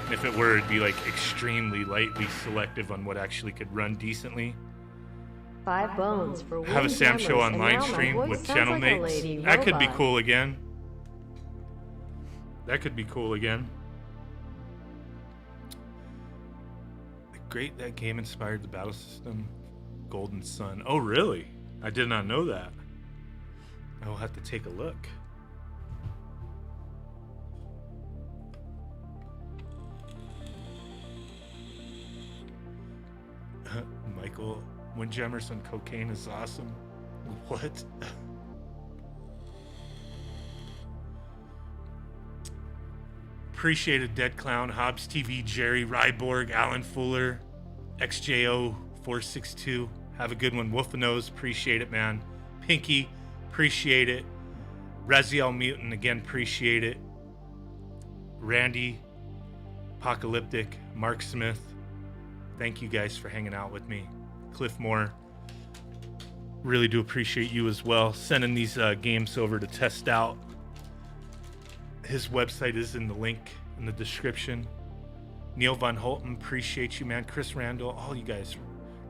And if it were, it'd be like extremely lightly selective on what actually could run decently. 5 bones for Have a Sam Show Windjammers, and online now my stream voice with sounds channel like a mates. lady That could be robot. cool again. That could be cool again. Great, that game inspired the battle system Golden Sun. Oh, really? I did not know that. I will have to take a look. Michael, Windjammers on cocaine is awesome. What? Appreciated Dead Clown, Hobbs TV, Jerry, Ryborg, Alan Fuller, XJO462. Have a good one. Wolfenose, appreciate it, man. Pinky, appreciate it. Raziel Mutant, again, appreciate it. Randy, Apocalyptic, Mark Smith. Thank you guys for hanging out with me. Cliff Moore, really do appreciate you as well. Sending these games over to test out. His website is in the link in the description. Neil Von Holten, appreciate you, man. Chris Randall, all you guys.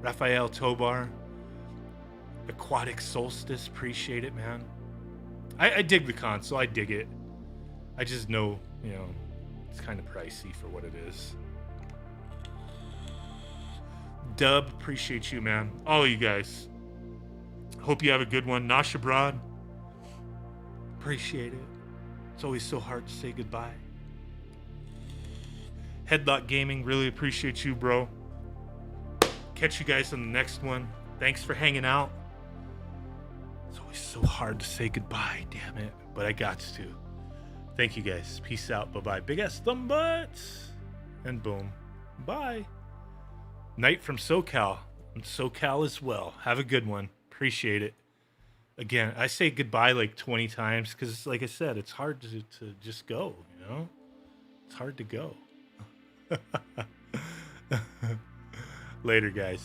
Raphael Tobar. Aquatic Solstice, appreciate it, man. I dig the console. I dig it. I just know, you know, it's kind of pricey for what it is. Dub, appreciate you, man. All of you guys. Hope you have a good one. Nasha Broad, appreciate it. It's always so hard to say goodbye. Headlock Gaming, really appreciate you, bro. Catch you guys on the next one. Thanks for hanging out. It's always so hard to say goodbye, damn it. But I got to. Thank you guys. Peace out. Bye-bye. Big ass thumb butts. And boom. Bye. Night from SoCal. And SoCal as well. Have a good one. Appreciate it. Again, I say goodbye like 20 times because, like I said, it's hard to just go, you know? It's hard to go. Later, guys.